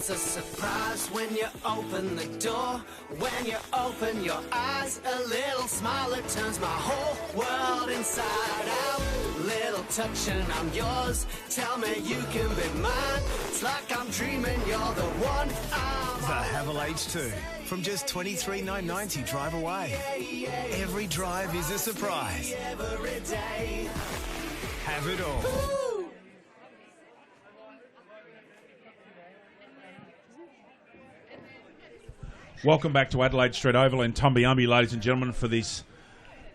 There's a surprise when you open the door. When you open your eyes, a little smile that turns my whole world inside out. Little touch and I'm yours. Tell me you can be mine. It's like I'm dreaming you're the one I'm The Havel H2 from just $23,990 drive away. Every drive is a surprise. every day. Have it all. Welcome back to Adelaide Street Oval in Tumbiumbi, ladies and gentlemen, for this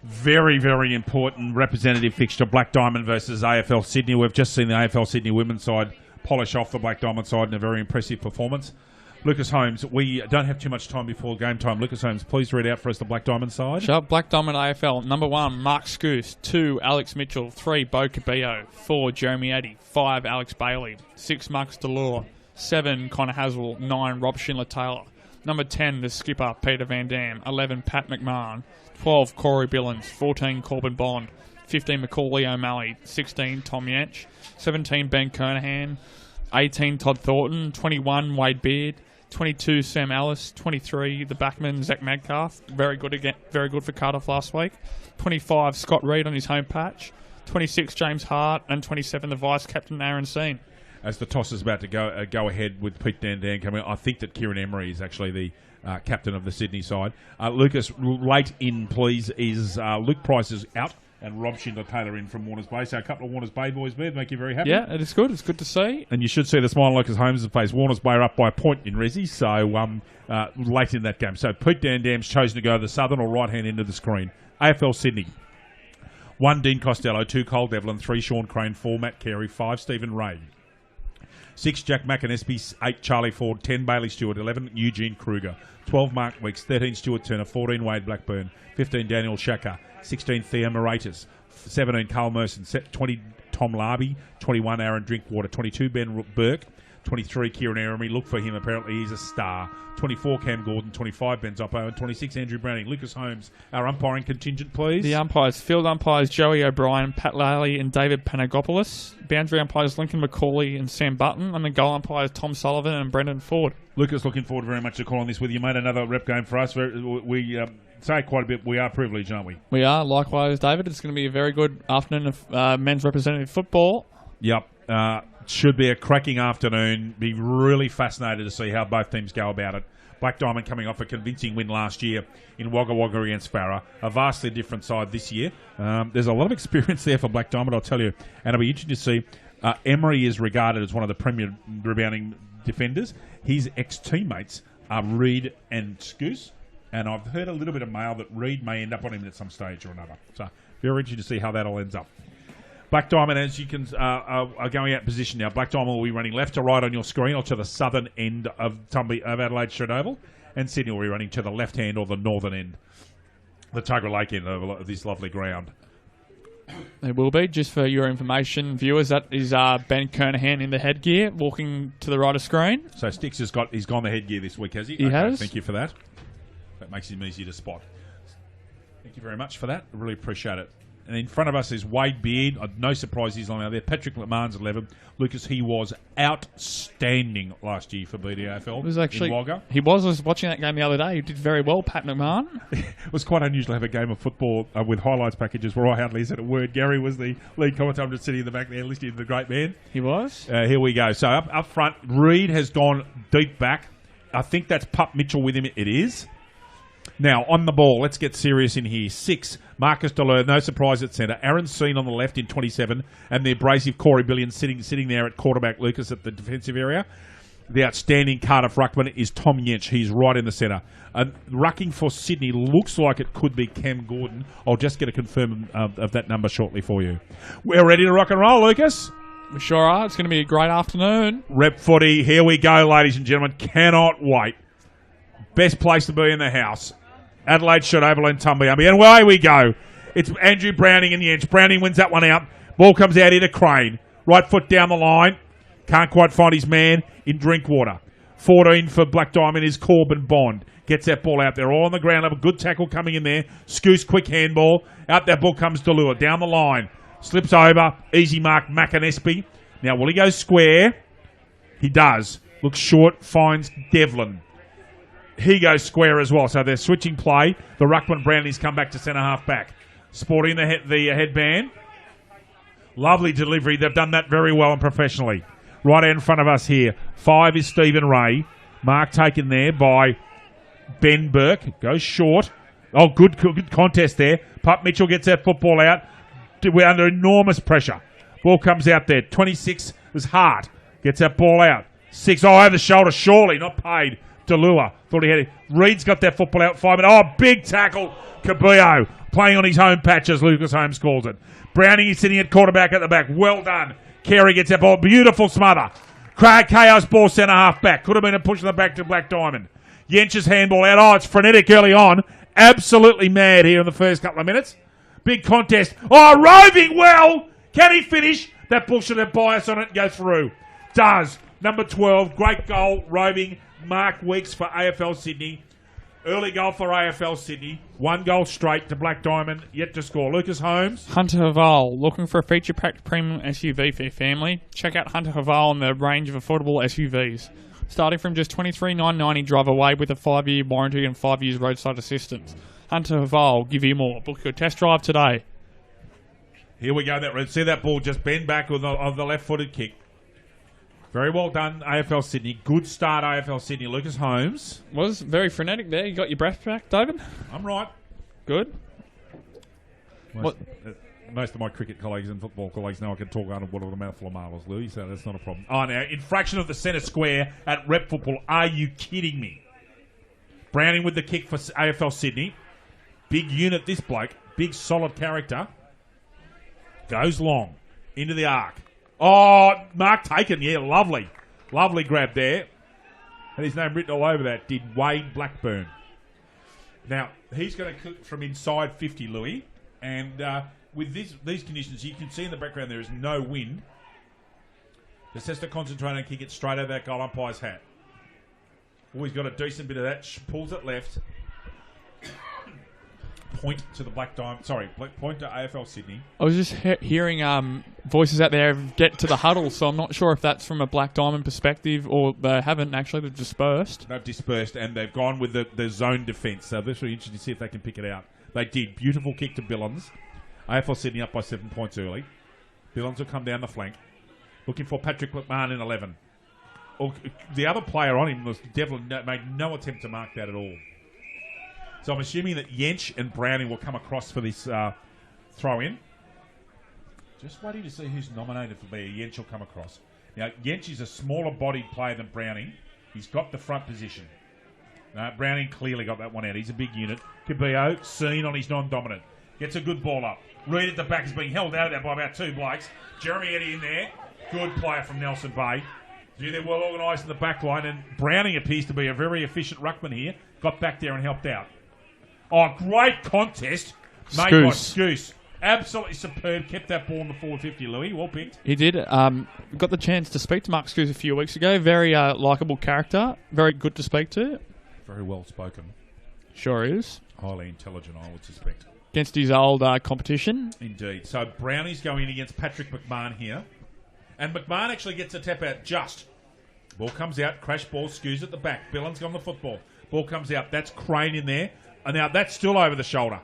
very, very important representative fixture, Black Diamond versus AFL Sydney. We've just seen the AFL Sydney women's side polish off the Black Diamond side in a very impressive performance. Lucas Holmes, we don't have too much time before game time. Lucas Holmes, please read out for us the Black Diamond side. Sure. Black Diamond AFL, number 1, Mark Scoose. 2, Alex Mitchell. 3, Bo Cabillo. 4, Jeremy Addy. 5, Alex Bailey. 6, Marcus Delore. 7, Connor Haswell. 9, Rob Schindler-Taylor. Number 10, the skipper, Peter Van Dam. 11, Pat McMahon. 12, Corey Billings. 14, Corbin Bond. 15, Macaulay O'Malley. 16, Tom Yench. 17, Ben Kernahan. 18, Todd Thornton. 21, Wade Beard. 22, Sam Ellis. 23, the backman, Zach Madcalf. Very good for Cardiff last week. 25, Scott Reid on his home patch. 26, James Hart. And 27, the vice-captain, Aaron Seen. As the toss is about to go ahead with Pete Dan coming, I think that Kieran Emery is actually the captain of the Sydney side. Lucas, late in, please, is Luke Price is out and Rob Schindler-Taylor in from Warners Bay. So a couple of Warners Bay boys there make you very happy. Yeah, it is good. It's good to see. And you should see the smile on Lucas Holmes' face. Warners Bay are up by a point in Resi, so late in that game. So Pete Dam's chosen to go to the southern or right-hand end of the screen. AFL Sydney. 1, Dean Costello. 2, Cole Devlin. 3, Sean Crane. 4, Matt Carey. 5, Stephen Ray. 6, Jack McInespy. 8, Charlie Ford. 10, Bailey Stewart. 11, Eugene Kruger. 12, Mark Weeks. 13, Stuart Turner. 14, Wade Blackburn. 15, Daniel Shaka. 16, Thea Moratis. 17, Carl Merson. 20, Tom Larby. 21, Aaron Drinkwater. 22, Ben Burke. 23, Kieran Emery. Look for him. Apparently he's a star. 24, Cam Gordon. 25, Ben Zoppo. And 26, Andrew Browning. Lucas Holmes, our umpiring contingent, please. The umpires, field umpires, Joey O'Brien, Pat Lally and David Panagopoulos. Boundary umpires, Lincoln McCauley and Sam Button. And the goal umpires, Tom Sullivan and Brendan Ford. Lucas, looking forward very much to calling this with you, mate. Another rep game for us. We say quite a bit. We are privileged, aren't we? We are. Likewise, David. It's going to be a very good afternoon of men's representative football. Yep. Should be a cracking afternoon. Be really fascinated to see how both teams go about it. Black Diamond coming off a convincing win last year in Wagga Wagga against Farah. A vastly different side this year. There's a lot of experience there for Black Diamond, I'll tell you. And it'll be interesting to see. Emery is regarded as one of the premier rebounding defenders. His ex-teammates are Reid and Scoose. And I've heard a little bit of mail that Reid may end up on him at some stage or another. So very interesting to see how that all ends up. Black Diamond, as you can, are going out position now. Black Diamond will be running left to right on your screen or to the southern end of Adelaide Street Oval. And Sydney will be running to the left hand or the northern end, the Tuggerah Lake end of this lovely ground. It will be. Just for your information, viewers, that is Ben Kernahan in the headgear walking to the right of screen. So Sticks he's gone the headgear this week, has he? He has. Thank you for that. That makes him easy to spot. Thank you very much for that. I really appreciate it. And in front of us is Wade Beard. No surprise he's on out there. Patrick McMahon's 11. Lucas, he was outstanding last year for BDAFL. It was actually, in Wagga. I was watching that game the other day. He did very well, Pat McMahon. It was quite unusual to have a game of football with highlights packages where I hardly said a word. Gary was the lead commentator. I'm just sitting in the back there listening to the great man. He was. Here we go. So up front, Reid has gone deep back. I think that's Pup Mitchell with him. It is. Now, on the ball, let's get serious in here. 6, Marcus Delure, no surprise at centre. Aaron Seen on the left in 27, and the abrasive Corey Billions sitting there at quarterback, Lucas, at the defensive area. The outstanding Cardiff ruckman is Tom Yench. He's right in the centre. Rucking for Sydney looks like it could be Cam Gordon. I'll just get a confirm of that number shortly for you. We're ready to rock and roll, Lucas. We sure are. It's going to be a great afternoon. Rep footy. Here we go, ladies and gentlemen. Cannot wait. Best place to be in the house. Adelaide Street Oval and Tumbiumbi. And away we go. It's Andrew Browning and Yench. Browning wins that one out. Ball comes out here to Crane. Right foot down the line. Can't quite find his man in Drinkwater. 14 for Black Diamond is Corbin Bond. Gets that ball out there. All on the ground level. Good tackle coming in there. Scoose, quick handball. Out that ball comes Delure. Down the line. Slips over. Easy mark, McInespy. Now, will he go square? He does. Looks short, finds Devlin. He goes square as well. So they're switching play. The ruckman Brownlee's come back to centre half back. Sporting the headband. Lovely delivery. They've done that very well and professionally. Right in front of us here. 5 is Stephen Ray. Mark taken there by Ben Burke. Goes short. Oh, good contest there. Pup Mitchell gets that football out. We're under enormous pressure. Ball comes out there. 26 was Hart. Gets that ball out. 6. Oh, over the shoulder. Surely not paid. Delua. Thought he had it. Reed's got that football out. 5 minutes. Oh, big tackle. Cabello playing on his home patch, as Lucas Holmes calls it. Browning is sitting at quarterback at the back. Well done. Carey gets that ball. Beautiful smother. Chaos ball centre half back. Could have been a push in the back to Black Diamond. Yench's handball out. Oh, it's frenetic early on. Absolutely mad here in the first couple of minutes. Big contest. Oh, roving well. Can he finish? That ball should have bias on it and go through. Does. Number 12. Great goal. Roving. Mark Weeks for AFL Sydney. Early goal for AFL Sydney. 1 goal straight to Black Diamond. Yet to score. Lucas Holmes. Hunter Haval, looking for a feature-packed premium SUV for your family? Check out Hunter Haval and their range of affordable SUVs. Starting from just $23,990 drive away with a 5-year warranty and 5 years roadside assistance. Hunter Haval, give you more. Book your test drive today. Here we go. See that ball just bend back on the left-footed kick. Very well done, AFL Sydney. Good start, AFL Sydney. Lucas Holmes. Was very frenetic there. You got your breath back, David? I'm right. Good. Most of my cricket colleagues and football colleagues know I can talk under what a mouthful of marbles, Louis, so that's not a problem. Oh, now, infraction of the centre square at rep football. Are you kidding me? Browning with the kick for AFL Sydney. Big unit, this bloke. Big, solid character. Goes long. Into the arc. Oh, Mark taken. Yeah, lovely. Lovely grab there. And his name written all over that did Wade Blackburn. Now, he's going to cook from inside 50, Louis. And with these conditions, you can see in the background there is no wind. Just has to concentrate and kick it straight over that goal umpire's hat. Oh, he's got a decent bit of that. Pulls it left. Point to the Black Diamond. Sorry, point to AFL Sydney. I was just hearing voices out there get to the huddle, so I'm not sure if that's from a Black Diamond perspective or they haven't actually. They've dispersed. They've dispersed and they've gone with the zone defence. So this will be interesting to see if they can pick it out. They did. Beautiful kick to Billons. AFL Sydney up by 7 points early. Billons will come down the flank. Looking for Patrick McMahon in 11. The other player on him was Devlin. Made no attempt to mark that at all. So I'm assuming that Yench and Browning will come across for this throw-in. Just waiting to see who's nominated for be. Yench will come across. Now, Yench is a smaller-bodied player than Browning. He's got the front position. Browning clearly got that one out. He's a big unit. Cabello, seen on his non-dominant. Gets a good ball up. Reed at the back is being held out of there by about 2 blokes. Jeremy Eddy in there. Good player from Nelson Bay. They're well organised in the back line, and Browning appears to be a very efficient ruckman here. Got back there and helped out. Oh, great contest made by Scoose. Absolutely superb. Kept that ball in the 450, Louis. Well picked. He did. Got the chance to speak to Mark Scoose a few weeks ago. Very likeable character. Very good to speak to. Very well spoken. Sure is. Highly intelligent, I would suspect. Against his old competition. Indeed. So Brownie's going in against Patrick McMahon here. And McMahon actually gets a tap out just. Ball comes out. Crash ball. Scoose at the back. Billon's got the football. Ball comes out. That's Crane in there. And now that's still over the shoulder.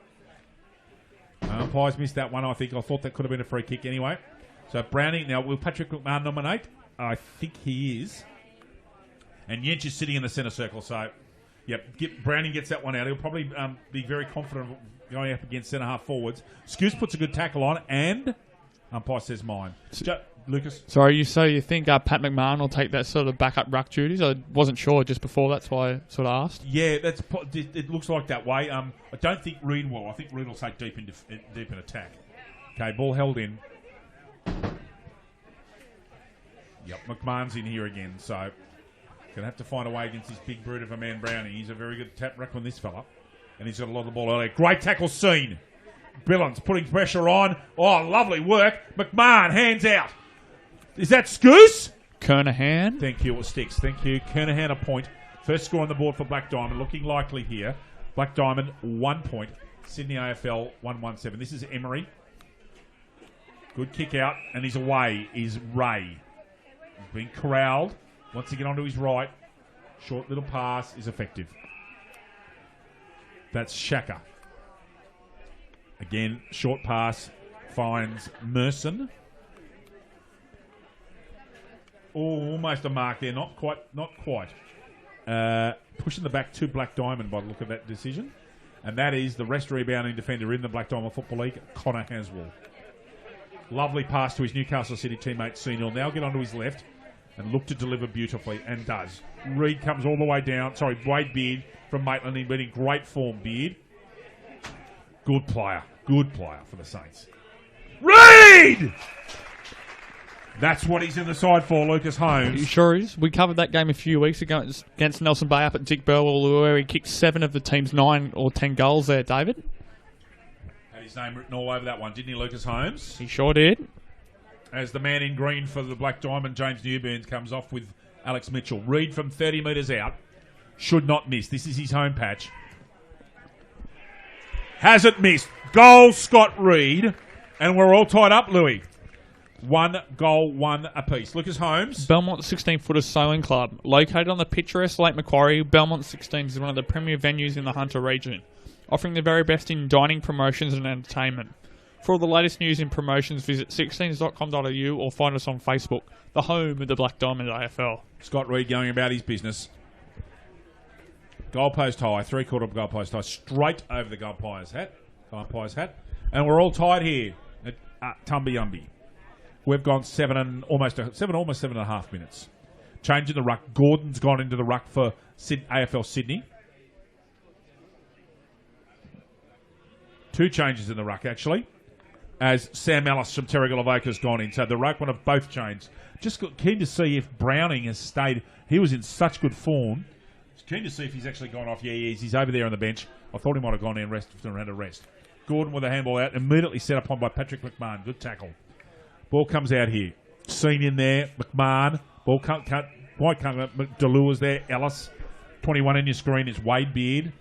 Umpires missed that one, I think. I thought that could have been a free kick anyway. So Browning, now will Patrick McMahon nominate? I think he is. And Yench is sitting in the centre circle, so yep, Browning gets that one out. He'll probably be very confident of going up against centre half forwards. Scoose puts a good tackle on, and umpire says mine. Lucas? Sorry, you think Pat McMahon will take that sort of backup ruck duties? I wasn't sure just before, that's why I sort of asked. Yeah, it looks like that way. I don't think Reed will. I think Reed will say deep in attack. Okay, ball held in. Yep, McMahon's in here again, so going to have to find a way against this big brute of a man, Brownie. He's a very good tap ruckman, this fella, and he's got a lot of the ball early. Great tackle seen. Billons putting pressure on. Oh, lovely work. McMahon, hands out. Is that Scoose? Kernahan. Thank you, it was Sticks. Thank you. Kernahan a point. First score on the board for Black Diamond. Looking likely here. Black Diamond, 1 point. Sydney AFL, 117. This is Emery. Good kick out, and he's away, is Ray. He's been corralled. Wants to get onto his right. Short little pass is effective. That's Shaka. Again, short pass finds Merson. Oh, almost a mark there. Not quite. Pushing the back to Black Diamond by the look of that decision. And that is the rest rebounding defender in the Black Diamond Football League, Connor Haswell. Lovely pass to his Newcastle City teammate, Senior. Now get onto his left and look to deliver beautifully, and does. Reed comes all the way down. Sorry, Wade Beard from Maitland. He's been in great form, Beard. Good player for the Saints. Reed! That's what he's in the side for, Lucas Holmes. He sure is. We covered that game a few weeks ago against Nelson Bay up at Dick Burwell, where he kicked 7 of the team's 9 or 10 goals there, David. Had his name written all over that one, didn't he, Lucas Holmes? He sure did. As the man in green for the Black Diamond, James Newburns, comes off with Alex Mitchell. Reed from 30 metres out. Should not miss. This is his home patch. Hasn't missed. Goal, Scott Reed. And we're all tied up, Louis. 1 goal, 1 apiece. Lucas Holmes. Belmont 16-footer sailing club. Located on the picturesque Lake Macquarie, Belmont 16 is one of the premier venues in the Hunter region, offering the very best in dining, promotions and entertainment. For all the latest news and promotions, visit 16s.com.au or find us on Facebook, the home of the Black Diamond AFL. Scott Reed going about his business. Goalpost high, 3/4 goalpost high, straight over the umpire's hat. And we're all tied here at Tumby Umby. We've gone 7.5 minutes. Change in the ruck. Gordon's gone into the ruck for AFL Sydney. 2 changes in the ruck, actually, as Sam Ellis from Terrigal-Avoca's gone in. So the ruckman have both changed. Just keen to see if Browning has stayed. He was in such good form. Keen to see if he's actually gone off. Yeah, he's over there on the bench. I thought he might have gone in and had a rest. Gordon with a handball out, immediately set upon by Patrick McMahon. Good tackle. Ball comes out here. Seen in there, McMahon. Ball cut. White Delua's there. Ellis. 21 in your screen is Wade Beard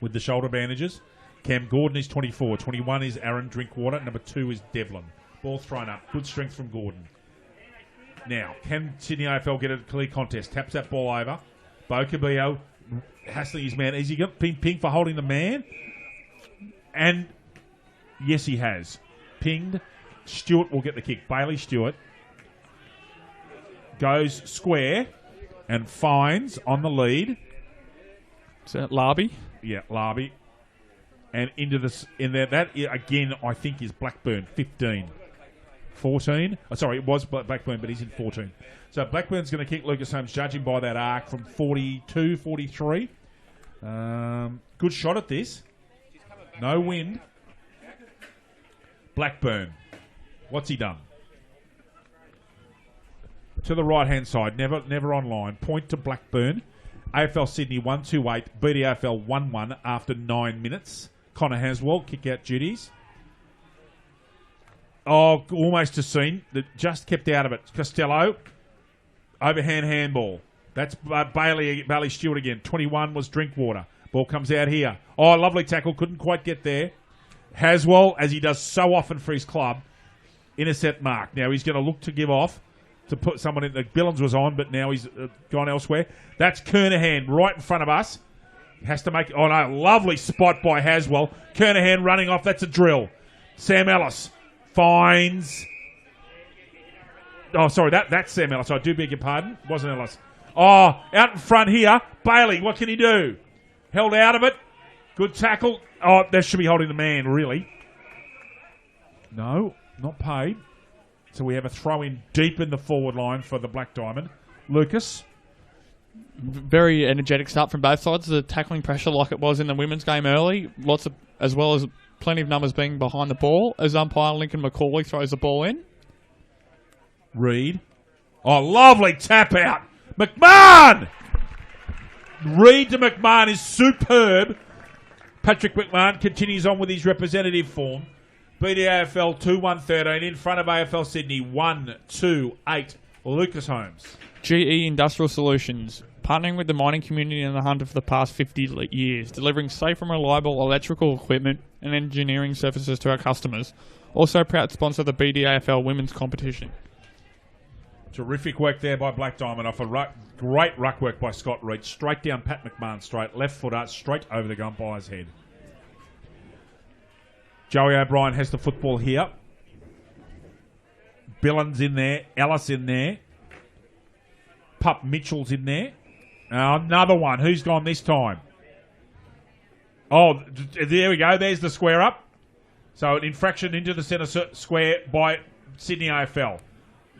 with the shoulder bandages. Cam Gordon is 24. 21 is Aaron Drinkwater. Number 2 is Devlin. Ball thrown up. Good strength from Gordon. Now, can Sydney AFL get a clear contest? Taps that ball over. Bo Cabillo hassling his man. Has he got ping for holding the man? And yes, he has. Pinged. Stewart will get the kick. Bailey Stewart goes square and finds on the lead. Is that Larby? Yeah, Larby. And into this, in there, that again, I think is Blackburn, 15. 14. Oh, sorry, it was Blackburn, but he's in 14. So Blackburn's going to kick Lucas Holmes, judging by that arc from 42, 43. Good shot at this. No wind. Blackburn. What's he done? To the right-hand side, never online. Point to Blackburn. AFL Sydney 1-2-8. BDAFL 1-1 after 9 minutes. Connor Haswell, kick-out duties. Oh, almost a scene that just kept out of it. Costello, overhand handball. That's Bailey Stewart again. 21 was Drinkwater. Ball comes out here. Oh, lovely tackle. Couldn't quite get there. Haswell, as he does so often for his club, intercept mark. Now he's going to look to give off to put someone in. Billings was on, but now he's gone elsewhere. That's Kernahan right in front of us. He has to make. Oh no, lovely spot by Haswell. Kernahan running off. That's a drill. Sam Ellis finds. Oh, sorry, that's Sam Ellis. I do beg your pardon. Wasn't Ellis. Oh, out in front here. Bailey, what can he do? Held out of it. Good tackle. Oh, that should be holding the man, really. No, not paid. So we have a throw in deep in the forward line for the Black Diamond. Lucas. Very energetic start from both sides. The tackling pressure like it was in the women's game early. Lots of, as well as plenty of numbers being behind the ball. As umpire Lincoln McCauley throws the ball in. Reed. Oh, lovely tap out. McMahon! Reed to McMahon is superb. Patrick McMahon continues on with his representative form. BDAFL 2-1-13 in front of AFL Sydney 1-2-8. Lucas Holmes. GE Industrial Solutions, partnering with the mining community in the Hunter for the past 50 years, delivering safe and reliable electrical equipment and engineering services to our customers. Also proud sponsor of the BDAFL women's competition. Terrific work there by Black Diamond off a great ruck work by Scott Reed. Straight down Pat McMahon straight. Left footer straight over the umpire's head. Joey O'Brien has the football here. Billins in there. Ellis in there. Pup Mitchell's in there. Another one. Who's gone this time? Oh, there we go. There's the square up. So an infraction into the centre square by Sydney AFL.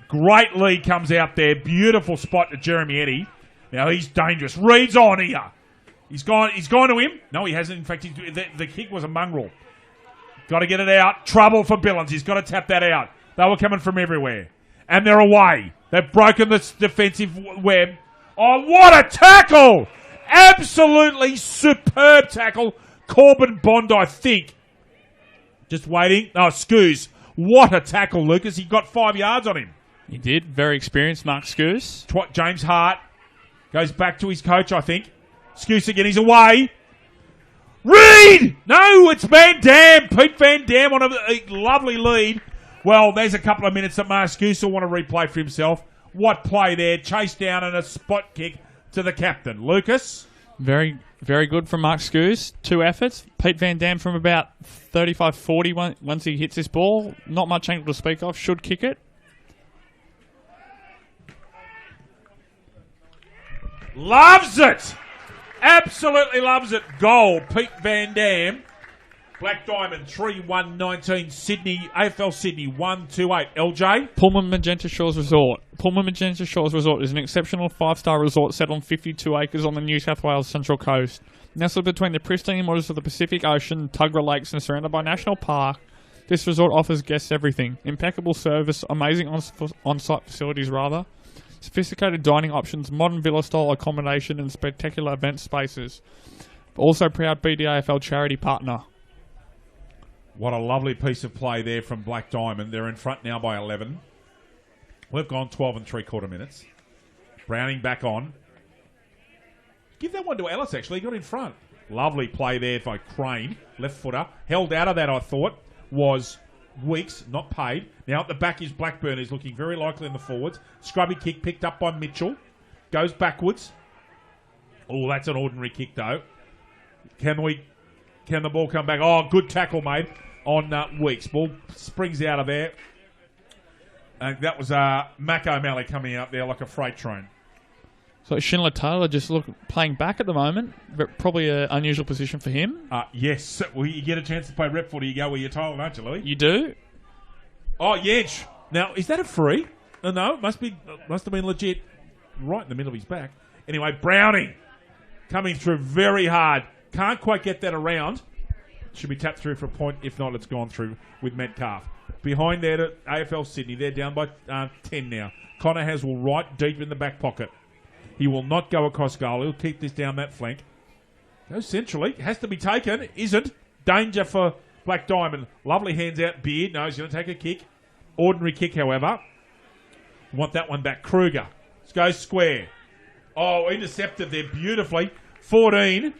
Great lead comes out there. Beautiful spot to Jeremy Eddy. Now he's dangerous. Reed's on here. He's gone to him. No, he hasn't. In fact, the kick was a mongrel. Got to get it out. Trouble for Billins. He's got to tap that out. They were coming from everywhere. And they're away. They've broken the defensive web. Oh, what a tackle! Absolutely superb tackle. Corbin Bond, I think. Just waiting. Oh, Scoos. What a tackle, Lucas. He got 5 yards on him. He did. Very experienced, Mark Scoos. James Hart goes back to his coach, I think. Scoos again. He's away. Reed! No, it's Van Dam. Pete Van Dam on a lovely lead. Well, there's a couple of minutes that Mark Scoos will want to replay for himself. What play there. Chase down and a spot kick to the captain. Lucas? Very, very good from Mark Scoos. 2 efforts. Pete Van Dam from about 35-40 once he hits this ball. Not much angle to speak of. Should kick it. Loves it! Absolutely loves it. Goal. Pete Van Dam. Black Diamond 3-1-19. Sydney, AFL Sydney 1-2-8. LJ? Pullman Magenta Shores Resort. Pullman Magenta Shores Resort is an exceptional 5-star resort set on 52 acres on the New South Wales Central Coast. Nestled between the pristine waters of the Pacific Ocean, Tuggerah Lakes and surrounded by National Park, this resort offers guests everything. Impeccable service, amazing on-site facilities sophisticated dining options, modern villa-style accommodation and spectacular event spaces. Also proud BDAFL charity partner. What a lovely piece of play there from Black Diamond. They're in front now by 11. We've gone 12 3/4 minutes. Browning back on. Give that one to Ellis, actually. He got in front. Lovely play there by Crane. Left footer. Held out of that, I thought, was Weeks, not paid. Now at the back is Blackburn. He's looking very likely in the forwards. Scrubby kick picked up by Mitchell. Goes backwards. Oh, that's an ordinary kick, though. Can the ball come back? Oh, good tackle, mate, on Weeks. Ball springs out of there. That was Mac O'Malley coming out there like a freight train. So Schindler Taylor just playing back at the moment. But probably an unusual position for him. Yes. Well, you get a chance to play rep footy, you go where you're told, don't you, Louis? You do? Oh, Yench. Now, is that a free? No, it must have been legit. Right in the middle of his back. Anyway, Browning coming through very hard. Can't quite get that around. Should be tapped through for a point. If not, it's gone through with Metcalf. Behind there to AFL Sydney. They're down by 10 now. Connor Haswell right deep in the back pocket. He will not go across goal. He'll keep this down that flank. Goes centrally. Has to be taken. Isn't. Danger for Black Diamond. Lovely hands out. Beard. No, he's going to take a kick. Ordinary kick, however. Want that one back. Kruger. Let's go square. Oh, intercepted there beautifully. 14.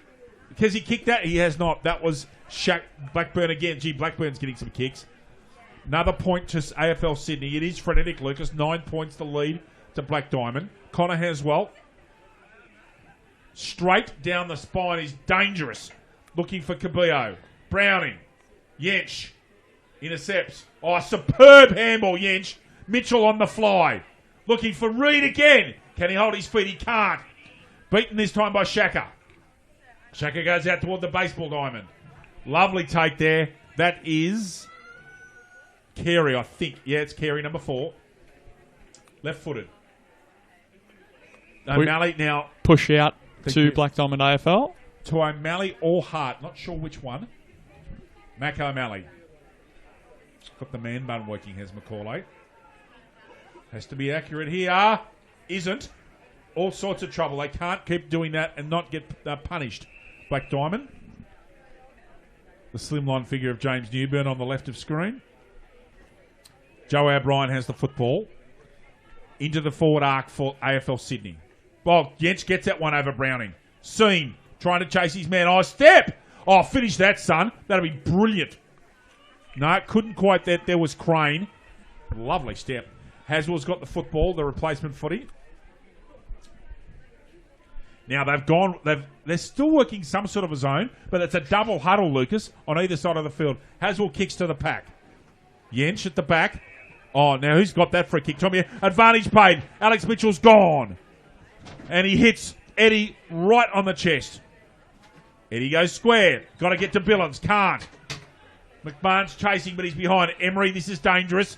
Has he kicked that? He has not. That was Shaq Blackburn again. Gee, Blackburn's getting some kicks. Another point to AFL Sydney. It is frenetic, Lucas. 9 points to lead to Black Diamond. Connor Haswell. Straight down the spine is dangerous. Looking for Cabillo. Browning. Yench. Intercepts. Oh, superb handball, Yench. Mitchell on the fly. Looking for Reed again. Can he hold his feet? He can't. Beaten this time by Shaka. Shaka goes out toward the baseball diamond. Lovely take there. That is Carey, I think. Yeah, it's Carey, number 4. Left-footed. O'Malley now. Push out to Black Diamond AFL. To O'Malley or Hart. Not sure which one. Mac O'Malley. Got the man bun working, has Macaulay. Has to be accurate here. Isn't. All sorts of trouble. They can't keep doing that and not get punished. Black Diamond. The slimline figure of James Newburn on the left of screen. Joe O'Brien has the football. Into the forward arc for AFL Sydney. Well, Yench gets that one over Browning. Seen. Trying to chase his man. Oh, step! Oh, finish that, son. That'll be brilliant. No, couldn't quite. There was Crane. Lovely step. Haswell's got the football, the replacement footy. Now they're still working some sort of a zone, but it's a double huddle, Lucas, on either side of the field. Haswell kicks to the pack. Jensch at the back. Oh, now who's got that free kick? Tommy, advantage paid. Alex Mitchell's gone. And he hits Eddie right on the chest. Eddie goes square. Got to get to Billings. Can't. McMahon's chasing, but he's behind. Emery, this is dangerous.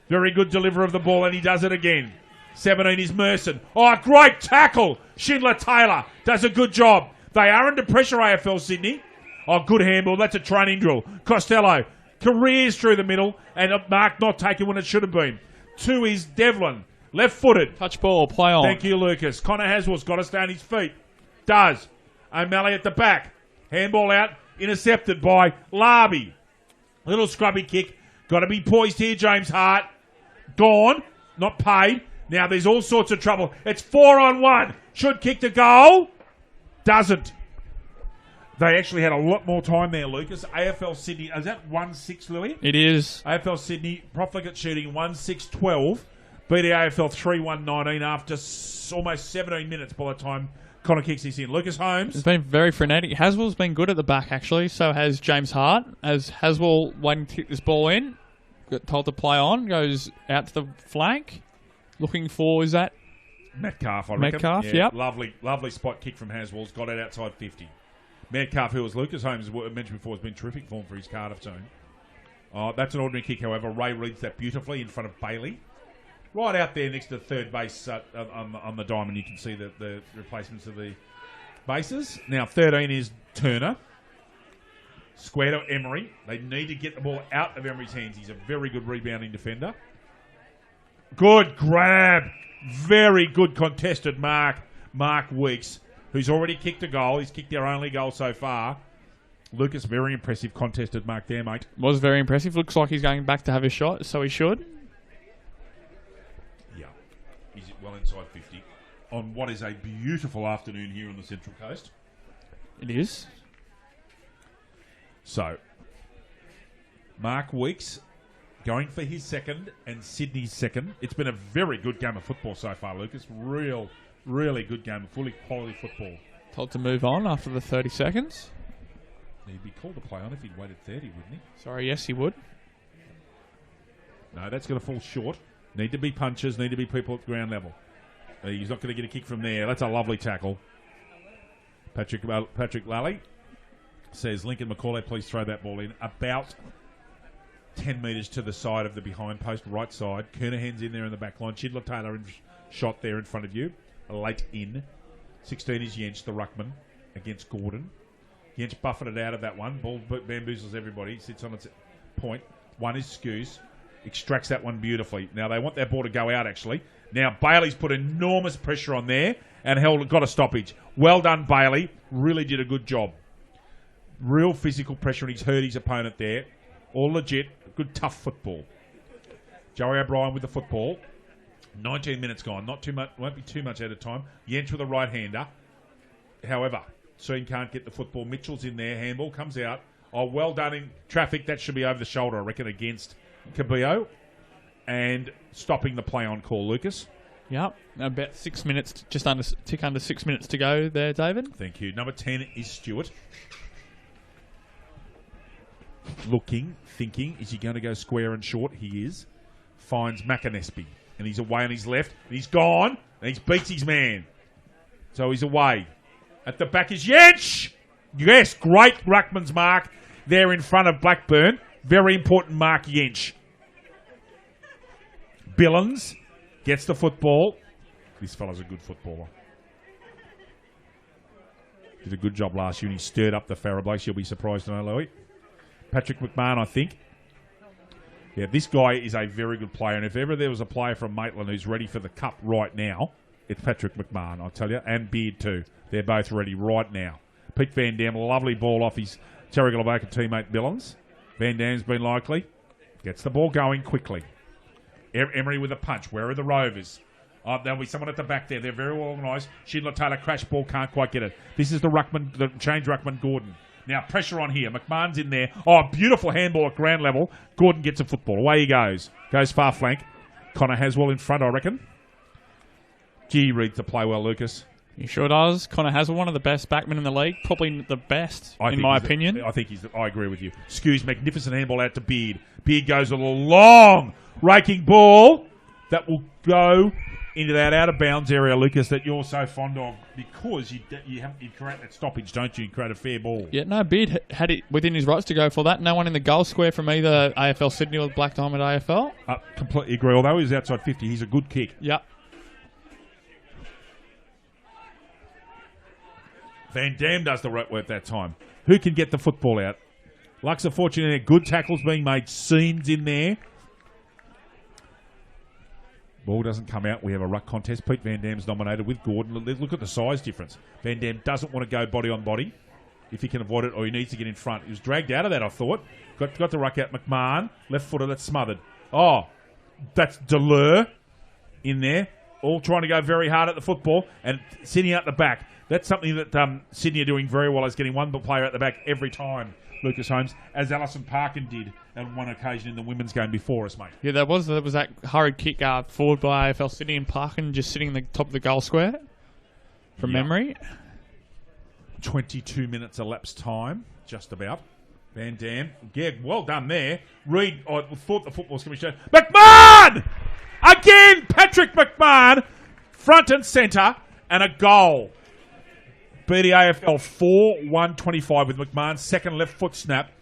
Very good deliver of the ball, and he does it again. 17 is Merson. Oh, great tackle. Schindler Taylor does a good job. They are under pressure, AFL Sydney. Oh, good handball. That's a training drill. Costello careers through the middle, and Mark not taking when it should have been. 2 is Devlin. Left-footed. Touch ball, play on. Thank you, Lucas. Connor Haswell's got to stay on his feet. Does. O'Malley at the back. Handball out. Intercepted by Larby. Little scrubby kick. Got to be poised here, James Hart. Gone. Not paid. Now there's all sorts of trouble. It's 4-on-1. Should kick the goal. Doesn't. They actually had a lot more time there, Lucas. AFL Sydney. Is that 1-6, Louis? It is. AFL Sydney, profligate shooting 1-6-12. BDAFL 3-1-19 after almost 17 minutes by the time Connor kicks this in. Lucas Holmes. It's been very frenetic. Haswell's been good at the back, actually. So has James Hart. As Haswell waiting to kick this ball in, got told to play on, goes out to the flank. Looking for, is that? Metcalf, I reckon. Metcalf, yeah, yep. Lovely spot kick from Haswell's. Got it outside 50. Metcalf, who was Lucas Holmes mentioned before, has been terrific form for his Cardiff team. Oh, that's an ordinary kick, however. Ray reads that beautifully in front of Bailey. Right out there next to third base on the diamond, you can see the replacements of the bases. Now, 13 is Turner. Square to Emery. They need to get the ball out of Emery's hands. He's a very good rebounding defender. Good grab. Very good contested mark. Mark Weeks, who's already kicked a goal. He's kicked their only goal so far. Lucas, very impressive contested mark there, mate. Was very impressive. Looks like he's going back to have a shot, so he should. Yeah. He's well inside 50 on what is a beautiful afternoon here on the Central Coast. It is. So, Mark Weeks going for his second and Sydney's second. It's been a very good game of football so far, Lucas. Really good game of fully quality football. Told to move on after the 30 seconds. He'd be called to play on if he'd waited 30, wouldn't he? Sorry, yes, he would. No, that's going to fall short. Need to be punches, need to be people at ground level. He's not going to get a kick from there. That's a lovely tackle. Patrick Lally says, Lincoln McCauley, please throw that ball in. About 10 metres to the side of the behind post, right side. Kernahan's in there in the back line. Schindler Taylor in shot there in front of you. Late in. 16 is Jensch, the ruckman, against Gordon. Jensch buffeted out of that one. Ball bamboozles everybody. Sits on its point. 1 is Scoos. Extracts that one beautifully. Now, they want that ball to go out, actually. Now, Bailey's put enormous pressure on there and got a stoppage. Well done, Bailey. Really did a good job. Real physical pressure, and he's hurt his opponent there. All legit. Good, tough football. Joey O'Brien with the football. 19 minutes gone. Not too much. Won't be too much at a time. Jensch with a right-hander. However, Soon can't get the football. Mitchell's in there. Handball comes out. Oh, well done in traffic. That should be over the shoulder, I reckon, against Cabillo. And stopping the play on call, Lucas. Yep. About 6 minutes, just under 6 minutes to go there, David. Thank you. Number 10 is Stewart. Looking, thinking, is he going to go square and short? He is. Finds McAnespie. And he's away on his left. And he's gone. And he beats his man. So he's away. At the back is Jensch. Yes, great ruckman's mark there in front of Blackburn. Very important mark, Jensch. Billings gets the football. This fella's a good footballer. Did a good job last year and he stirred up the Farah Blakes. You'll be surprised to know, Louis. Patrick McMahon, I think. Yeah, this guy is a very good player. And if ever there was a player from Maitland who's ready for the cup right now, it's Patrick McMahon, I'll tell you. And Beard too. They're both ready right now. Pete Van Dam, lovely ball off his Terry Gallagher teammate Billings. Van Dam's been likely. Gets the ball going quickly. Emery with a punch. Where are the Rovers? There'll be someone at the back there. They're very well organised. Schindler Taylor crash ball, can't quite get it. This is the ruckman, the change ruckman Gordon. Now pressure on here. McMahon's in there. Oh, beautiful handball at ground level. Gordon gets a football. Away he goes. Goes far flank. Connor Haswell in front, I reckon. Gee, reads the play well, Lucas. He sure does. Connor Haswell, one of the best backmen in the league. Probably the best, in my opinion. I agree with you. Scoos, magnificent handball out to Beard. Beard goes a long, raking ball that will go into that out of bounds area, Lucas, that you're so fond of because you create that stoppage, don't you? You create a fair ball. Yeah, no, Beard had it within his rights to go for that. No one in the goal square from either AFL Sydney or Black Diamond AFL. Completely agree. Although he's outside 50, he's a good kick. Yep. Van Dam does the right work that time. Who can get the football out? Lux of Fortune in there. Good tackles being made. Seams in there. Ball doesn't come out. We have a ruck contest. Pete Van Dam's nominated with Gordon. Look at the size difference. Van Dam doesn't want to go body on body if he can avoid it, or he needs to get in front. He was dragged out of that, I thought. Got the ruck out. McMahon, left footer, that's smothered. Oh, that's Delure in there. All trying to go very hard at the football. And Sydney out the back. That's something that Sydney are doing very well, is getting one player at the back every time, Lucas Holmes, as Alison Parkin did on one occasion in the women's game before us, mate. Yeah, there was that hurried kick forward by AFL Sydney, and Parkin just sitting in the top of the goal square from memory. 22 minutes elapsed time, just about. Van Dam, yeah, well done there. Reid, I thought the football was going to be shown. McMahon! Again, Patrick McMahon, front and centre, and a goal. BDAFL 4-1-25 with McMahon's second left foot snap.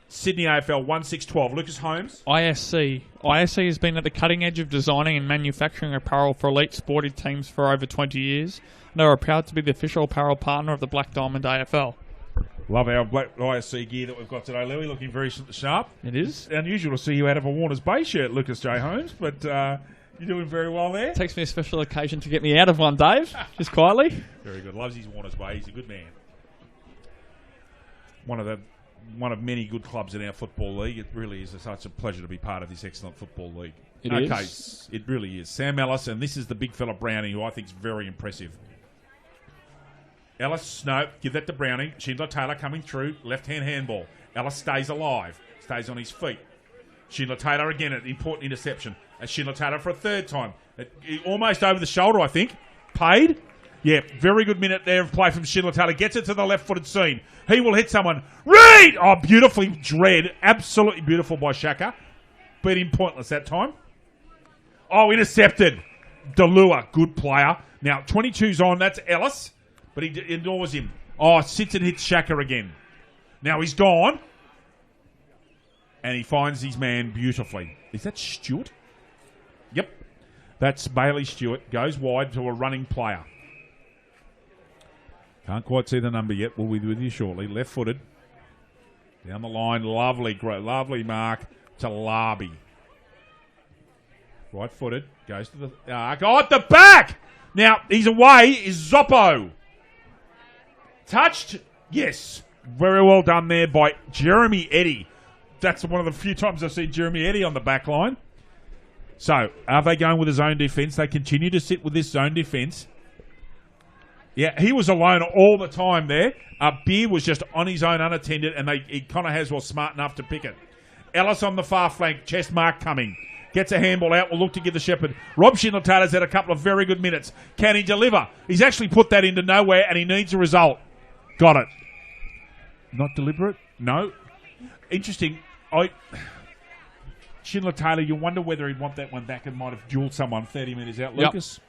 Sydney AFL 1-6-12. Lucas Holmes. ISC has been at the cutting edge of designing and manufacturing apparel for elite sporting teams for over 20 years. They are proud to be the official apparel partner of the Black Diamond AFL. Love our black ISC gear that we've got today, Louis. Looking very sharp. It is. It's unusual to see you out of a Warner's Bay shirt, Lucas J. Holmes, but you're doing very well there. It takes me a special occasion to get me out of one, Dave. Just quietly. Very good. Loves his Warner's Bay. He's a good man. One of many good clubs in our football league. It really is such a pleasure to be part of this excellent football league. It is. It really is. Sam Ellis, and this is the big fella Browning, who I think is very impressive. Ellis, no, give that to Browning. Schindler Taylor coming through, left-hand handball. Ellis stays alive, stays on his feet. Schindler Taylor again, an important interception. And Schindler Taylor for a third time. Almost over the shoulder, I think. Paid. Yeah, very good minute there of play from Schindler Taylor. Gets it to the left-footed seam. He will hit someone. Reid! Oh, beautifully dread. Absolutely beautiful by Shaka. Beat him pointless that time. Oh, intercepted. Delua, good player. Now, 22's on. That's Ellis. But he ignores him. Oh, sits and hits Shaka again. Now he's gone. And he finds his man beautifully. Is that Stewart? Yep. That's Bailey Stewart. Goes wide to a running player. Can't quite see the number yet. We'll be with you shortly. Left-footed. Down the line. Lovely mark to Larby. Right-footed. Goes to the arc. Oh, at the back! Now, he's away. Is Zoppo. Touched? Yes. Very well done there by Jeremy Eddy. That's one of the few times I've seen Jeremy Eddy on the back line. So, are they going with a zone defence? They continue to sit with this zone defence. Yeah, he was alone all the time there. Beer was just on his own unattended, and Connor Haswell smart enough to pick it. Ellis on the far flank, chest mark coming. Gets a handball out, will look to give the Shepherd. Rob Schindler-Taylor's had a couple of very good minutes. Can he deliver? He's actually put that into nowhere, and he needs a result. Got it. Not deliberate? No. Interesting. Schindler-Taylor, you wonder whether he'd want that one back and might have duelled someone 30 metres out. Lucas?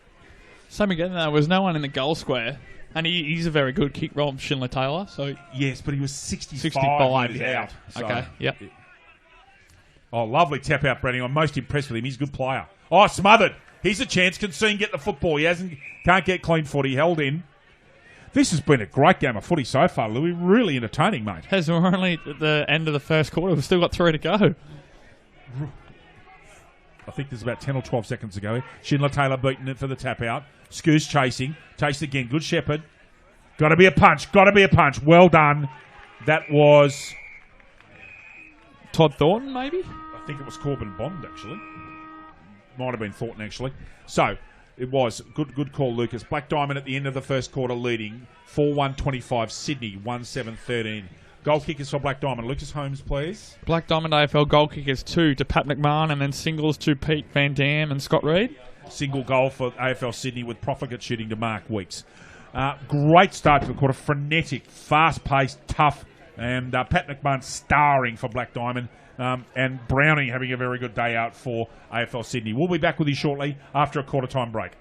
Same again, there was no one in the goal square. And he's a very good kick, Rob Schindler-Taylor. So yes, but he was 65 metres out. So. Okay, yep. Oh, lovely tap out, Brandon. I'm most impressed with him. He's a good player. Oh, smothered. He's a chance. Can soon get the football. Can't get clean foot. He held in. This has been a great game of footy so far, Louis. Really entertaining, mate. We're only at the end of the first quarter. We've still got 3 to go. I think there's about 10 or 12 seconds to go. Schindler-Taylor beating it for the tap out. Scoos chasing. Chased again. Good Shepherd. Got to be a punch. Got to be a punch. Well done. That was Todd Thornton, maybe? I think it was Corbin Bond, actually. Might have been Thornton, actually. So, it was. Good call, Lucas. Black Diamond at the end of the first quarter leading 4-1-25. Sydney 1-7-13. Goal kickers for Black Diamond. Lucas Holmes, please. Black Diamond AFL goal kickers 2 to Pat McMahon, and then singles to Pete Van Dam and Scott Reed. Single goal for AFL Sydney with profligate shooting to Mark Weeks. Great start to the quarter. Frenetic, fast-paced, tough, and Pat McMahon starring for Black Diamond. And Browning having a very good day out for AFL Sydney. We'll be back with you shortly after a quarter-time break.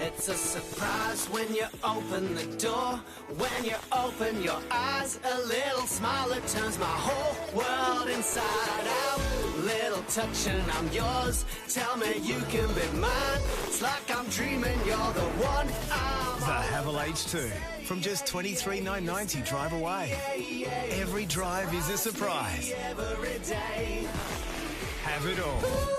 It's a surprise when you open the door. When you open your eyes, a little smile that turns my whole world inside out. Little touch and I'm yours. Tell me you can be mine. It's like I'm dreaming you're the one I'm The Havel H2 from just $23,990 drive away. Every drive is a surprise. every day. Have it all.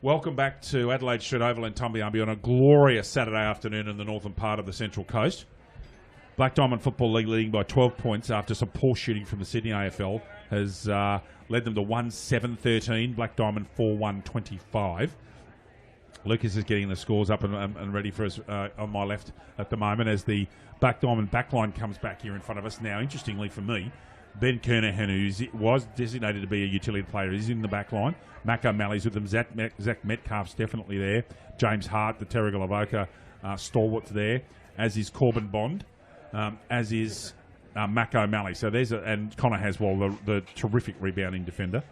Welcome back to Adelaide Street Oval in Tumbiambi on a glorious Saturday afternoon in the northern part of the Central Coast. Black Diamond Football League leading by 12 points after some poor shooting from the Sydney AFL has led them to 1-7-13. Black Diamond 4-1-25. Lucas is getting the scores up and ready for us on my left at the moment as the Black Diamond backline comes back here in front of us. Now, interestingly for me, Ben Kernahan, who was designated to be a utility player, is in the back line. Mac O'Malley's with them. Zach Metcalf's definitely there. James Hart, the Terrigal Avoca stalwart's there, as is Corbin Bond, as is Mac O'Malley. So there's and Connor Haswell, the terrific rebounding defender.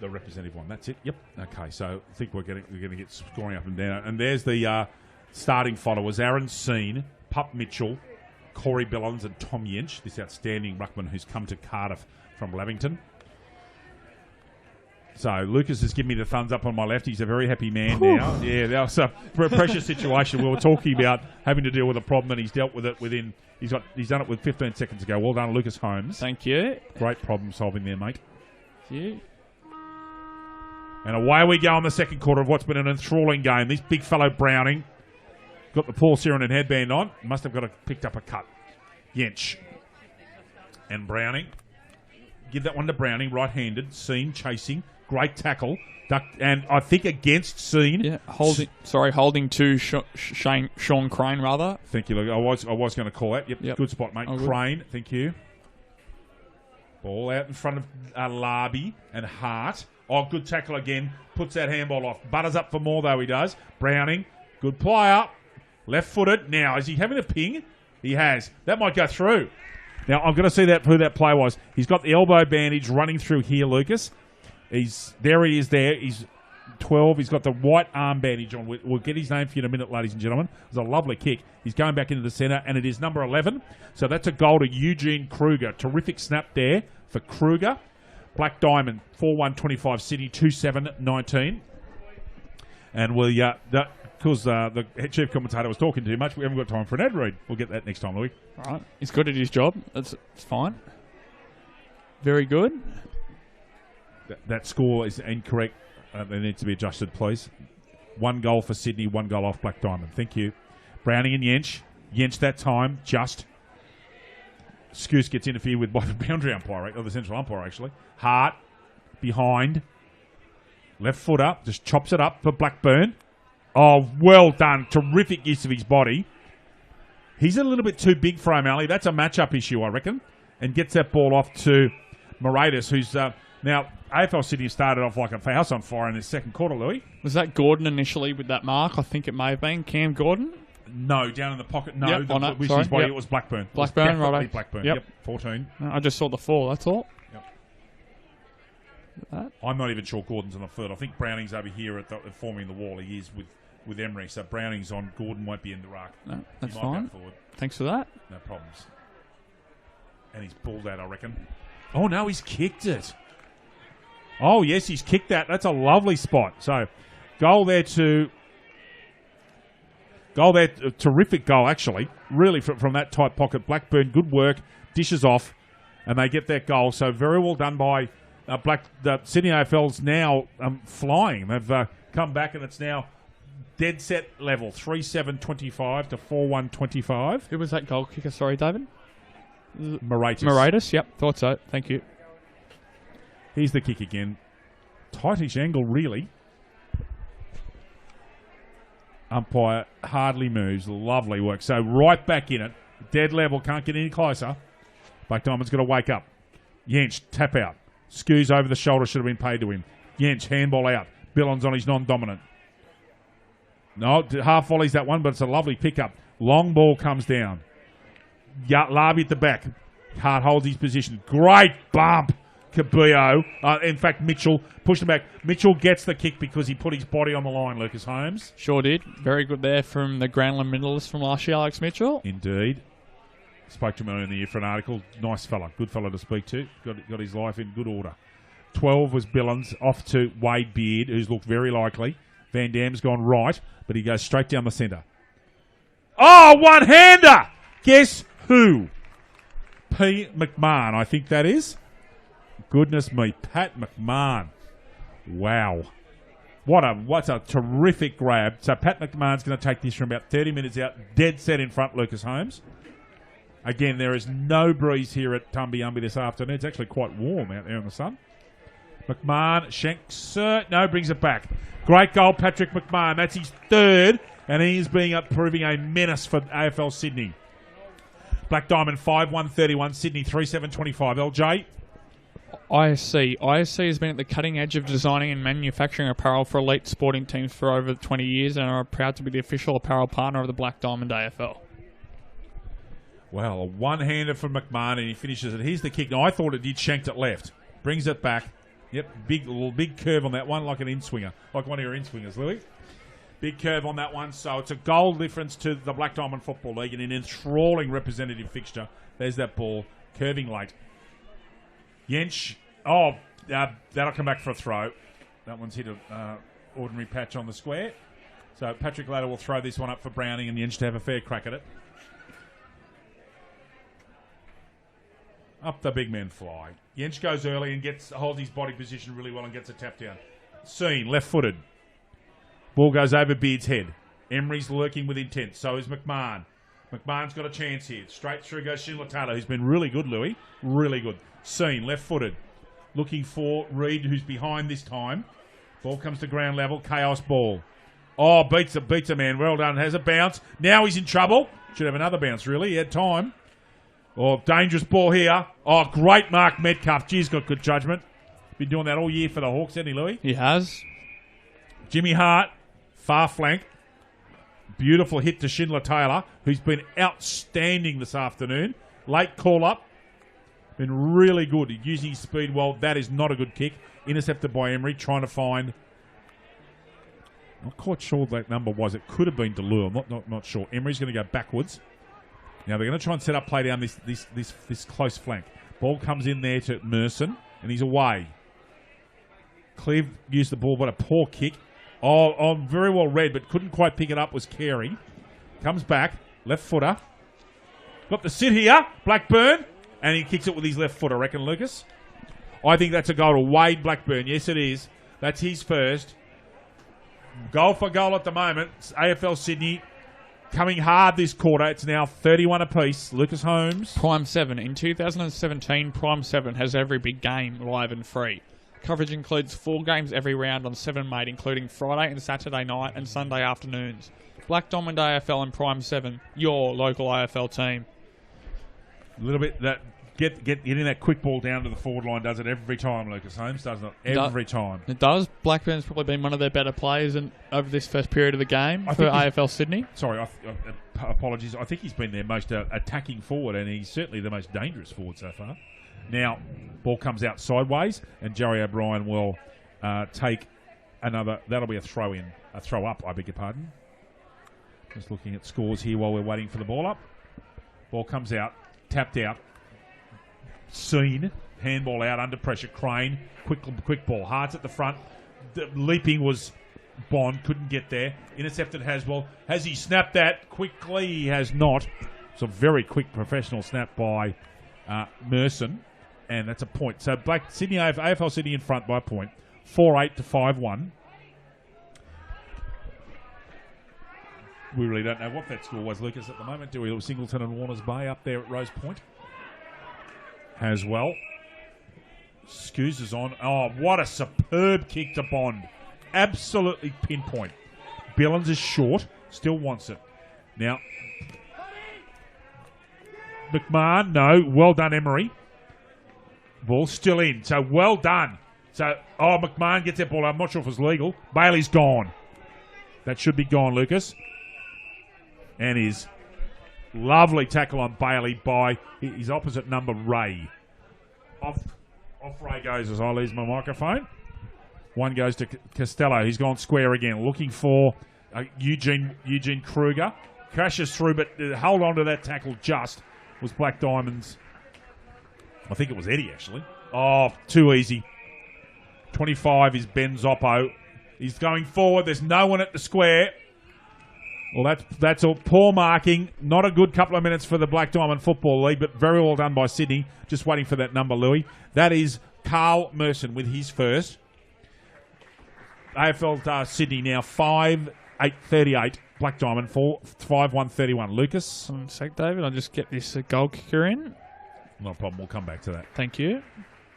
The representative one. That's it. Yep. Okay. So I think we're going to get scoring up and down. And there's the starting followers: Aaron Seen, Pup Mitchell, Corey Billons, and Tom Yench. This outstanding ruckman who's come to Cardiff from Lavington. So Lucas has given me the thumbs up on my left. He's a very happy man now. Yeah, that was a pressure situation. We were talking about having to deal with a problem, and he's dealt with it within. He's done it with 15 seconds ago. Well done, Lucas Holmes. Thank you. Great problem solving there, mate. Thank you. And away we go in the second quarter of what's been an enthralling game. This big fellow Browning got the Paul Sirenin headband on. Must have picked up a cut. Yench. And Browning. Give that one to Browning, right-handed. Seen, chasing. Great tackle. And I think against Seen. Yeah, holding to Sean Crane, rather. Thank you, Luke. I was going to call that. Yep. Good spot, mate. Crane, thank you. Ball out in front of Larby and Hart. Oh, good tackle again. Puts that handball off. Butters up for more, though, he does. Browning, good player. Left-footed. Now, is he having a ping? He has. That might go through. Now, I'm going to see who that play was. He's got the elbow bandage running through here, Lucas. There he is there. He's 12. He's got the white arm bandage on. We'll get his name for you in a minute, ladies and gentlemen. It was a lovely kick. He's going back into the centre, and it is number 11. So that's a goal to Eugene Kruger. Terrific snap there for Kruger. Black Diamond, 4-1-25, Sydney, 2-7-19. And because the chief commentator was talking too much, we haven't got time for an ad read. We'll get that next time, Louis. All right. He's good at his job. It's fine. Very good. That score is incorrect. They need to be adjusted, please. 1 goal for Sydney, 1 goal off Black Diamond. Thank you. Browning and Yench. Yench that time, just. Scoose gets interfered with by the boundary umpire, or the central umpire, actually. Hart, behind. Left foot up, just chops it up for Blackburn. Oh, well done. Terrific use of his body. He's a little bit too big for O'Malley. That's a matchup issue, I reckon. And gets that ball off to Moratis, who's... now, AFL Sydney started off like a house on fire in the second quarter, Louis. Was that Gordon initially with that mark? I think it may have been. Cam Gordon? No, down in the pocket. No, his body, it was Blackburn. Blackburn, right? Blackburn, yep. 14. No, I just saw the 4, that's all. Yep. I'm not even sure Gordon's on the third. I think Browning's over here at forming the wall. He is with Emery. So Browning's on. Gordon won't be in the ruck. No, that's fine. Thanks for that. No problems. And he's pulled out, I reckon. Oh, no, he's kicked it. Oh, yes, he's kicked that. That's a lovely spot. So, goal there. Terrific goal, actually. Really, from that tight pocket. Blackburn, good work. Dishes off, and they get that goal. So, very well done by the Sydney AFL's now flying. They've come back, and it's now dead set level. 3-7-25 to 4-1-25. Who was that goal kicker? Sorry, David? Moratis. Yep, thought so. Thank you. Here's the kick again. Tightish angle, really. Umpire hardly moves. Lovely work. So right back in it. Dead level. Can't get any closer. Black Diamond's got to wake up. Yench, tap out. Scoos over the shoulder. Should have been paid to him. Yench, handball out. Billons on his non-dominant. No, half volleys that one, but it's a lovely pickup. Long ball comes down. Larby at the back. Hart holds his position. Great bump. Cabello. In fact, Mitchell pushed him back. Mitchell gets the kick because he put his body on the line, Lucas Holmes. Sure did. Very good there from the Granlund medalist from last year, Alex Mitchell. Indeed. Spoke to him earlier in the year for an article. Nice fella. Good fella to speak to. Got his life in good order. 12 was Billons. Off to Wade Beard, who's looked very likely. Van Dam's gone right, but he goes straight down the centre. Oh, one-hander! Guess who? P. McMahon, I think that is. Goodness me. Pat McMahon. Wow. What's a terrific grab. So Pat McMahon's going to take this from about 30 minutes out, dead set in front, Lucas Holmes. Again, there is no breeze here at Tumbiumbi this afternoon. It's actually quite warm out there in the sun. McMahon shanks, brings it back. Great goal, Patrick McMahon. That's his third, and he's proving a menace for AFL Sydney. Black Diamond 5-1-31, Sydney 3-7-25. LJ? ISC has been at the cutting edge of designing and manufacturing apparel for elite sporting teams for over 20 years and are proud to be the official apparel partner of the Black Diamond AFL. Well, a one-hander from McMahon, and he finishes it. Here's the kick. Now, I thought it did shanked it left. Brings it back. Yep, big curve on that one, like an in-swinger. Like one of your in-swingers, Louis. Big curve on that one. So it's a goal difference to the Black Diamond Football League and an enthralling representative fixture. There's that ball. Curving late. Yench. That'll come back for a throw. That one's hit an ordinary patch on the square. So Patrick Latter will throw this one up for Browning and Yench to have a fair crack at it. Up the big men fly. Yench goes early and holds his body position really well and gets a tap down. Seen, left-footed. Ball goes over Beard's head. Emery's lurking with intent. So is McMahon. McMahon's got a chance here. Straight through goes Schindler Taylor, who's been really good, Louis. Really good. Seen, left-footed. Looking for Reed, who's behind this time. Ball comes to ground level. Chaos ball. Oh, beats a man. Well done. Has a bounce. Now he's in trouble. Should have another bounce, really. He had time. Oh, dangerous ball here. Oh, great Mark Metcalf. Geez, got good judgment. Been doing that all year for the Hawks, hasn't he, Louis? He has. Jimmy Hart, far flank. Beautiful hit to Schindler Taylor, who's been outstanding this afternoon. Late call-up. Been really good. Using his speed well. That is not a good kick. Intercepted by Emery, trying to find... Not quite sure what that number was. It could have been Deleu. I'm not sure. Emery's going to go backwards. Now they're going to try and set up play down this close flank. Ball comes in there to Merson, and he's away. Cleve used the ball, but a poor kick. Oh, very well read, but couldn't quite pick it up was Carey. Comes back, left footer. Got the sit here, Blackburn, and he kicks it with his left foot, I reckon, Lucas. I think that's a goal to Wade Blackburn. Yes, it is. That's his first. Goal for goal at the moment. It's AFL Sydney. Coming hard this quarter. It's now 31 apiece. Lucas Holmes. Prime 7. In 2017, Prime 7 has every big game live and free. Coverage includes 4 games every round on 7 Mate, including Friday and Saturday night and Sunday afternoons. Black Diamond AFL and Prime 7, your local AFL team. A little bit that getting that quick ball down to the forward line does it every time, Lucas Holmes, doesn't it? Every time. It does. Blackburn's probably been one of their better players over this first period of the game for AFL Sydney. Sorry, apologies. I think he's been their most attacking forward, and he's certainly the most dangerous forward so far. Now, ball comes out sideways, and Jerry O'Brien will take another. That'll be a throw up, I beg your pardon. Just looking at scores here while we're waiting for the ball up. Ball comes out, tapped out. Seen, handball out under pressure. Crane, quick ball. Hearts at the front. The leaping was Bond, couldn't get there. Intercepted Haswell. Has he snapped that quickly? He has not. It's a very quick professional snap by Merson, and that's a point. So Sydney AFL Sydney in front by a point. 4-8 to 5-1. We really don't know what that score was, Lucas, at the moment, do we? Singleton and Warners Bay up there at Rose Point. Haswell. Scoos is on. Oh, what a superb kick to Bond. Absolutely pinpoint. Billings is short. Still wants it. Now, McMahon, no. Well done, Emery. Ball still in. So, well done. So, McMahon gets that ball. I'm not sure if it's legal. Bailey's gone. That should be gone, Lucas. And his lovely tackle on Bailey by his opposite number, Ray. Off Ray goes as I lose my microphone. One goes to Costello. He's gone square again, looking for Eugene Kruger. Crashes through, but hold on to that tackle just was Black Diamonds. I think it was Eddie, actually. Oh, too easy. 25 is Ben Zoppo. He's going forward. There's no one at the square. Well, that's all poor marking. Not a good couple of minutes for the Black Diamond Football League, but very well done by Sydney. Just waiting for that number, Louis. That is Carl Merson with his first. AFL Sydney now 5-8-38. Black Diamond 5-1-31. Lucas? One sec, David. I'll just get this goal kicker in. No problem. We'll come back to that. Thank you.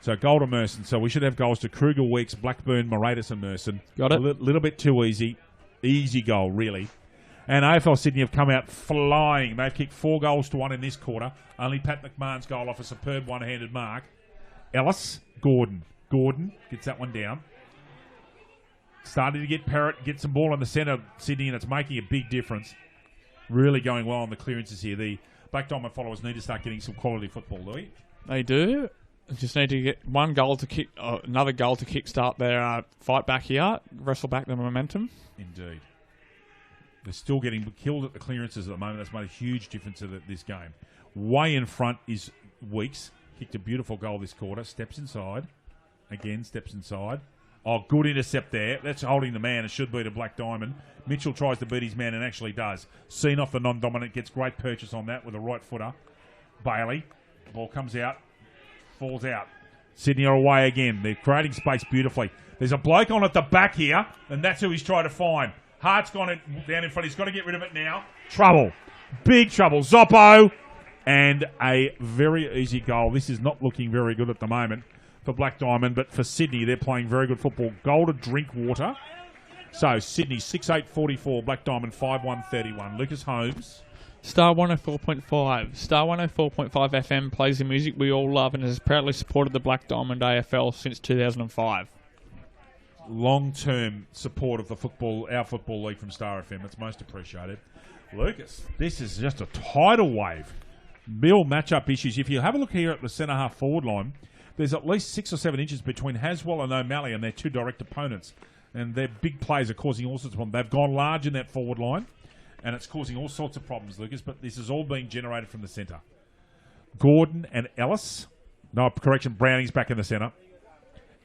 So goal to Merson. So we should have goals to Kruger, Weeks, Blackburn, Moratis and Merson. Got it. A little bit too easy. Easy goal, really. And AFL Sydney have come out flying. They've kicked 4 goals to 1 in this quarter. Only Pat McMahon's goal off a superb one-handed mark. Ellis, Gordon. Gordon gets that one down. Starting to get Parrott, get some ball in the centre, Sydney, and it's making a big difference. Really going well on the clearances here. The Black Diamond followers need to start getting some quality football, Louis. They do. Just need to get one goal to kick, another goal to kickstart their fight back here, wrestle back the momentum. Indeed. They're still getting killed at the clearances at the moment. That's made a huge difference in this game. Way in front is Weeks. Kicked a beautiful goal this quarter. Steps inside. Again, steps inside. Oh, good intercept there. That's holding the man. It should be to Black Diamond. Mitchell tries to beat his man and actually does. Seen off the non-dominant. Gets great purchase on that with a right footer. Bailey. Ball comes out. Falls out. Sydney are away again. They're creating space beautifully. There's a bloke on at the back here, and that's who he's trying to find. Hart's gone down in front. He's got to get rid of it now. Trouble. Big trouble. Zoppo. And a very easy goal. This is not looking very good at the moment for Black Diamond, but for Sydney, they're playing very good football. Goal to Drinkwater. So, Sydney 6-8-44. Black Diamond 5-1-31. Lucas Holmes. Star 104.5. Star 104.5 FM plays the music we all love and has proudly supported the Black Diamond AFL since 2005. Long-term support of the our football league from Star FM. It's most appreciated. Lucas, this is just a tidal wave. Real matchup issues. If you have a look here at the centre half forward line, there's at least 6 or 7 inches between Haswell and O'Malley and their 2 direct opponents. And their big plays are causing all sorts of problems. They've gone large in that forward line, and it's causing all sorts of problems, Lucas, but this is all being generated from the centre. Gordon and Ellis. No, correction, Browning's back in the centre.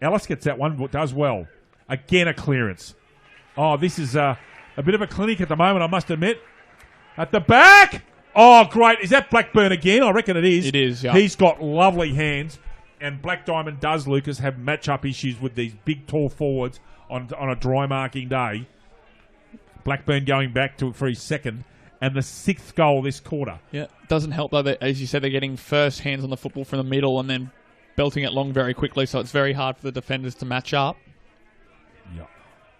Ellis gets that one, does well. Again, a clearance. Oh, this is a bit of a clinic at the moment, I must admit. At the back! Oh, great. Is that Blackburn again? I reckon it is. It is, yeah. He's got lovely hands. And Black Diamond does, Lucas, have match-up issues with these big, tall forwards on a dry marking day. Blackburn going back for his second. And the 6th goal this quarter. Yeah, doesn't help, though, that, as you said, they're getting first hands on the football from the middle and then belting it long very quickly, so it's very hard for the defenders to match up. Yeah.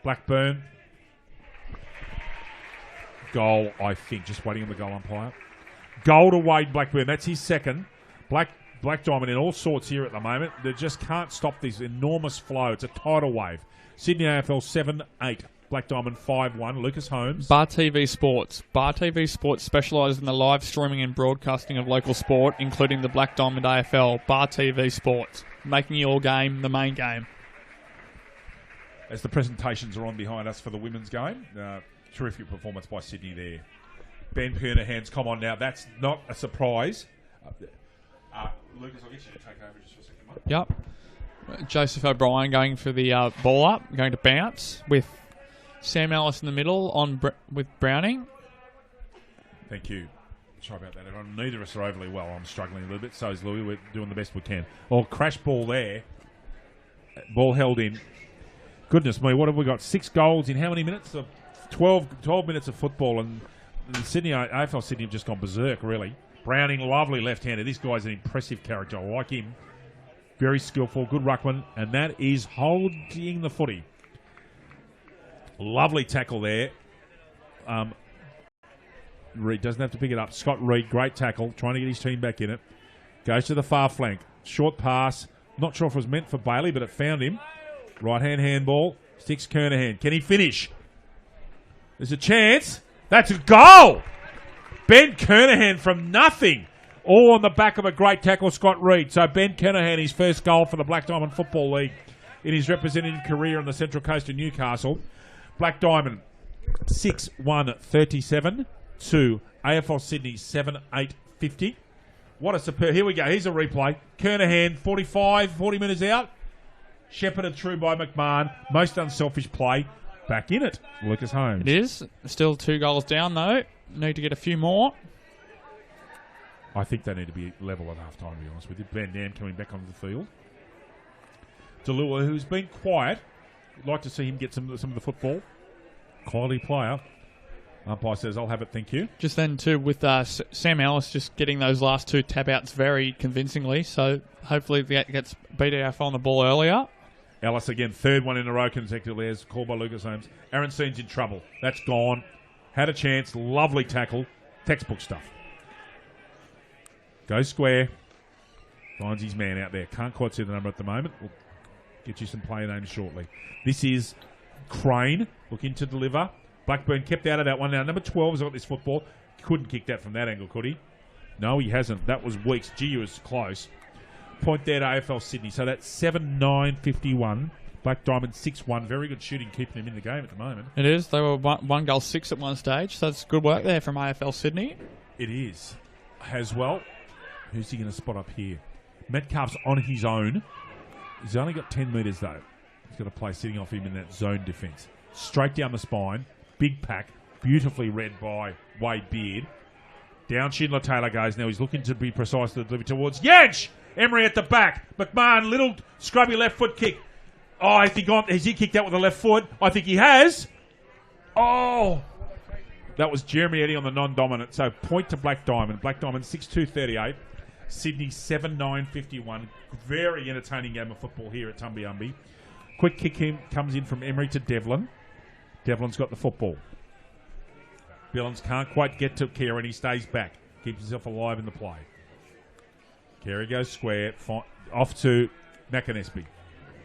Blackburn. Goal, I think. Just waiting on the goal umpire. Goal to Wade Blackburn. That's his second. Black Diamond in all sorts here at the moment. They just can't stop this enormous flow. It's a tidal wave. Sydney AFL 7-8. Black Diamond 5-1. Lucas Holmes. Bar TV Sports. Bar TV Sports specialises in the live streaming and broadcasting of local sport, including the Black Diamond AFL. Bar TV Sports. Making your game the main game. As the presentations are on behind us for the women's game. Terrific performance by Sydney there. Ben Kernahan's come on now. That's not a surprise. Lucas, I'll get you to take over just for a second, mate. Yep. Joseph O'Brien going for the ball up, going to bounce with Sam Ellis in the middle with Browning. Thank you. Sorry about that, everyone. Neither of us are overly well. I'm struggling a little bit. So is Louis. We're doing the best we can. Oh, crash ball there. Ball held in. Goodness me, what have we got? 6 goals in how many minutes? 12 minutes of football, and Sydney AFL Sydney have just gone berserk, really. Browning, lovely left-hander. This guy's an impressive character. I like him. Very skillful, good ruckman, and that is holding the footy. Lovely tackle there. Reed doesn't have to pick it up. Scott Reed, great tackle, trying to get his team back in it. Goes to the far flank. Short pass. Not sure if it was meant for Bailey, but it found him. Right-hand handball. Sticks Kernahan. Can he finish? There's a chance. That's a goal! Ben Kernahan from nothing. All on the back of a great tackle, Scott Reed. So Ben Kernahan, his first goal for the Black Diamond Football League in his representative career on the Central Coast of Newcastle. Black Diamond 6-1-37 to AFL Sydney 7-8-50. What a superb... Here we go. Here's a replay. Kernahan, 40 metres out. Shepherded through by McMahon. Most unselfish play. Back in it. Lucas Holmes. It is. Still 2 goals down, though. Need to get a few more. I think they need to be level at half-time, to be honest with you. Van Dam coming back onto the field. Delua, who's been quiet. We'd like to see him get some of the football. Quality player. Umpire says, I'll have it, thank you. Just then, too, with Sam Ellis just getting those last 2 tap-outs very convincingly, so hopefully that gets BDAFL on the ball earlier. Ellis again, third one in a row consecutively as called by Lucas Holmes. Aaron Seen's in trouble. That's gone. Had a chance. Lovely tackle. Textbook stuff. Goes square. Finds his man out there. Can't quite see the number at the moment. We'll get you some player names shortly. This is Crane looking to deliver. Blackburn kept out of that one. Now, number 12 has got this football. Couldn't kick that from that angle, could he? No, he hasn't. That was Weeks. Gee, he was close. Point there to AFL Sydney. So that's 7-9-51. Black Diamond 6-1. Very good shooting, keeping him in the game at the moment. It is. They were 1 goal 6 at one stage, so it's good work there from AFL Sydney. It is. As well. Who's he going to spot up here? Metcalf's on his own. He's only got 10 metres, though. He's got a play sitting off him in that zone defence. Straight down the spine. Big pack. Beautifully read by Wade Beard. Down Schindler Taylor goes. Now he's looking to be precise to deliver towards Yedge. Emery at the back. McMahon, little scrubby left foot kick. Oh, has he kicked out with the left foot? I think he has. Oh. That was Jeremy Eddy on the non-dominant. So point to Black Diamond. Black Diamond 6-2-38. Sydney 7-9-51. Very entertaining game of football here at Tumbiumbi. Quick kick comes in from Emery to Devlin. Devlin's got the football. Billings can't quite get to Carey and he stays back. Keeps himself alive in the play. Carey goes square. Off to McAnesby.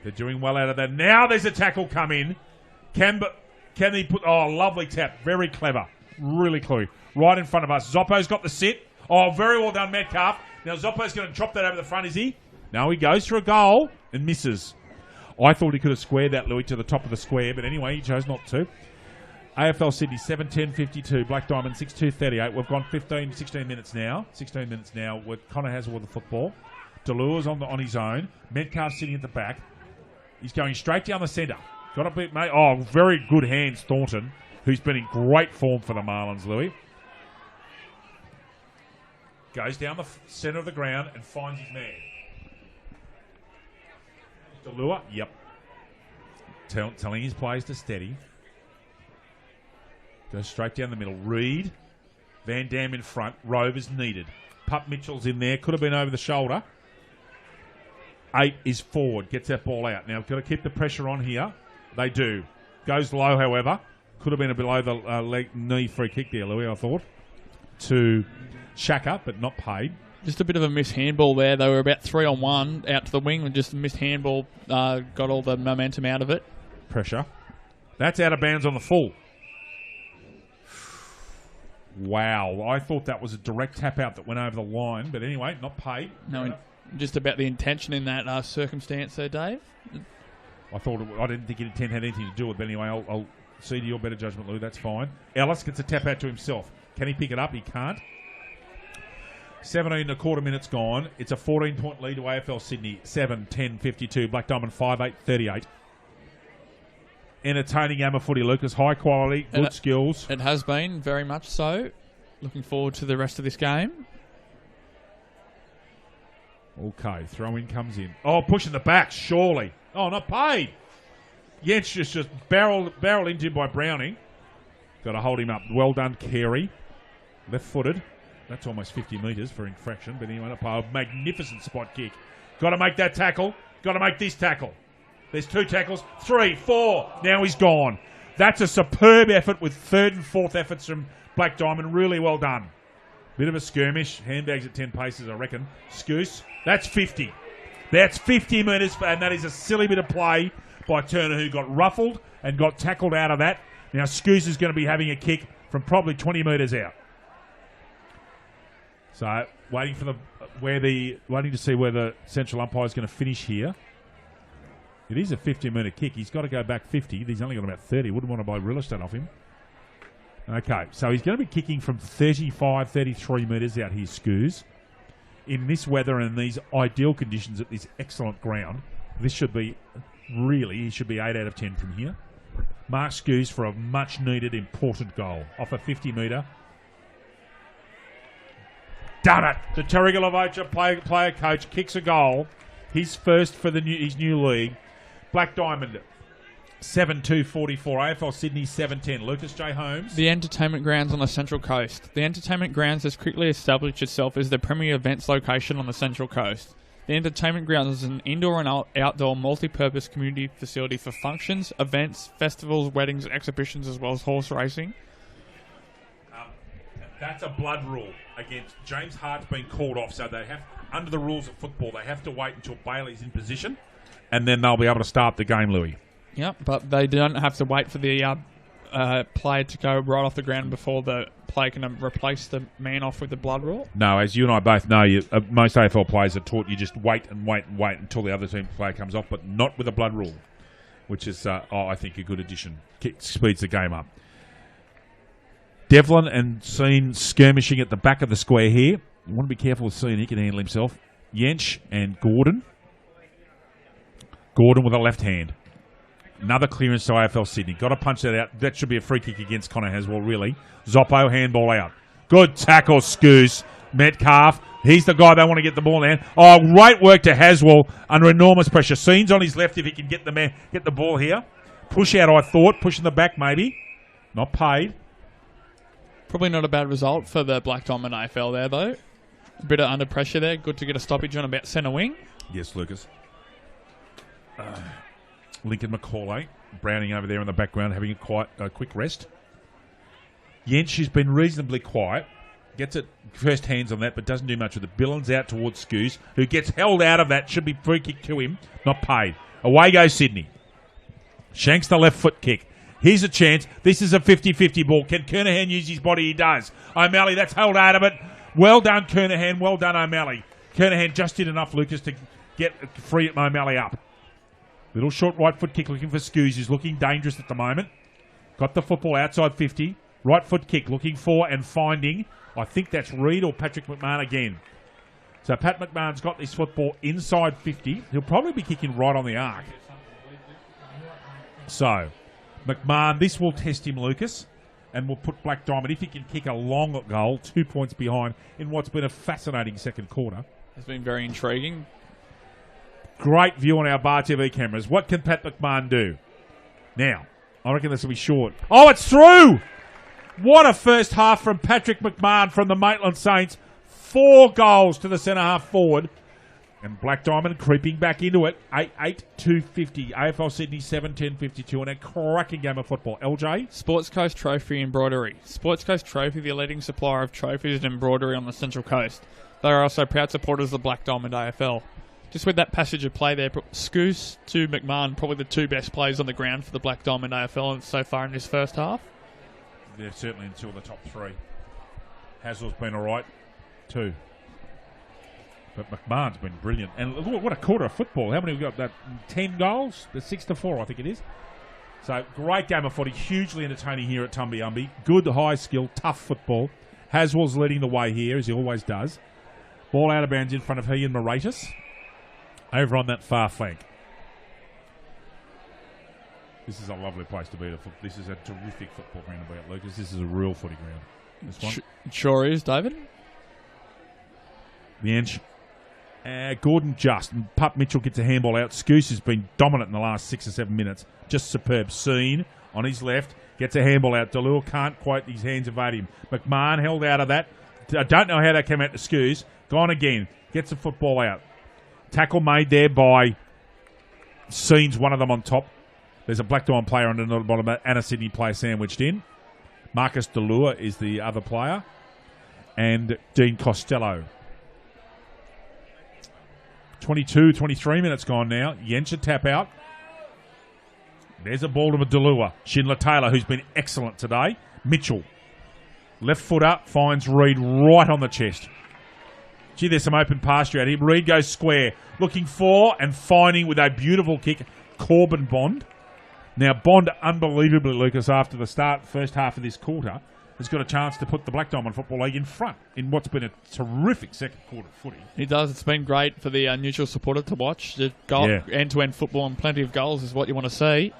They're doing well out of that. Now there's a tackle come in. Can he put... Oh, lovely tap. Very clever. Really clue. Right in front of us. Zoppo's got the sit. Oh, very well done, Metcalf. Now Zoppo's going to drop that over the front, is he? No, he goes for a goal and misses. I thought he could have squared that, Louis, to the top of the square, but anyway, he chose not to. AFL Sydney 7-10-52. Black Diamond 6-2-38. We've gone 16 minutes now. 16 minutes now with Connor Hazel with the football. Delure's on his own. Metcalf sitting at the back. He's going straight down the centre. Got a bit, mate. Oh, very good hands, Thornton, who's been in great form for the Marlins, Louis. Goes down the centre of the ground and finds his man. Delure, yep. Telling his players to steady. Goes straight down the middle. Reed. Van Dam in front. Rovers needed. Pup Mitchell's in there. Could have been over the shoulder. 8 is forward. Gets that ball out. Now, got to keep the pressure on here. They do. Goes low, however. Could have been a below the knee free kick there, Louis, I thought. To Shaka, but not paid. Just a bit of a mishandball there. They were about 3-on-1 out to the wing and just missed handball. Got all the momentum out of it. Pressure. That's out of bounds on the full. Wow. I thought that was a direct tap out that went over the line. But anyway, not paid. No, just about the intention in that circumstance there, Dave. I didn't think intent had anything to do with it. But anyway, I'll see to your better judgment, Lou. That's fine. Ellis gets a tap out to himself. Can he pick it up? He can't. 17 and a quarter minutes gone. It's a 14-point lead to AFL Sydney. 7-10-52. Black Diamond 5-8-38. Entertaining game of footy, Lucas. High quality, good skills. It has been, very much so. Looking forward to the rest of this game. Okay, throw-in comes in. Oh, pushing the back, surely. Oh, not paid. Yetch just barreled into him by Browning. Got to hold him up. Well done, Carey. Left-footed. That's almost 50 metres for infraction, but anyway, a magnificent spot kick. Got to make that tackle. Got to make this tackle. There's 2 tackles. 3, 4. Now he's gone. That's a superb effort with 3rd and 4th efforts from Black Diamond. Really well done. Bit of a skirmish. Handbags at 10 paces, I reckon. Scoose. That's 50. That's 50 metres, and that is a silly bit of play by Turner, who got ruffled and got tackled out of that. Now Scoose is going to be having a kick from probably 20 metres out. So waiting to see where the central umpire is going to finish here. It is a 50-metre kick. He's got to go back 50. He's only got about 30. Wouldn't want to buy real estate off him. Okay, so he's going to be kicking from 35, 33 metres out here, Scoos. In this weather and these ideal conditions at this excellent ground, this should be he should be 8 out of 10 from here. Mark Scoos for a much-needed, important goal. Off a 50-metre. Done it! The Terrigalavocha player coach kicks a goal. His first for his new league. Black Diamond 7-2-44. AFL Sydney 7-10. Lucas J. Holmes. The entertainment grounds on the Central Coast. The entertainment grounds has quickly established itself as the premier events location on the Central Coast. The entertainment grounds is an indoor and outdoor multi-purpose community facility for functions, events, festivals, weddings, exhibitions, as well as horse racing. That's a blood rule against James Hart's been called off, so they have, under the rules of football, they have to wait until Bailey's in position, and then they'll be able to start the game, Louis. Yep, but they don't have to wait for the player to go right off the ground before the player can replace the man off with the blood rule. No, as you and I both know, most AFL players are taught you just wait until the other team player comes off, but not with a blood rule, which is, I think, a good addition. Speeds the game up. Devlin and Sean skirmishing at the back of the square here. You want to be careful with Sean. He can handle himself. Yench and Gordon. Gordon with a left hand. Another clearance to AFL Sydney. Got to punch that out. That should be a free kick against Connor Haswell, really. Zoppo, handball out. Good tackle, Scoos. Metcalf. He's the guy they want to get the ball in. Oh, great work to Haswell under enormous pressure. Sean's on his left if he can get the ball here. Push out, I thought. Push in the back, maybe. Not paid. Probably not a bad result for the Black Diamond AFL there, though. A bit of under pressure there. Good to get a stoppage on about centre wing. Yes, Lucas. Lincoln McCauley, Browning over there in the background, having a quick rest. Yench has been reasonably quiet. Gets it first hands on that, but doesn't do much with it. Billins out towards Scoos, who gets held out of that. Should be free kick to him. Not paid. Away goes Sydney. Shanks the left foot kick. Here's a chance. This is a 50-50 ball. Can Kernahan use his body? He does. O'Malley, that's held out of it. Well done, Kernahan. Well done, O'Malley. Kernahan just did enough, Lucas, to get free O'Malley up. Little short right foot kick looking for Scoos, who's looking dangerous at the moment. Got the football outside 50. Right foot kick looking for and finding. I think that's Reid or Patrick McMahon again. So Pat McMahon's got this football inside 50. He'll probably be kicking right on the arc. So McMahon, this will test him, Lucas, and will put Black Diamond, if he can kick a long goal, 2 points behind in what's been a fascinating second quarter. It's been very intriguing. Great view on our Bar TV cameras. What can Pat McMahon do? Now, I reckon this will be short. Oh, it's through! What a first half from Patrick McMahon from the Maitland Saints. 4 goals to the centre-half forward. And Black Diamond creeping back into it. 8-2-50. AFL Sydney 7-10-52. And a cracking game of football. LJ? Sports Coast Trophy Embroidery. Sports Coast Trophy, the leading supplier of trophies and embroidery on the Central Coast. They are also proud supporters of the Black Diamond AFL. Just with that passage of play there, Scoos to McMahon, probably the 2 best players on the ground for the Black Diamond AFL so far in this first half. They're certainly in 2 of the top 3. Haswell's been all right, too. But McMahon's been brilliant. And look, what a quarter of football. How many have we got? That 10 goals? The 6-4, I think it is. So, great game of footy. Hugely entertaining here at Tumby-Umby. Good, high skill, tough football. Haswell's leading the way here, as he always does. Ball out of bounds in front of he and Moratus. Over on that far flank. This is a lovely place to be. This is a terrific football ground to be at, Lucas. This is a real footy ground. This one. It sure is, David. The inch. Gordon just. And Pup Mitchell gets a handball out. Scoos has been dominant in the last 6 or 7 minutes. Just superb. Scene on his left. Gets a handball out. Delure can't quite. His hands evade him. McMahon held out of that. I don't know how that came out to Scoos. Gone again. Gets the football out. Tackle made there by Scenes, one of them on top. There's a Black Diamond player on the bottom and a Sydney player sandwiched in. Marcus Delure is the other player. And Dean Costello. 22, 23 minutes gone now. Yencha tap out. There's a ball to Delure. Schindler Taylor, who's been excellent today. Mitchell. Left foot up, finds Reid right on the chest. Gee, there's some open pasture at him. Reid goes square. Looking for and finding with a beautiful kick, Corbin Bond. Now, Bond, unbelievably, Lucas, after the first half of this quarter, has got a chance to put the Black Diamond Football League in front in what's been a terrific second quarter footy. It does. It's been great for the neutral supporter to watch. The end-to-end football and plenty of goals is what you want to see.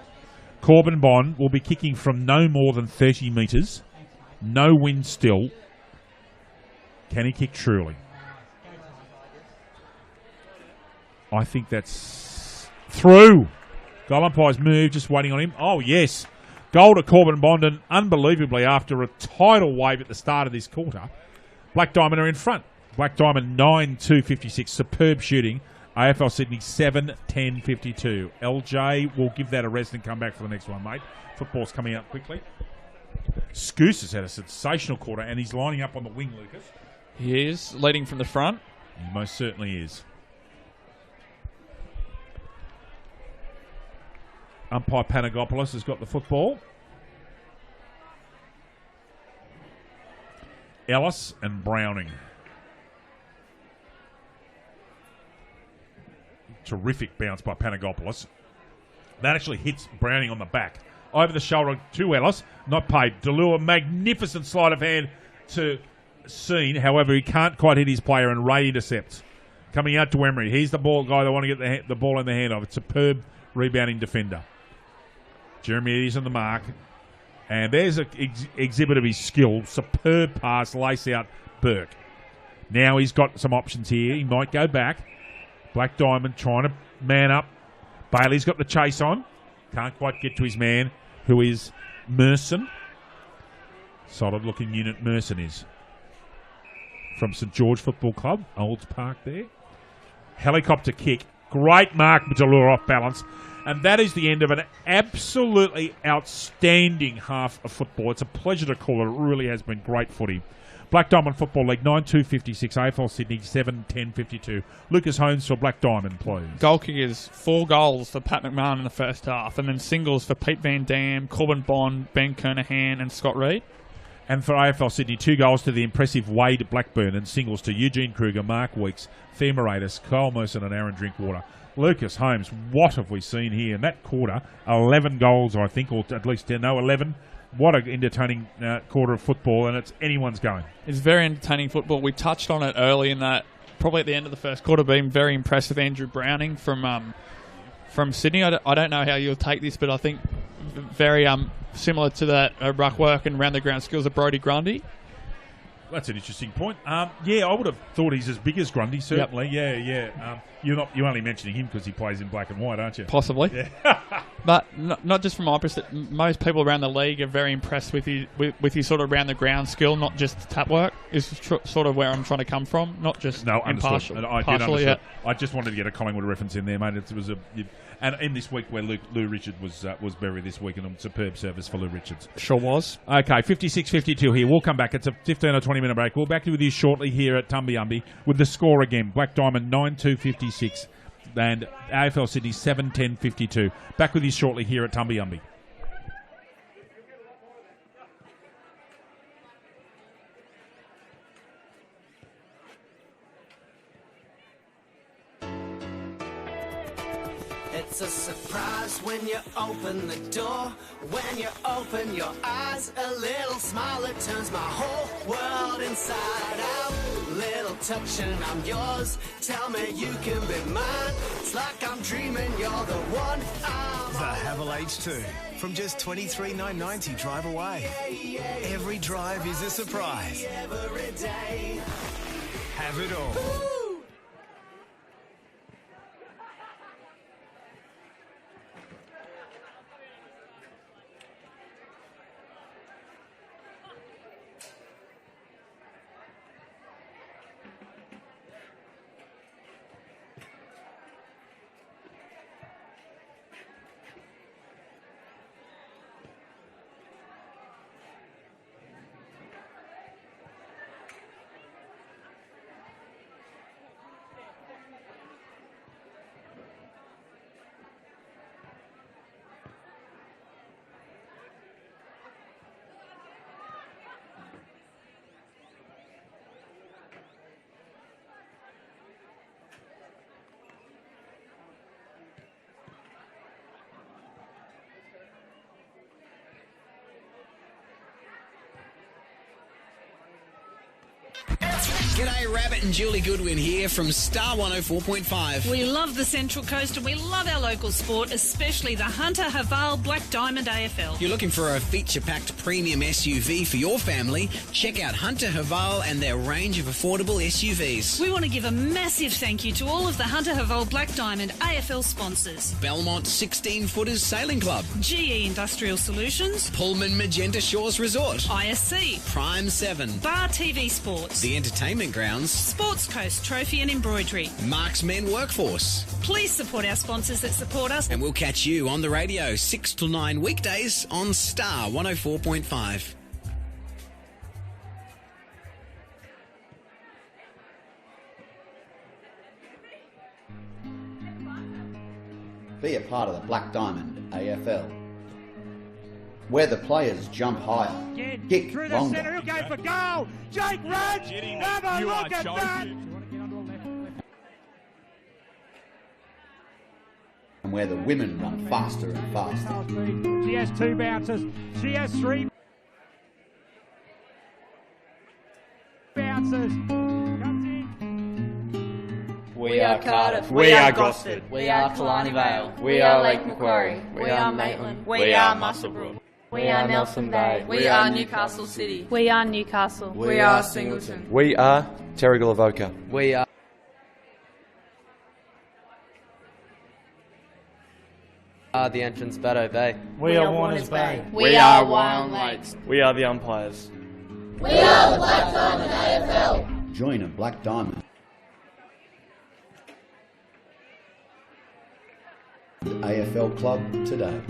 Corbin Bond will be kicking from no more than 30 metres. No wind still. Can he kick truly? I think that's through. Goal umpire's move, just waiting on him. Oh, yes. Goal to Corbin Bondon, unbelievably, after a tidal wave at the start of this quarter. Black Diamond are in front. Black Diamond 9-2-56. Superb shooting. AFL Sydney 7-10-52. LJ will give that a rest and come back for the next one, mate. Football's coming out quickly. Scoose has had a sensational quarter, and he's lining up on the wing, Lucas. He is, leading from the front. He most certainly is. Umpire Panagopoulos has got the football. Ellis and Browning. Terrific bounce by Panagopoulos. That actually hits Browning on the back. Over the shoulder to Ellis. Not paid. Delua, magnificent sleight of hand to Scene. However, he can't quite hit his player, and Ray intercepts. Coming out to Emery. He's the ball guy they want to get the ball in the hand of. It's a superb rebounding defender. Jeremy Eddie's on the mark. And there's an exhibit of his skill. Superb pass, lace out Burke. Now he's got some options here. He might go back. Black Diamond trying to man up. Bailey's got the chase on. Can't quite get to his man, who is Merson. Solid looking unit Merson is. From St George Football Club. Olds Park there. Helicopter kick. Great mark, Delua off balance. And that is the end of an absolutely outstanding half of football. It's a pleasure to call it. It really has been great footy. Black Diamond Football League 9-2-56. AFL Sydney 7-10-52. Lucas Holmes for Black Diamond, please. Goal kickers, 4 goals for Pat McMahon in the first half, and then singles for Pete Van Dam, Corbin Bond, Ben Kernahan and Scott Reid. And for AFL Sydney, 2 goals to the impressive Wade Blackburn and singles to Eugene Kruger, Mark Weeks, Thea Moratis, Kyle Merson and Aaron Drinkwater. Lucas Holmes, what have we seen here in that quarter? 11 goals, I think, or at least 10, no, 11. What an entertaining quarter of football, and it's anyone's going. It's very entertaining football. We touched on it early in that, probably at the end of the first quarter, being very impressed with Andrew Browning from Sydney. I don't know how you'll take this, but I think very similar to that ruck work and round the ground skills of Brodie Grundy. That's an interesting point. Yeah, I would have thought he's as big as Grundy, certainly. Yep. Yeah. You're only mentioning him because he plays in black and white, aren't you? Possibly. Yeah. But not just from my perspective. Most people around the league are very impressed with his sort of round the ground skill, not just tap work. Is sort of where I'm trying to come from, not just understood. I did partially. Understood. I just wanted to get a Collingwood reference in there, mate. It was and in this week where Lou Richard was buried this week, and a superb service for Lou Richards. Sure was. Okay, 56-52 here. We'll come back. It's a 15 or 20 minute break. We'll be back with you shortly here at Tumbiumbi with the score again. Black Diamond 9-2-56 and AFL Sydney 7-10-52. Back with you shortly here at Tumbiumbi. It's a surprise when you open the door. When you open your eyes, a little smile that turns my whole world inside out. Little touch and I'm yours. Tell me you can be mine. It's like I'm dreaming you're the one I'm The Havel H2 from just $23,990 drive away. Every drive is a surprise. every day. Have it all. G'day, Rabbit and Julie Goodwin here from Star 104.5. We love the Central Coast and we love our local sport, especially the Hunter Haval Black Diamond AFL. If you're looking for a feature-packed premium SUV for your family, check out Hunter Haval and their range of affordable SUVs. We want to give a massive thank you to all of the Hunter Haval Black Diamond AFL sponsors. Belmont 16-Footers Sailing Club, GE Industrial Solutions, Pullman Magenta Shores Resort, ISC, Prime 7, Bar TV Sports, The Entertainment Grounds, Sports Coast Trophy and Embroidery, Marks Men Workforce. Please support our sponsors that support us. And we'll catch you on the radio 6 till 9 weekdays on Star 104.5. Be a part of the Black Diamond AFL, where the players jump higher, kick through the longer, centre, he'll go for goal. Jake Rudge, have a look at that. and where the women run faster and faster. She has 2 bounces. She has 3 bounces. Comes in. We are Cardiff. We are Gosford. We are Killarney Vale. We are Lake Macquarie. We are Maitland. We are Musselburgh. We are Nelson Bay. We are Newcastle City. We are Newcastle. We are Singleton. We are Terrigal Avoca. We are the entrance Baddo Bay. We are Warners Bay. We are Wyong Lakes. We are the umpires. We are the Black Diamond AFL. Join a Black Diamond AFL club today.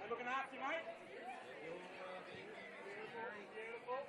They're looking after you, mate. Beautiful.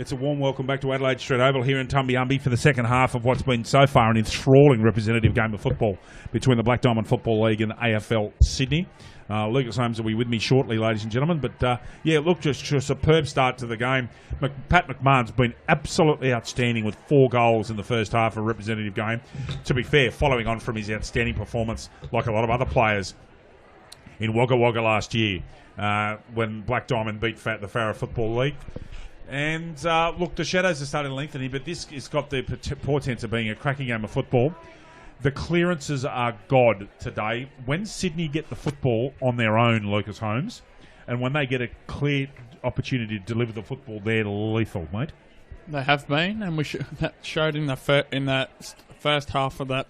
It's a warm welcome back to Adelaide Street Oval here in Tumbiumbi for the second half of what's been so far an enthralling representative game of football between the Black Diamond Football League and the AFL Sydney. Lucas Holmes will be with me shortly, ladies and gentlemen. But, just a superb start to the game. Pat McMahon's been absolutely outstanding with 4 goals in the first half of a representative game. To be fair, following on from his outstanding performance, like a lot of other players in Wagga Wagga last year when Black Diamond beat the Farah Football League. And, the shadows are starting to lengthen here, but this has got the portent of being a cracking game of football. The clearances are God today. When Sydney get the football on their own, Lucas Holmes, and when they get a clear opportunity to deliver the football, they're lethal, mate. They have been, and that showed in the first half of that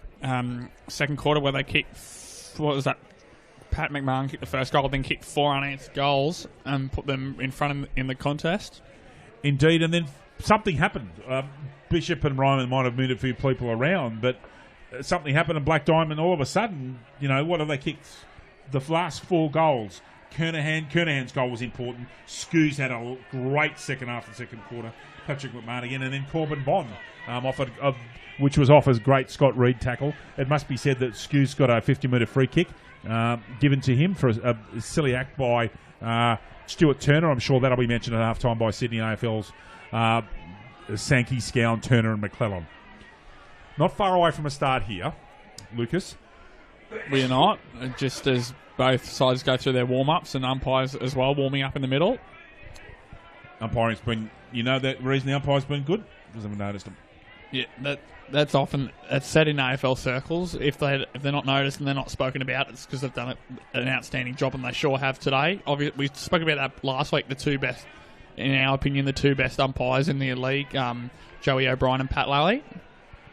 second quarter where they kicked, what was that? Pat McMahon kicked the first goal, then kicked 4 unanswered goals and put them in front in the contest. Indeed, and then something happened. Bishop and Ryman might have moved a few people around, but something happened in Black Diamond. All of a sudden, what have they kicked? The last 4 goals. Kernahan's goal was important. Scoos had a great second half and second quarter. Patrick McMahon again, and then Corbin Bond which was off as great Scott Reed tackle. It must be said that Scoos got a 50-metre free kick given to him for a silly act by Stuart Turner. I'm sure that'll be mentioned at halftime by Sydney AFL's Sankey, Scown, Turner and McClellan. Not far away from a start here, Lucas. We're not, just as both sides go through their warm-ups and umpires as well warming up in the middle. Umpiring's been, the reason the umpire's been good? Because I haven't noticed them. Yeah, that's often said in AFL circles. If they're not noticed and they're not spoken about, it's because they've done an outstanding job, and they sure have today. Obviously, we spoke about that last week. The 2 best, in our opinion, the 2 best umpires in the league, Joey O'Brien and Pat Lally.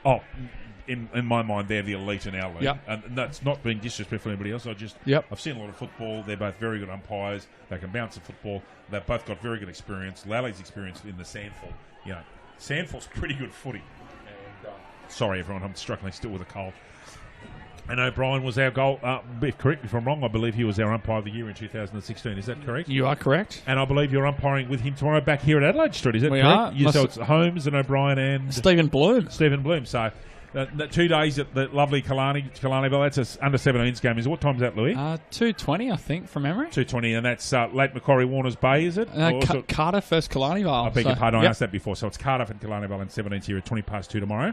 Oh, in my mind, they're the elite in our league. Yep. And that's not being disrespectful to anybody else. I've seen a lot of football. They're both very good umpires. They can bounce the football. They've both got very good experience. Lally's experience in the Sandful. Sandful's pretty good footy. Sorry, everyone, I'm struggling still with a cold. And O'Brien was our goal. Correct me if I'm wrong, I believe he was our umpire of the year in 2016. Is that correct? You are correct. And I believe you're umpiring with him tomorrow back here at Adelaide Street. Is that we correct? Are. So it's Holmes and O'Brien and Stephen Bloom. So the 2 days at the lovely Killarneyville. That's an under-17s game. What time is that, Louis? 2:20, I think, from memory. 2:20, and that's late Macquarie Warners Bay, is it? Cardiff versus Killarneyville. I beg your pardon, I asked that before. So it's Cardiff and Killarneyville and 17s here at 2:20 tomorrow.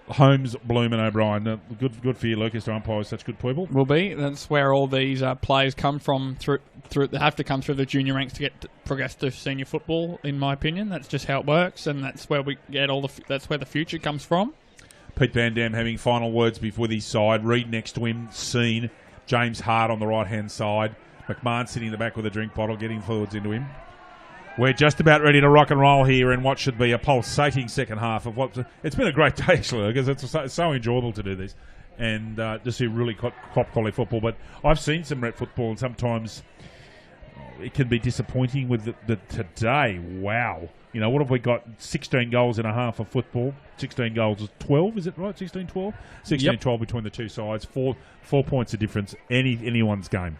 Holmes, Bloom and O'Brien. Good for you, Lucas, to umpire such good people. Will be. That's where all these players come from. They have to come through the junior ranks to get progress to senior football, in my opinion. That's just how it works, and that's where we get that's where the future comes from. Pete Van Dam having final words with his side. Reed next to him, Seen. James Hart on the right-hand side. McMahon sitting in the back with a drink bottle, getting forwards into him. We're just about ready to rock and roll here in what should be a pulsating second half of what... It's been a great day, actually, because it's so enjoyable to do this and to see really top-quality football. But I've seen some rep football, and sometimes it can be disappointing with the today. Wow. What have we got? 16 goals in a half of football. 16 goals is 12, is it right? 16-12? 16-12 between the two sides. 4 points of difference. Anyone's game.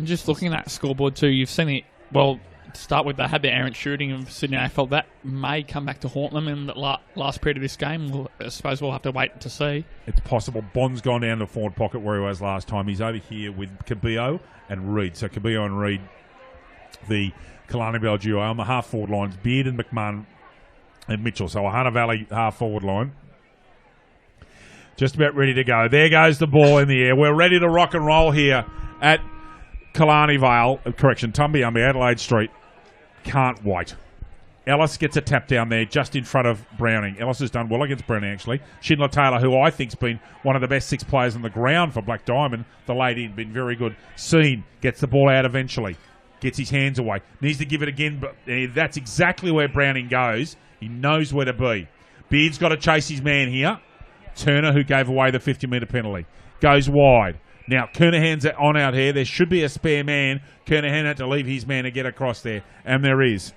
Just looking at that scoreboard too, you've seen it... Well... To start with, they had the errant shooting of Sydney AFL. That may come back to haunt them in the last period of this game. I suppose we'll have to wait to see. It's possible. Bond's gone down to the forward pocket where he was last time. He's over here with Cabillo and Reid. So Cabillo and Reid, the Killarneyville duo on the half-forward lines. Beard and McMahon and Mitchell. So a Hunter Valley half-forward line. Just about ready to go. There goes the ball in the air. We're ready to rock and roll here at Tumbiumbi, Adelaide Street. Can't wait. Ellis gets a tap down there just in front of Browning. Ellis has done well against Browning, actually. Schindler Taylor, who I think's been one of the best 6 players on the ground for Black Diamond, the late in, been very good. Seen gets the ball out eventually. Gets his hands away. Needs to give it again, but that's exactly where Browning goes. He knows where to be. Beard's got to chase his man here. Turner, who gave away the 50-metre penalty, goes wide. Now, Kernahan's on out here. There should be a spare man. Kernahan had to leave his man to get across there, and there is.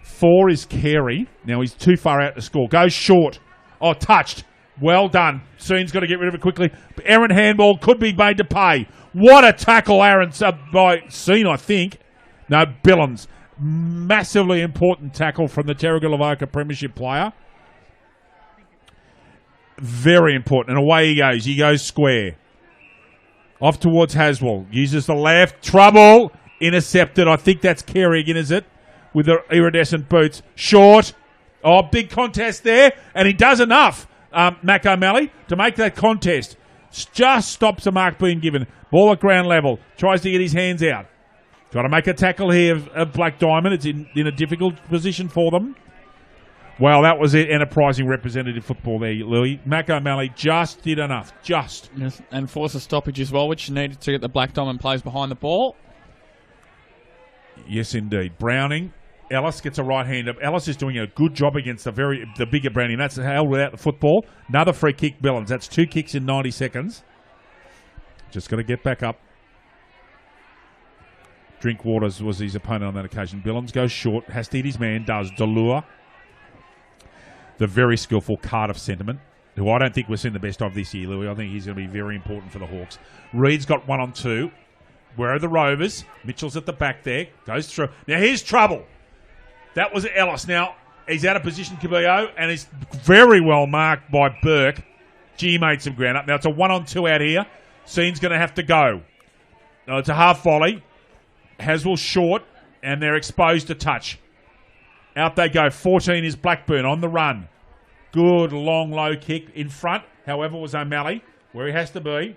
4 is Carey. Now, he's too far out to score. Goes short. Oh, touched. Well done. Soon's got to get rid of it quickly. Aaron handball could be made to pay. What a tackle, Aaron, by Soon, I think. No, Billings. Massively important tackle from the Terrigal-Avoca Premiership player. Very important. And away he goes. He goes square. Off towards Haswell. Uses the left. Trouble. Intercepted. I think that's Kerrigan, is it? With the iridescent boots. Short. Oh, big contest there. And he does enough, Mac O'Malley, to make that contest. Just stops the mark being given. Ball at ground level. Tries to get his hands out. Got to make a tackle here of Black Diamond. It's in a difficult position for them. Well, that was it. Enterprising representative football there, Louis. Mac O'Malley just did enough. Just. Yes, and force a stoppage as well, which needed to get the Black Diamond players behind the ball. Yes, indeed. Browning. Ellis gets a right hand up. Ellis is doing a good job against the bigger Browning. That's held without the football. Another free kick, Billings. That's 2 kicks in 90 seconds. Just got to get back up. Drinkwaters was his opponent on that occasion. Billings goes short. Has to hit his man. Does. Delure. The very skillful Cardiff Sentiment, who I don't think we're seeing the best of this year, Louis. I think he's going to be very important for the Hawks. Reed's got 1-on-2. Where are the Rovers? Mitchell's at the back there. Goes through. Now, here's trouble. That was Ellis. Now, he's out of position, Cabillo, and he's very well marked by Burke. Gee, made some ground up. Now, it's a 1-on-2 out here. Scene's going to have to go. No, it's a half volley. Haswell short, and they're exposed to touch. Out they go. 14 is Blackburn on the run. Good long low kick in front. However, was O'Malley where he has to be.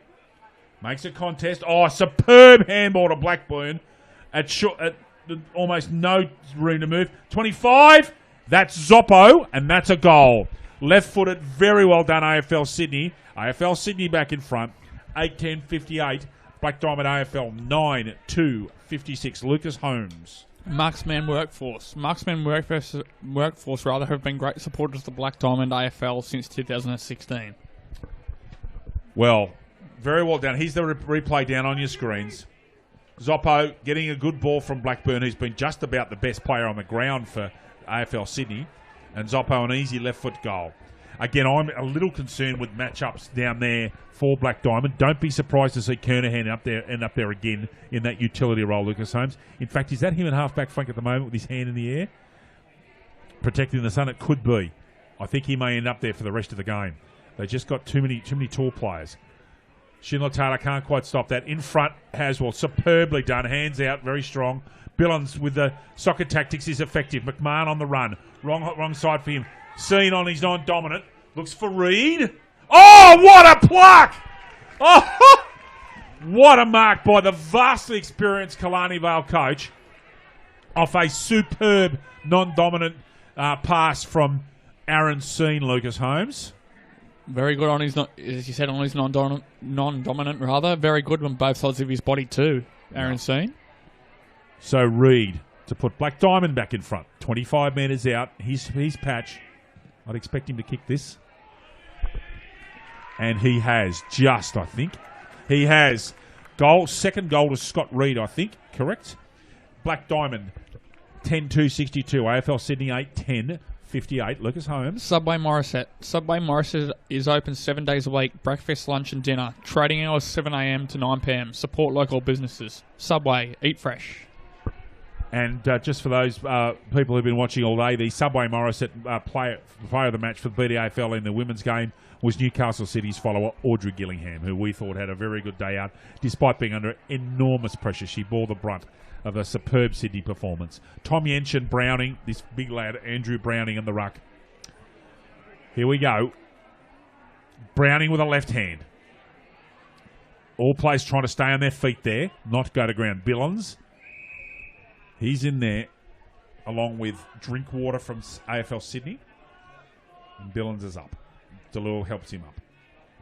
Makes a contest. Oh, superb handball to Blackburn at almost no room to move. 25. That's Zoppo, and that's a goal. Left-footed. Very well done, AFL Sydney. AFL Sydney back in front. 8-10-58. Black Diamond AFL 9-2-56. Lucas Holmes. Marksman workforce. Marksman workforce have been great supporters of the Black Diamond AFL since 2016. Well, very well done. Here's the replay down on your screens. Zoppo getting a good ball from Blackburn, who's been just about the best player on the ground for AFL Sydney. And Zoppo an easy left foot goal. Again, I'm a little concerned with matchups down there for Black Diamond. Don't be surprised to see Kernahan end up there again in that utility role, Lucas Holmes. In fact, is that him at half-back flank at the moment with his hand in the air? Protecting the sun? It could be. I think he may end up there for the rest of the game. They just got too many tall players. Schindler Taylor can't quite stop that. In front, Haswell, superbly done. Hands out, very strong. Billons with the soccer tactics is effective. McMahon on the run. Wrong side for him. Seen on his non-dominant. Looks for Reed. Oh, what a pluck! Oh, what a mark by the vastly experienced Killarney Vale coach off a superb non-dominant pass from Aaron Seen, Lucas Holmes. Very good on his, as you said, on his non-dominant rather. Very good on both sides of his body too, Aaron Seen. So Reed to put Black Diamond back in front. 25 metres out. His patch. I'd expect him to kick this. And he has just, I think. He has. Second goal to Scott Reed, I think. Correct? Black Diamond, 10-2-62. AFL Sydney, 8-10-58. Lucas Holmes. Subway Morisset. Subway Morisset is open 7 days a week. Breakfast, lunch and dinner. Trading hours 7 a.m. to 9 p.m. Support local businesses. Subway. Eat fresh. And just for those people who've been watching all day, the Subway Morisset player of the match for the BDAFL in the women's game was Newcastle City's follower, Audrey Gillingham, who we thought had a very good day out. Despite being under enormous pressure, she bore the brunt of a superb Sydney performance. Tom Yenchen Browning, this big lad, Andrew Browning in the ruck. Here we go. Browning with a left hand. All players trying to stay on their feet there, not go to ground. Billons. He's in there, along with Drinkwater from AFL Sydney. And Billons is up. Delure helps him up.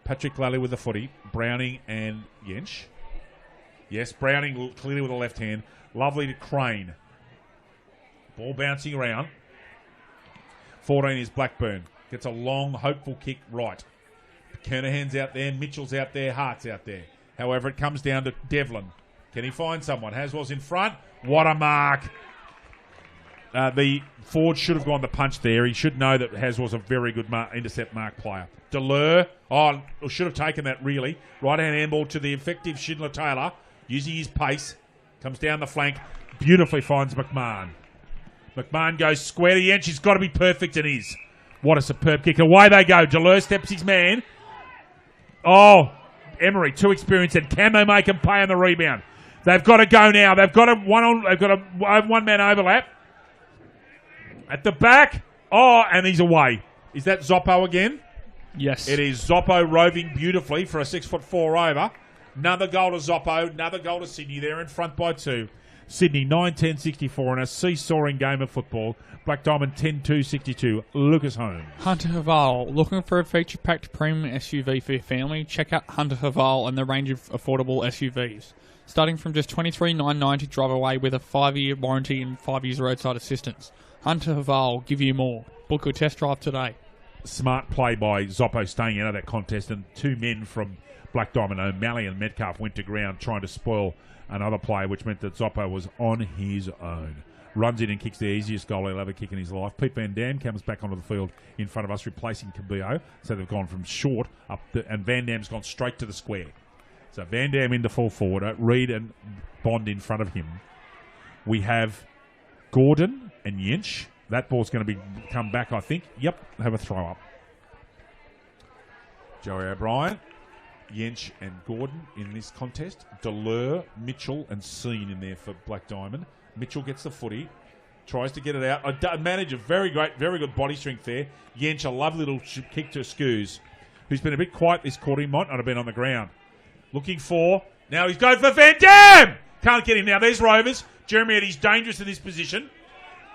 Patrick Lally with the footy. Browning and Yench. Yes, Browning clearly with the left hand. Lovely to Crane. Ball bouncing around. 14 is Blackburn. Gets a long, hopeful kick right. Kernahan's out there. Mitchell's out there. Hart's out there. However, it comes down to Devlin. Can he find someone? Haswell's in front. What a mark. The forward should have gone the punch there. He should know that Haswell's a very good intercept mark player. Delure. Oh, should have taken that really. Right-hand handball to the effective Schindler Taylor. Using his pace. Comes down the flank. Beautifully finds McMahon. McMahon goes square to the end. She's got to be perfect and is. What a superb kick. Away they go. Delure steps his man. Oh, Emery, too experienced. And can they make him pay on the rebound? They've got to go now. They've got a one-man overlap. At the back. Oh, and he's away. Is that Zoppo again? Yes. It is Zoppo roving beautifully for a 6'4" over. Another goal to Zoppo. Another goal to Sydney. They're in front by 2. Sydney 9-10-64 in a seesawing game of football. Black Diamond 10-2-62. Lucas Holmes. Hunter Haval. Looking for a feature-packed premium SUV for your family? Check out Hunter Haval and the range of affordable SUVs. Starting from just $23,990 drive away with a 5-year warranty and 5 years roadside assistance. Hunter Haval, give you more. Book your test drive today. Smart play by Zoppo staying out of that contest, and 2 men from Black Diamond, O'Malley and Metcalf, went to ground trying to spoil another play, which meant that Zoppo was on his own. Runs in and kicks the easiest goal he'll ever kick in his life. Pete Van Dam comes back onto the field in front of us, replacing Cabello. So they've gone from short up, and Van Dam's gone straight to the square. So Van Dam into full forward, Reed and Bond in front of him. We have Gordon and Yench. That ball's going to come back, I think. Yep, have a throw up. Joey O'Brien, Yench and Gordon in this contest. Delure, Mitchell and Seen in there for Black Diamond. Mitchell gets the footy, tries to get it out. A manager, very good body strength there. Yench, a lovely little kick to Scoos, who's been a bit quiet this quarter. He might not have been on the ground. Looking for, now he's going for Van Dam! Can't get him now. There's Rovers. Jeremy Eddie's dangerous in this position.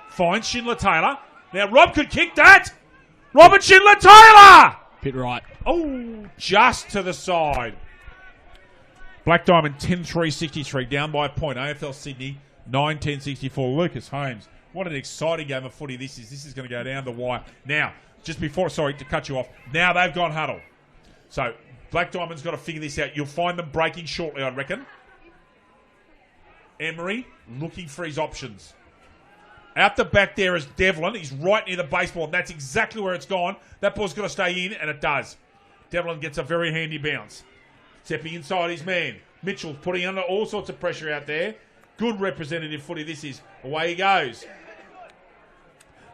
Finds Schindler-Taylor. Now Rob could kick that. Robert Schindler-Taylor! Bit right. Oh, just to the side. Black Diamond 10-3-63, down by a point. AFL Sydney 9-10-64. Lucas Holmes. What an exciting game of footy this is. This is going to go down the wire. Now, just before, sorry to cut you off, now they've gone huddle. So, Black Diamond's got to figure this out. You'll find them breaking shortly, I reckon. Emery looking for his options. Out the back there is Devlin. He's right near the baseball, and that's exactly where it's gone. That ball's got to stay in, and it does. Devlin gets a very handy bounce. Stepping inside his man. Mitchell's putting under all sorts of pressure out there. Good representative footy this is. Away he goes.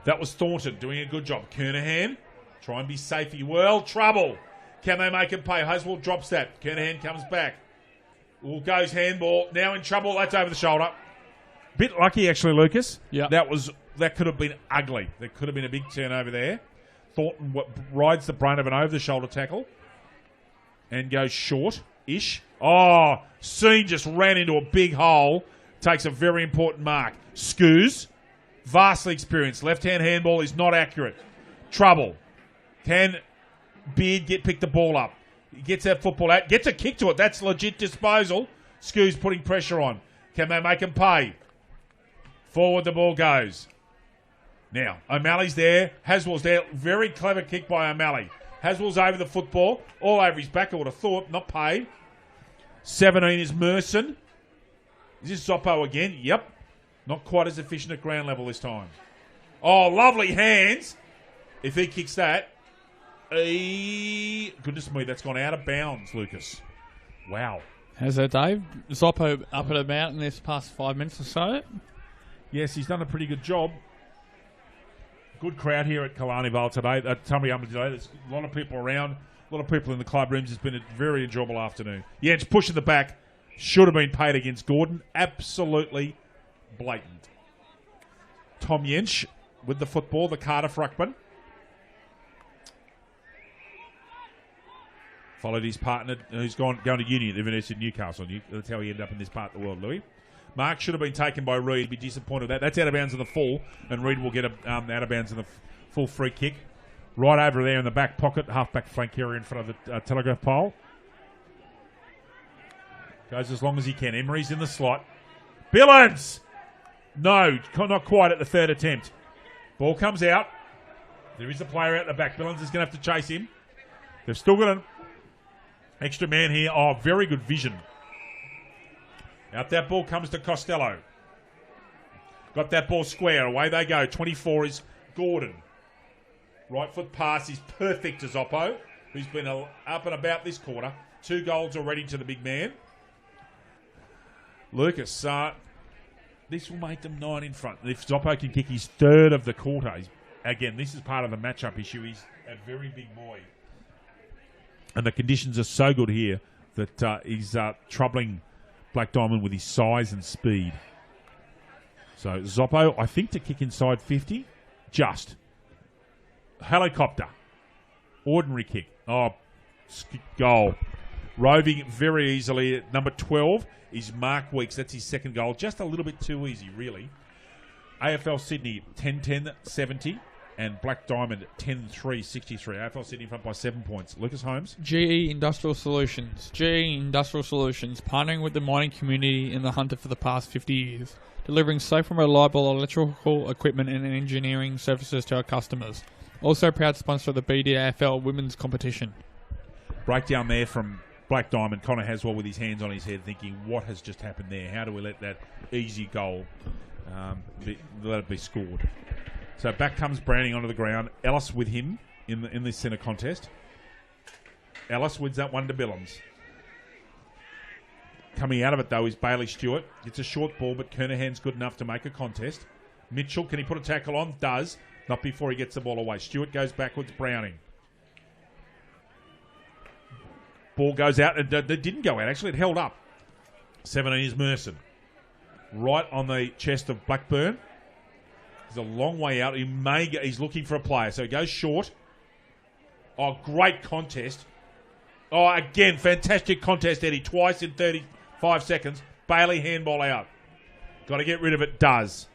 That was Thornton doing a good job. Kernahan, try and be safety. Well, trouble. Can they make him pay? Haswell drops that. Kernahan comes back. Goes handball. Now in trouble. That's over the shoulder. Bit lucky, actually, Lucas. Yeah. That could have been ugly. There could have been a big turnover there. Thornton rides the brunt of an over-the-shoulder tackle and goes short-ish. Oh, Seen just ran into a big hole. Takes a very important mark. Scoos, vastly experienced. Left-hand handball is not accurate. Trouble. Can Beard pick the ball up? He gets that football out. Gets a kick to it. That's legit disposal. Scoos putting pressure on. Can they make him pay? Forward the ball goes. Now, O'Malley's there. Haswell's there. Very clever kick by O'Malley. Haswell's over the football. All over his back, I would have thought. Not paid. 17 is Merson. Is this Zoppo again? Yep. Not quite as efficient at ground level this time. Oh, lovely hands. If he kicks that. Goodness me, that's gone out of bounds, Lucas. Wow. How's that, Dave? Zoppo up and about in this past 5 minutes or so? Yes, he's done a pretty good job. Good crowd here at Killarney Vale today. Today. There's a lot of people around. A lot of people in the club rooms. It's been a very enjoyable afternoon. Yench pushing the back. Should have been paid against Gordon. Absolutely blatant. Tom Yench with the football. The Cardiff ruckman. Followed his partner who's going to uni at the University of Newcastle. That's how he ended up in this part of the world, Louis. Mark should have been taken by Reed. Be disappointed with that. That's out of bounds in the full, and Reed will get out of bounds in the full free kick. Right over there in the back pocket, half-back flank area in front of the telegraph pole. Goes as long as he can. Emery's in the slot. Billings! No, not quite at the third attempt. Ball comes out. There is a player out the back. Billings is going to have to chase him. They've still got an extra man here. Oh, very good vision. Out that ball comes to Costello. Got that ball square. Away they go. 24 is Gordon. Right foot pass is perfect to Zoppo, who's been up and about this quarter. 2 goals already to the big man. Lucas, This will make them 9 in front. If Zoppo can kick his third of the quarter, again, this is part of the matchup issue. He's a very big boy. And the conditions are so good here that he's troubling Black Diamond with his size and speed. So Zoppo, I think, to kick inside 50. Just. Helicopter. Ordinary kick. Oh, goal. Roving very easily at number 12 is Mark Weeks. That's his second goal. Just a little bit too easy, really. AFL Sydney 10-10-70 and Black Diamond 10-3-63. AFL Sydney in front by 7 points. Lucas Holmes. GE Industrial Solutions. GE Industrial Solutions, partnering with the mining community in the Hunter for the past 50 years, delivering safe and reliable electrical equipment and engineering services to our customers. Also proud sponsor of the BDAFL women's competition. Breakdown there from Black Diamond. Connor Haswell with his hands on his head thinking, what has just happened there? How do we let that easy goal let it be scored? So back comes Browning onto the ground. Ellis with him in this centre contest. Ellis wins that one to Billams. Coming out of it, though, is Bailey Stewart. Gets a short ball, but Kernahan's good enough to make a contest. Mitchell, can he put a tackle on? Does. Not before he gets the ball away. Stewart goes backwards. Browning. Ball goes out. It didn't go out, actually. It held up. 17 is Merson. Right on the chest of Blackburn. He's a long way out. He's looking for a player. So he goes short. Oh, great contest. Oh, again, fantastic contest, Eddie. Twice in 35 seconds. Bailey handball out. Got to get rid of it. Does.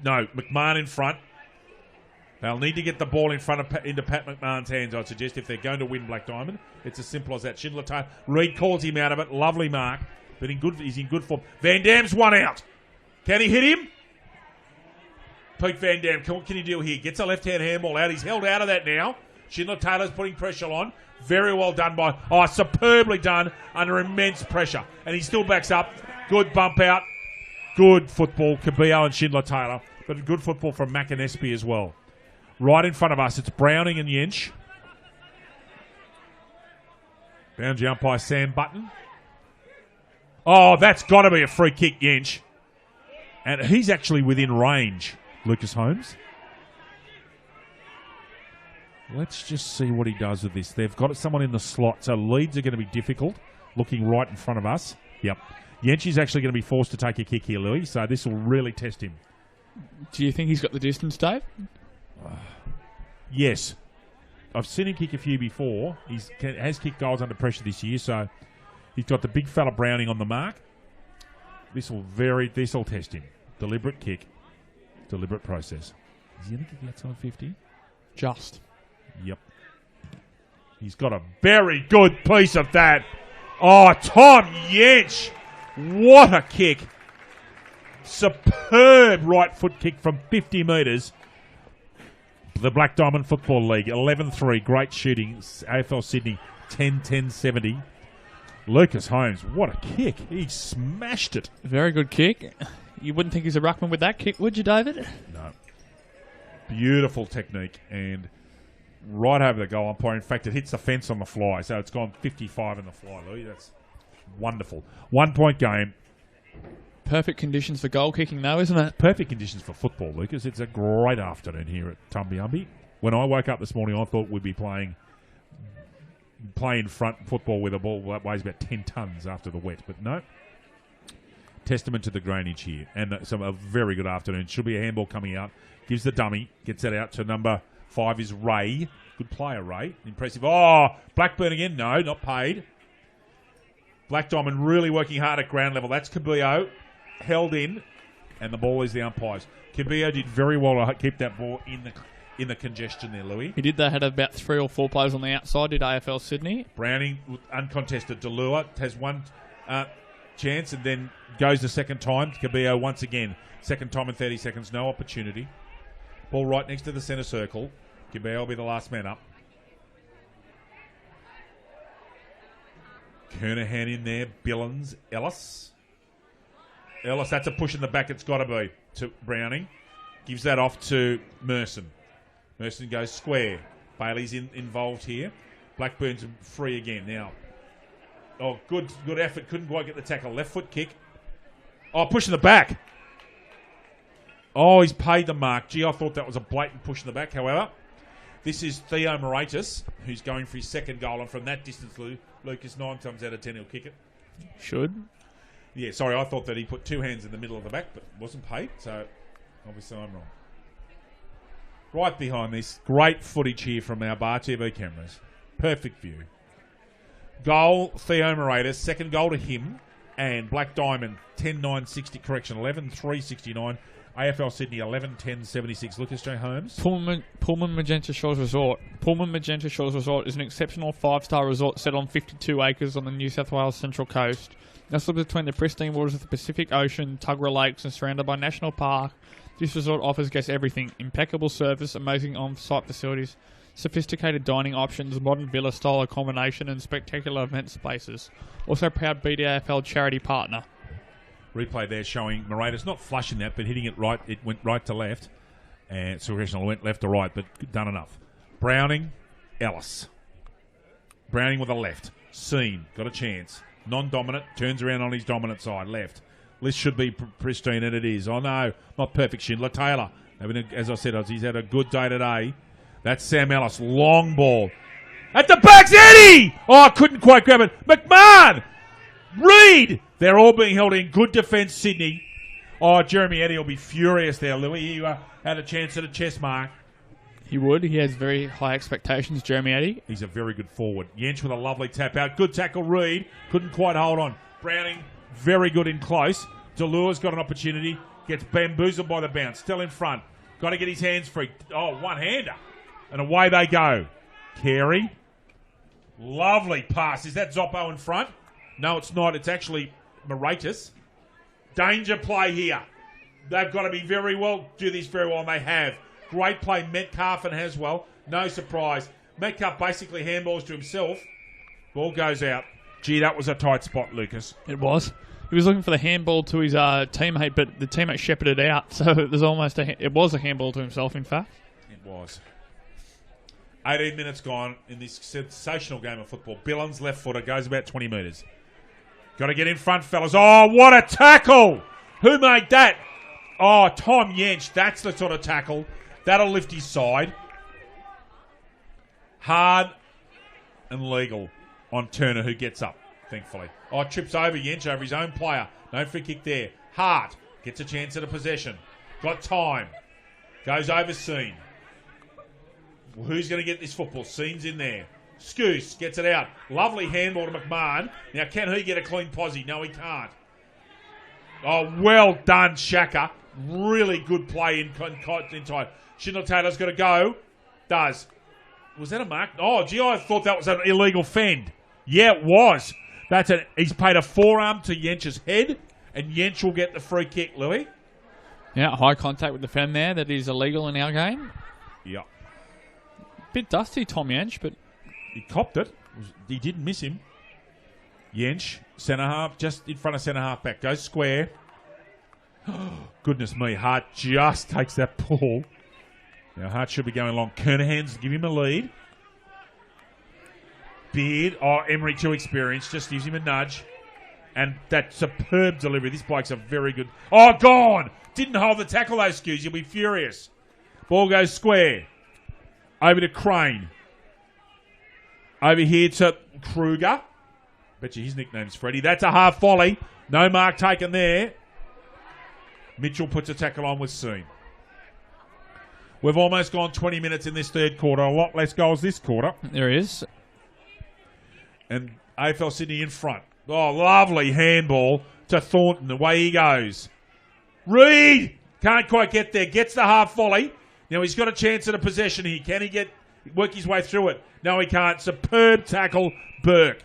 No, McMahon in front. They'll need to get the ball in front of into Pat McMahon's hands, I'd suggest, if they're going to win Black Diamond. It's as simple as that. Schindler Taylor. Reed calls him out of it. Lovely mark. But he's in good form. Van Dam's one out. Can he hit him? Pete Van Dam, what can he do here? Gets a left-hand handball out. He's held out of that now. Schindler Taylor's putting pressure on. Very well done by... Oh, superbly done under immense pressure. And he still backs up. Good bump out. Good football. Cabillo and Schindler Taylor. But good football from McInespy as well. Right in front of us, it's Browning and Yench. Boundary umpire Sam Button. Oh, that's got to be a free kick, Yench. And he's actually within range, Lucas Holmes. Let's just see what he does with this. They've got someone in the slot, so leads are going to be difficult. Looking right in front of us. Yep. Yench is actually going to be forced to take a kick here, Louis, so this will really test him. Do you think he's got the distance, Dave? Yes. I've seen him kick a few before. He has kicked goals under pressure this year, so he's got the big fella Browning on the mark. This will test him. Deliberate kick. Deliberate process. Is he going to kick outside 50? Just. Yep. He's got a very good piece of that. Oh, Tom Yench. What a kick. Superb right foot kick from 50 metres. The Black Diamond Football League, 11-3. Great shooting. AFL Sydney, 10-10-70. Lucas Holmes, what a kick. He smashed it. Very good kick. You wouldn't think he's a ruckman with that kick, would you, David? No. Beautiful technique and right over the goal umpire. In fact, it hits the fence on the fly, so it's gone 55 in the fly, Louis. That's wonderful. 1 point game. Perfect conditions for goal kicking, though, isn't it? Perfect conditions for football, Lucas. It's a great afternoon here at Tumbiumbi. When I woke up this morning, I thought we'd be playing front football with a ball that weighs about 10 tonnes after the wet, but no. Testament to the drainage here. And a very good afternoon. Should be a handball coming out. Gives the dummy. Gets that out to number 5 is Ray. Good player, Ray. Impressive. Oh, Blackburn again. No, not paid. Black Diamond really working hard at ground level. That's Cabillo. Held in. And the ball is the umpires. Cabillo did very well to keep that ball in the congestion there, Louis. He did that. Had about 3 or 4 players on the outside. Did AFL Sydney. Browning, uncontested. Delua has one chance and then goes the second time. Cabillo once again. Second time in 30 seconds. No opportunity. Ball right next to the centre circle. Cabillo will be the last man up. Kernahan in there. Billins. Ellis, that's a push in the back. It's got to be to Browning. Gives that off to Merson. Merson goes square. Bailey's involved here. Blackburn's free again now. Oh, good effort. Couldn't quite get the tackle. Left foot kick. Oh, pushing the back. Oh, he's paid the mark. Gee, I thought that was a blatant push in the back. However, this is Theo Moratis, who's going for his second goal. And from that distance, Lucas, 9 times out of 10, he'll kick it. Should. Yeah, sorry, I thought that he put 2 hands in the middle of the back, but wasn't paid. So, obviously, I'm wrong. Right behind this, great footage here from our Bar TV cameras. Perfect view. Goal, Theo Moratis. Second goal to him. And Black Diamond, 10-9-60, correction, 11-3-69. AFL Sydney, 11-10-76. Lucas J. Holmes. Pullman Magenta Shores Resort. Pullman Magenta Shores Resort is an exceptional 5-star resort set on 52 acres on the New South Wales Central Coast. Nestled between the pristine waters of the Pacific Ocean, Tuggerah Lakes, and surrounded by National Park, this resort offers guests everything: impeccable service, amazing on-site facilities, sophisticated dining options, modern villa-style accommodation, and spectacular event spaces. Also proud BDAFL charity partner. Replay there showing Moratis not flushing that, but hitting it right. It went right to left. And Silvercrest went left to right, but done enough. Browning, Ellis. Browning with a left. Seen, got a chance. Non-dominant, turns around on his dominant side, left. List should be pristine, and it is. Oh no, not perfect. Schindler Taylor, as I said, he's had a good day today. That's Sam Ellis, long ball. At the back's Eddie! Oh, I couldn't quite grab it. McMahon! Reed! They're all being held in. Good defence, Sydney. Oh, Jeremy Eddie will be furious there, Louis. He had a chance at a chest mark. He would. He has very high expectations, Jeremy Eddie. He's a very good forward. Yench with a lovely tap out. Good tackle, Reed. Couldn't quite hold on. Browning, very good in close. Delure's got an opportunity. Gets bamboozled by the bounce. Still in front. Got to get his hands free. Oh, one-hander. And away they go. Carey. Lovely pass. Is that Zoppo in front? No, it's not. It's actually Moratis. Danger play here. They've got to be do this very well, and they have. Great play, Metcalf and Haswell. No surprise. Metcalf basically handballs to himself. Ball goes out. Gee, that was a tight spot, Lucas. It was. He was looking for the handball to his teammate, but the teammate shepherded out, so there's almost it was a handball to himself, in fact. It was. 18 minutes gone in this sensational game of football. Billons, left footer, goes about 20 metres. Got to get in front, fellas. Oh, what a tackle! Who made that? Oh, Tom Yench. That's the sort of tackle. That'll lift his side. Hard and legal on Turner, who gets up, thankfully. Oh, trips over Yench over his own player. No free kick there. Hart gets a chance at a possession. Got time. Goes over Seen. Well, who's going to get this football? Seen's in there. Scoose gets it out. Lovely handball to McMahon. Now, can he get a clean posse? No, he can't. Oh, well done, Shaka. Really good play in time. Schindler Taylor's got to go. Does. Was that a mark? Oh, gee, I thought that was an illegal fend. Yeah, it was. He's paid a forearm to Yench's head, and Yench will get the free kick, Louis. Yeah, high contact with the fend there. That is illegal in our game. Yeah. Bit dusty, Tom Yench, but... He copped it. He didn't miss him. Yench, centre half, just in front of centre half back. Goes square. Goodness me, Hart just takes that ball. Now Hart should be going long. Kernaghan's give him a lead. Beard, Emery too experienced, just gives him a nudge. And that superb delivery. This bloke's a very good... Oh, gone! Didn't hold the tackle, those skews. You'll be furious. Ball goes square. Over to Crane. Over here to Kruger. Bet you his nickname's Freddie. That's a half volley. No mark taken there. Mitchell puts a tackle on with Seen. We've almost gone 20 minutes in this third quarter. A lot less goals this quarter. There is. And AFL Sydney in front. Oh, lovely handball to Thornton. Away he goes. Reed! Can't quite get there. Gets the half volley. Now he's got a chance at a possession here. Can he work his way through it? No, he can't. Superb tackle, Burke.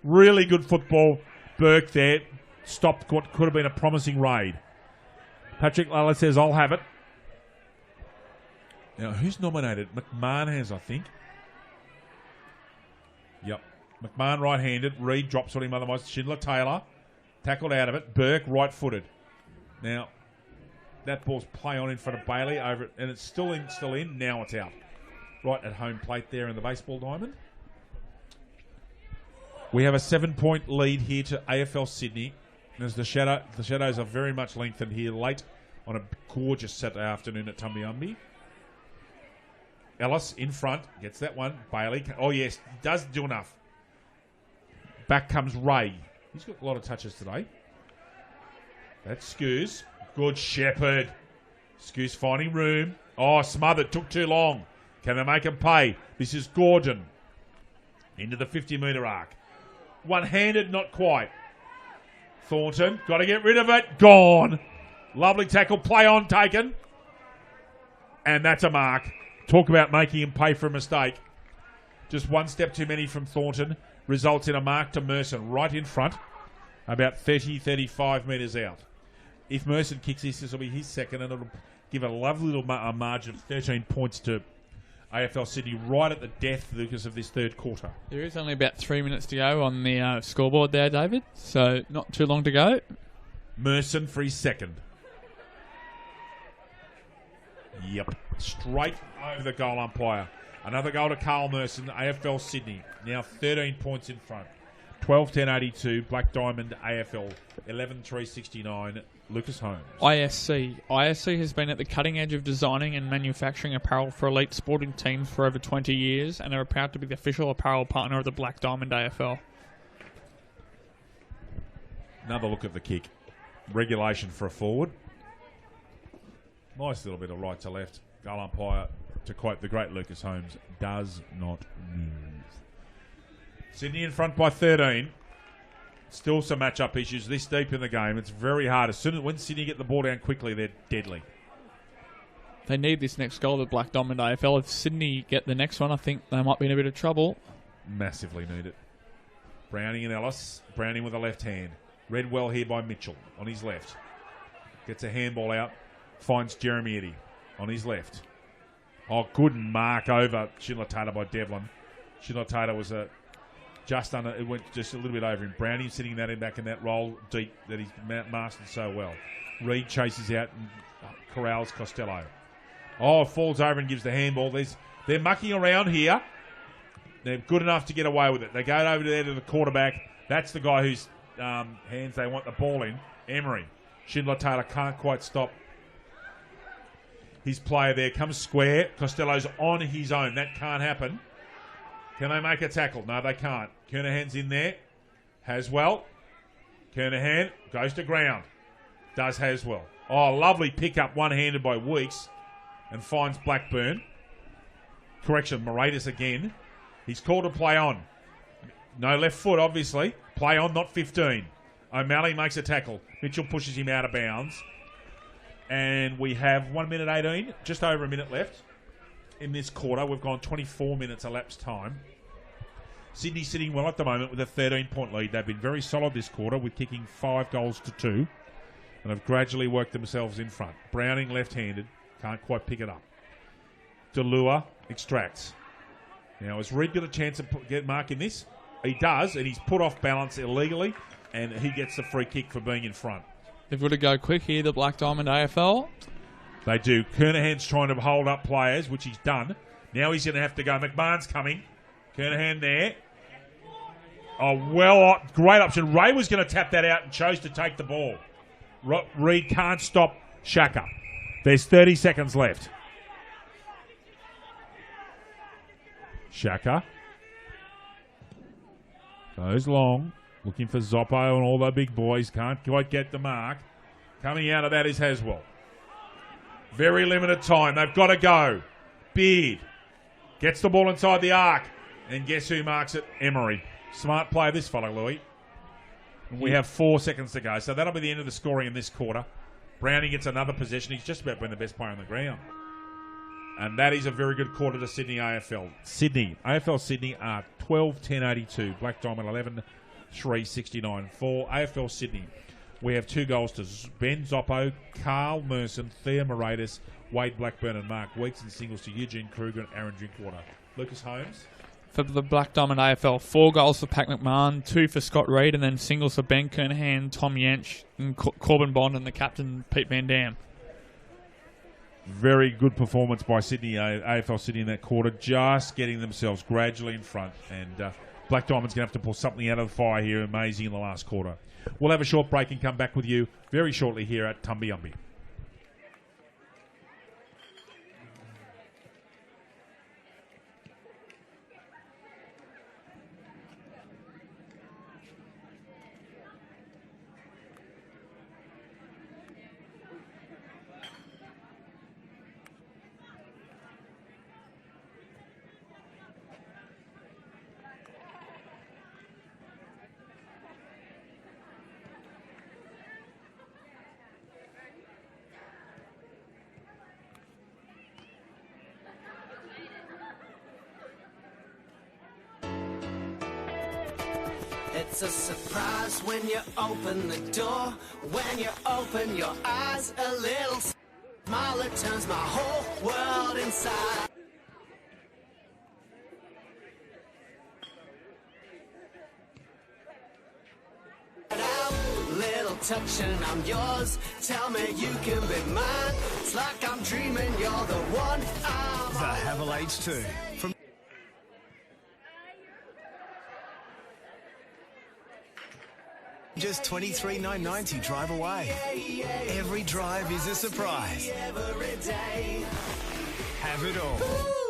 Really good football, Burke there. Stopped what could have been a promising raid. Patrick Lalla says, I'll have it. Now, who's nominated? McMahon has, I think. Yep. McMahon right-handed. Reed drops on him otherwise. Schindler Taylor tackled out of it. Burke right-footed. Now, that ball's play on in front of Bailey over it, and it's still in. Now it's out. Right at home plate there in the baseball diamond. We have a 7-point lead here to AFL Sydney. As the shadows are very much lengthened here late on a gorgeous Saturday afternoon at Tumbiumbi. Ellis in front, gets that one. Bailey, oh yes, does do enough. Back comes Ray. He's got a lot of touches today. That's Scoos. Good Shepherd. Scoos finding room. Oh, smothered, took too long. Can they make him pay? This is Gordon. Into the 50-metre arc. One-handed, not quite. Thornton, got to get rid of it. Gone. Lovely tackle, play on taken. And that's a mark. Talk about making him pay for a mistake. Just one step too many from Thornton. Results in a mark to Merson right in front. About 30, 35 metres out. If Merson kicks this will be his second, and it'll give a lovely little margin of 13 points to AFL Sydney right at the death, Lucas, of this third quarter. There is only about 3 minutes to go on the scoreboard there, David. So not too long to go. Merson for his second. Yep. Straight over the goal umpire. Another goal to Carl Merson, AFL Sydney. Now 13 points in front. 12-10-82, Black Diamond AFL. 11-3-69, Lucas Holmes. ISC. ISC has been at the cutting edge of designing and manufacturing apparel for elite sporting teams for over 20 years and are proud to be the official apparel partner of the Black Diamond AFL. Another look at the kick. Regulation for a forward. Nice little bit of right to left. Goal umpire, to quote the great Lucas Holmes, does not move. Sydney in front by 13. Still some match-up issues this deep in the game. It's very hard. As soon as when Sydney get the ball down quickly, they're deadly. They need this next goal, the Black Diamond AFL. If Sydney get the next one, I think they might be in a bit of trouble. Massively need it. Browning and Ellis. Browning with a left hand. Read well here by Mitchell on his left. Gets a handball out. Finds Jeremy Eddy on his left. Oh, good mark over Schindler Taylor by Devlin. Schindler Taylor was just under, it went just a little bit over him. Browning sitting that in back in that roll deep that he's mastered so well. Reed chases out and corrals Costello. Oh, falls over and gives the handball. They're mucking around here. They're good enough to get away with it. They go over there to the quarterback. That's the guy whose hands they want the ball in. Emery. Schindler Taylor can't quite stop his player there. Comes square. Costello's on his own. That can't happen. Can they make a tackle? No, they can't. Kernahan's in there. Haswell. Kernahan goes to ground. Does Haswell. Oh, lovely pick-up, one-handed by Weeks. And finds Blackburn. Correction, Moratis again. He's called to play on. No left foot, obviously. Play on, not 15. O'Malley makes a tackle. Mitchell pushes him out of bounds. And we have 1 minute 18, just over a minute left in this quarter. We've gone 24 minutes elapsed time. Sydney sitting well at the moment with a 13-point lead. They've been very solid this quarter with kicking 5 goals to 2 and have gradually worked themselves in front. Browning left-handed, can't quite pick it up. Delua extracts. Now, has Reed got a chance to get mark in this? He does, and he's put off balance illegally, and he gets the free kick for being in front. They've got to go quick here, the Black Diamond AFL. They do. Kernahan's trying to hold up players, which he's done. Now he's going to have to go. McMahon's coming. Kernahan there. Oh, great option. Ray was going to tap that out and chose to take the ball. Reed can't stop Shaka. There's 30 seconds left. Shaka goes long. Looking for Zoppo and all the big boys. Can't quite get the mark. Coming out of that is Haswell. Very limited time. They've got to go. Beard gets the ball inside the arc. And guess who marks it? Emery. Smart play, this fellow, Louis. And we have 4 seconds to go. So that'll be the end of the scoring in this quarter. Browning gets another possession. He's just about been the best player on the ground. And that is a very good quarter to Sydney AFL. AFL Sydney are 12-10-82. Black Diamond 11-3-69. For AFL Sydney, we have 2 goals to Ben Zoppo, Carl Merson, Thea Moratis, Wade Blackburn and Mark Weeks, and singles to Eugene Kruger and Aaron Drinkwater. Lucas Holmes. For the Black Diamond AFL, 4 goals for Pat McMahon, 2 for Scott Reed, and then singles for Ben Kernahan, Tom Yench, and Corbin Bond, and the captain, Pete Van Dam. Very good performance by Sydney, AFL Sydney in that quarter, just getting themselves gradually in front. And Black Diamond's going to have to pull something out of the fire here, amazing in the last quarter. We'll have a short break and come back with you very shortly here at Tumby-Umby. It's a surprise when you open the door. When you open your eyes, a little smile, it turns my whole world inside out. Little touch and I'm yours. Tell me you can be mine. It's like I'm dreaming, you're the one. The Havel H2 from just $23,990 drive away. Every drive is a surprise. Every day. Have it all.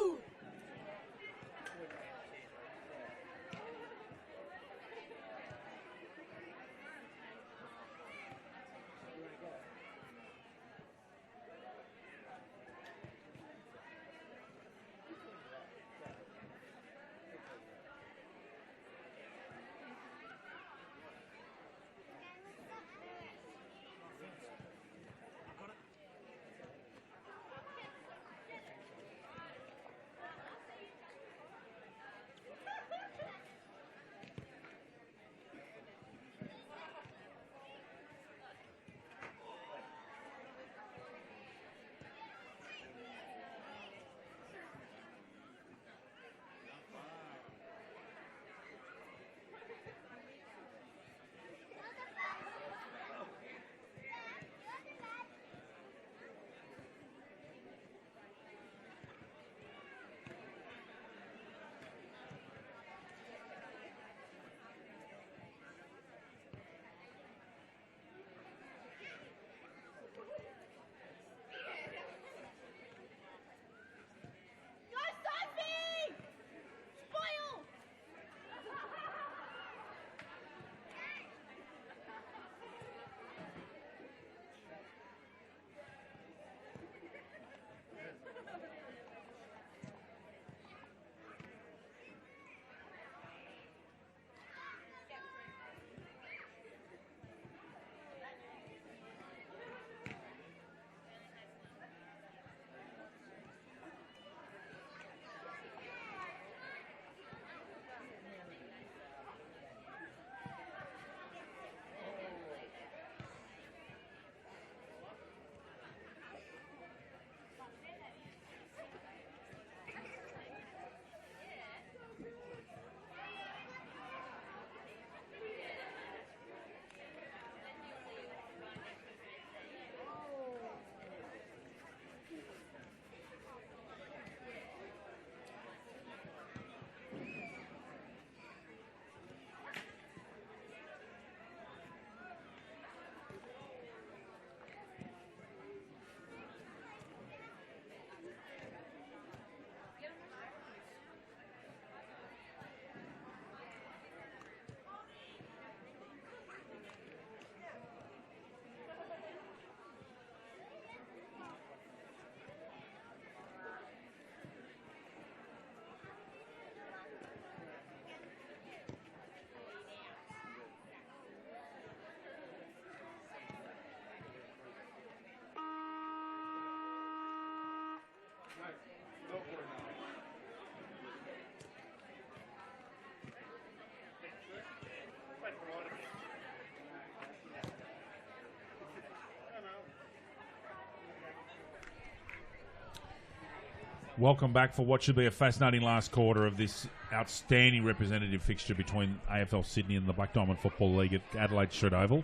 Welcome back for what should be a fascinating last quarter of this outstanding representative fixture between AFL Sydney and the Black Diamond Football League at Adelaide Street Oval.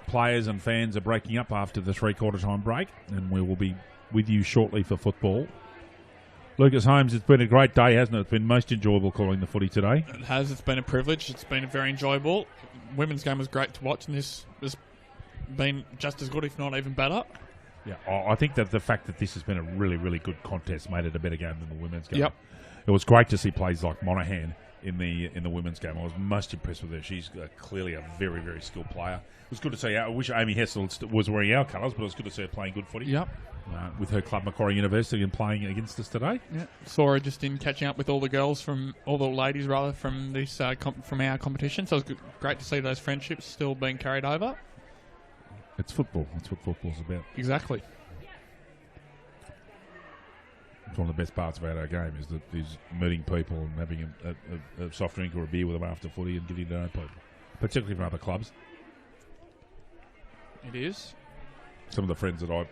Players and fans are breaking up after the three-quarter time break, and we will be with you shortly for football. Lucas Holmes, it's been a great day, hasn't it? It's been most enjoyable calling the footy today. It has. It's been a privilege. It's been very enjoyable. Women's game was great to watch, and this has been just as good, if not even better. Yeah, I think that the fact that this has been a really, really good contest made it a better game than the women's game. Yep. It was great to see plays like Monaghan in the women's game. I was most impressed with her. She's clearly a very, very skilled player. It was good to see. I wish Amy Hessel was wearing our colours, but it was good to see her playing good footy. Yep. With her club Macquarie University and playing against us today. Yeah. Saw her just in catching up with all the girls all the ladies from this from our competition. So it was great to see those friendships still being carried over. It's football. That's what football's about. Exactly. It's one of the best parts about our game is meeting people and having a soft drink or a beer with them after footy and getting to know people, particularly from other clubs. It is. Some of the friends that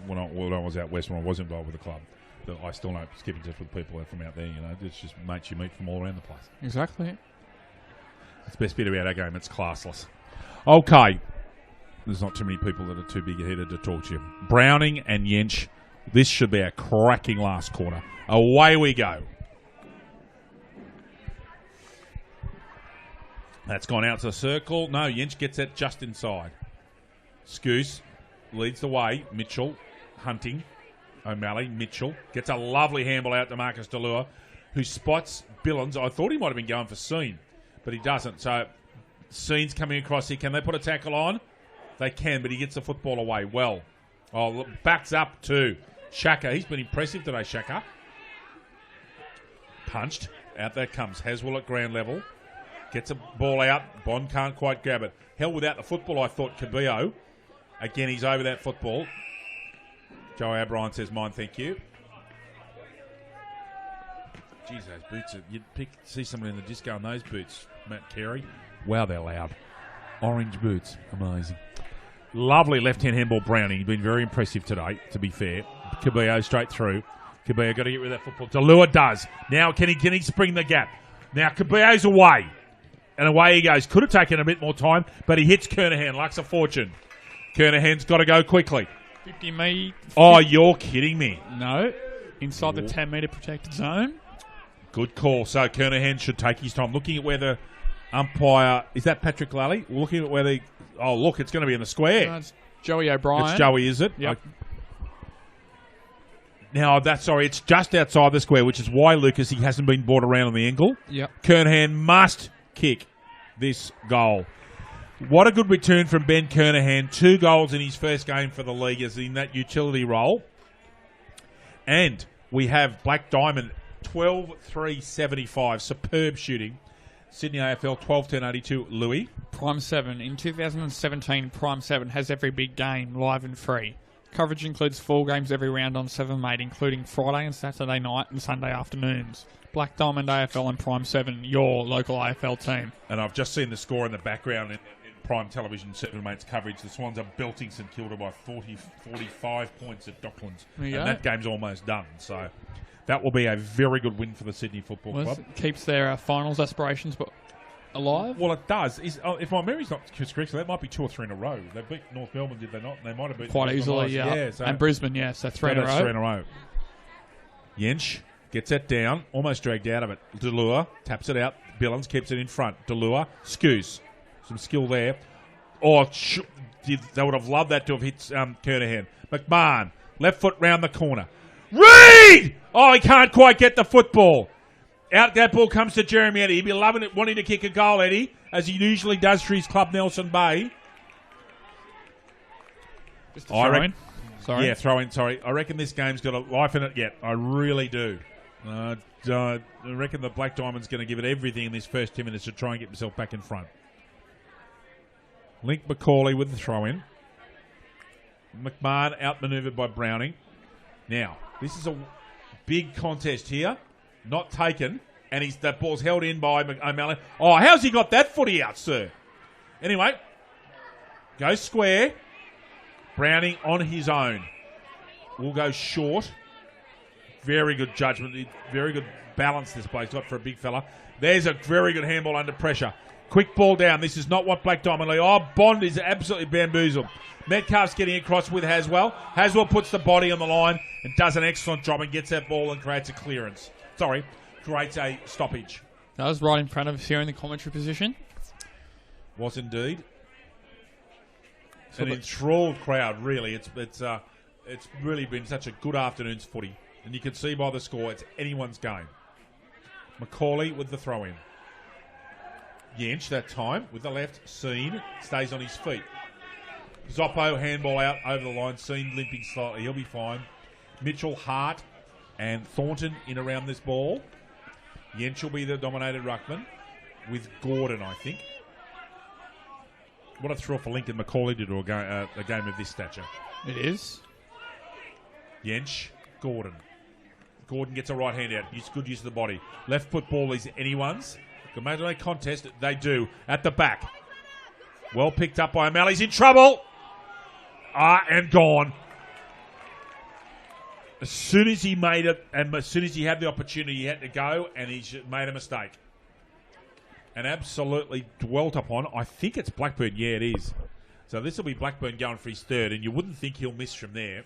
when I was out west, when I was involved with the club, that I still know, keep in touch with people from out there. It's just mates you meet from all around the place. Exactly. It's the best bit about our game. It's classless. Okay. There's not too many people that are too big-headed to talk to you. Browning and Yench. This should be a cracking last quarter. Away we go. That's gone out to the circle. No, Yench gets it just inside. Scoose leads the way. Mitchell, Hunting, O'Malley, Mitchell. Gets a lovely handball out to Marcus Delure, who spots Billings. I thought he might have been going for Scene, but he doesn't. So Scene's coming across here. Can they put a tackle on? They can, but he gets the football away well. Oh, backs up to Shaka. He's been impressive today, Shaka. Punched. Out there comes Haswell at ground level. Gets a ball out. Bond can't quite grab it. Held without the football, I thought, Cabello. Again, he's over that football. Joe O'Brien says, mine, thank you. Jeez, those boots. You'd see someone in the disco in those boots. Matt Carey. Wow, they're loud. Orange boots. Amazing. Lovely left-hand handball Browning. He's been very impressive today, to be fair. Cabello straight through. Cabello got to get rid of that football. Delure does. Now, can he spring the gap? Now, Cabello's away. And away he goes. Could have taken a bit more time, but he hits Kernahan. Lacks a fortune. Kernahan's got to go quickly. 50 metre. Oh, you're kidding me. No. Inside the 10-metre protected zone. Good call. So Kernahan should take his time. Looking at where the umpire... Is that Patrick Lally? Looking at where the... Oh, look, it's going to be in the square. No, it's Joey O'Brien. It's Joey, is it? Yep. Now, it's just outside the square, which is why, Lucas, he hasn't been brought around on the angle. Yep. Kernahan must kick this goal. What a good return from Ben Kernahan. 2 goals in his first game for the league as in that utility role. And we have Black Diamond, 12-3-75. Superb shooting. Sydney AFL, 12-10-82. Louis. Prime 7. In 2017, Prime 7 has every big game live and free. Coverage includes 4 games every round on 7 Mate, including Friday and Saturday night and Sunday afternoons. Black Diamond AFL and Prime 7, your local AFL team. And I've just seen the score in the background in Prime Television 7 Mate's coverage. The Swans are belting St Kilda by 45 points at Docklands. And that game's almost done. So that will be a very good win for the Sydney Football Club. It keeps their finals aspirations alive. Well, it does. If my memory's not correct, that might be 2 or 3 in a row. They beat North Melbourne, did they not? They might have beaten quite easily, yeah. So and Brisbane, yes. So 3 in a row. 3 in a row. Yench gets that down, almost dragged out of it. Delure taps it out. Billings keeps it in front. Delure, Scoose. Some skill there. Oh, they would have loved that to have hit Kernahan. McMahon, left foot round the corner. Reed! Oh, he can't quite get the football. Out that ball comes to Jeremy Eddie. He'd be loving it, wanting to kick a goal, Eddie, as he usually does for his club, Nelson Bay. Just a throw in. Sorry. Yeah, throw in, sorry. I reckon this game's got a life in it yet. I really do. I reckon the Black Diamond's going to give it everything in this first 10 minutes to try and get himself back in front. Link McCauley with the throw-in. McMahon outmanoeuvred by Browning. Now, this is a big contest here. Not taken. And that ball's held in by O'Malley. Oh, how's he got that footy out, sir? Anyway, goes square. Browning on his own. Will go short. Very good judgment. Very good balance this play's got for a big fella. There's a very good handball under pressure. Quick ball down. This is not what Black Diamond League. Oh, Bond is absolutely bamboozled. Metcalf's getting across with Haswell. Haswell puts the body on the line and does an excellent job and gets that ball and creates a clearance. Creates a stoppage. That was right in front of us here in the commentary position. Was indeed. An enthralled crowd, really. It's really been such a good afternoon's footy. And you can see by the score, it's anyone's game. Macaulay with the throw-in. Yench, that time, with the left. Seen, stays on his feet. Zoppo, handball out over the line. Seen limping slightly. He'll be fine. Mitchell, Hart, and Thornton in around this ball. Yench will be the dominated ruckman with Gordon, I think. What a thrill for Lincoln Macaulay to do a game of this stature. It is. Yench, Gordon. Gordon gets a right hand out. Good use of the body. Left foot ball is anyone's. Can make a contest. They do. At the back. Well picked up by O'Malley. He's in trouble. And gone. As soon as he made it, and as soon as he had the opportunity, he had to go, and he's made a mistake. And absolutely dwelt upon. I think it's Blackburn. Yeah, it is. So this will be Blackburn going for his third, and you wouldn't think he'll miss from there.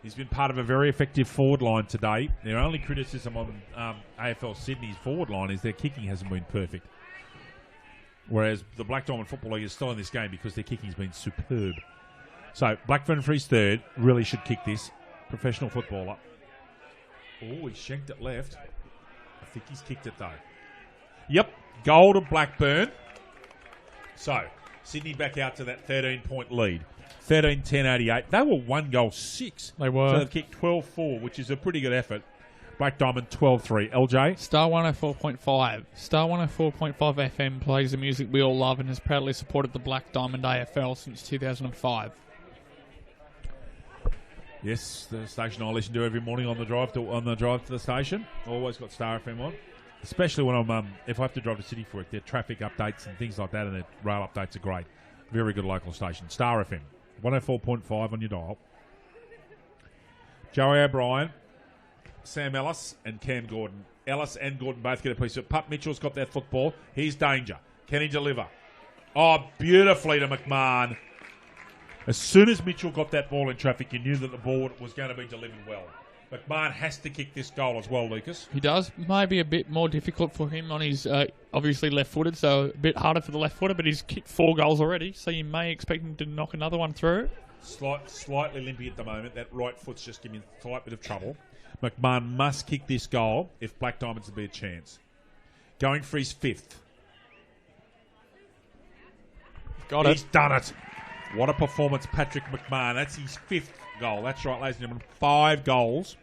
He's been part of a very effective forward line today. Their only criticism on AFL Sydney's forward line is their kicking hasn't been perfect. Whereas the Black Diamond Football League is still in this game because their kicking's been superb. So Blackburn for his third. Really should kick this. Professional footballer. Oh, he shanked it left. I think he's kicked it though. Yep, goal to Blackburn. So, Sydney back out to that 13-point lead. 13-10-88. They were 1-6. They were. So they've kicked 12-4, which is a pretty good effort. Black Diamond 12-3. LJ? Star 104.5. Star 104.5 FM plays the music we all love and has proudly supported the Black Diamond AFL since 2005. Yes, the station I listen to every morning on the drive to the station. Always got Star FM on. Especially when if I have to drive to City for work, their traffic updates and things like that and their rail updates are great. Very good local station. Star FM. 104.5 on your dial. Joey O'Brien, Sam Ellis, and Cam Gordon. Ellis and Gordon both get a piece of it. Pup Mitchell's got that football. He's danger. Can he deliver? Oh, beautifully to McMahon. As soon as Mitchell got that ball in traffic, you knew that the ball was going to be delivered well. McMahon has to kick this goal as well, Lucas. He does. Maybe a bit more difficult for him on his, obviously left-footed, so a bit harder for the left-footer, but he's kicked 4 goals already, so you may expect him to knock another one through. Slightly limpy at the moment. That right foot's just giving him a slight bit of trouble. McMahon must kick this goal if Black Diamonds to be a chance. Going for his 5th. He's done it. What a performance, Patrick McMahon. That's his 5th goal. That's right, ladies and gentlemen. 5 goals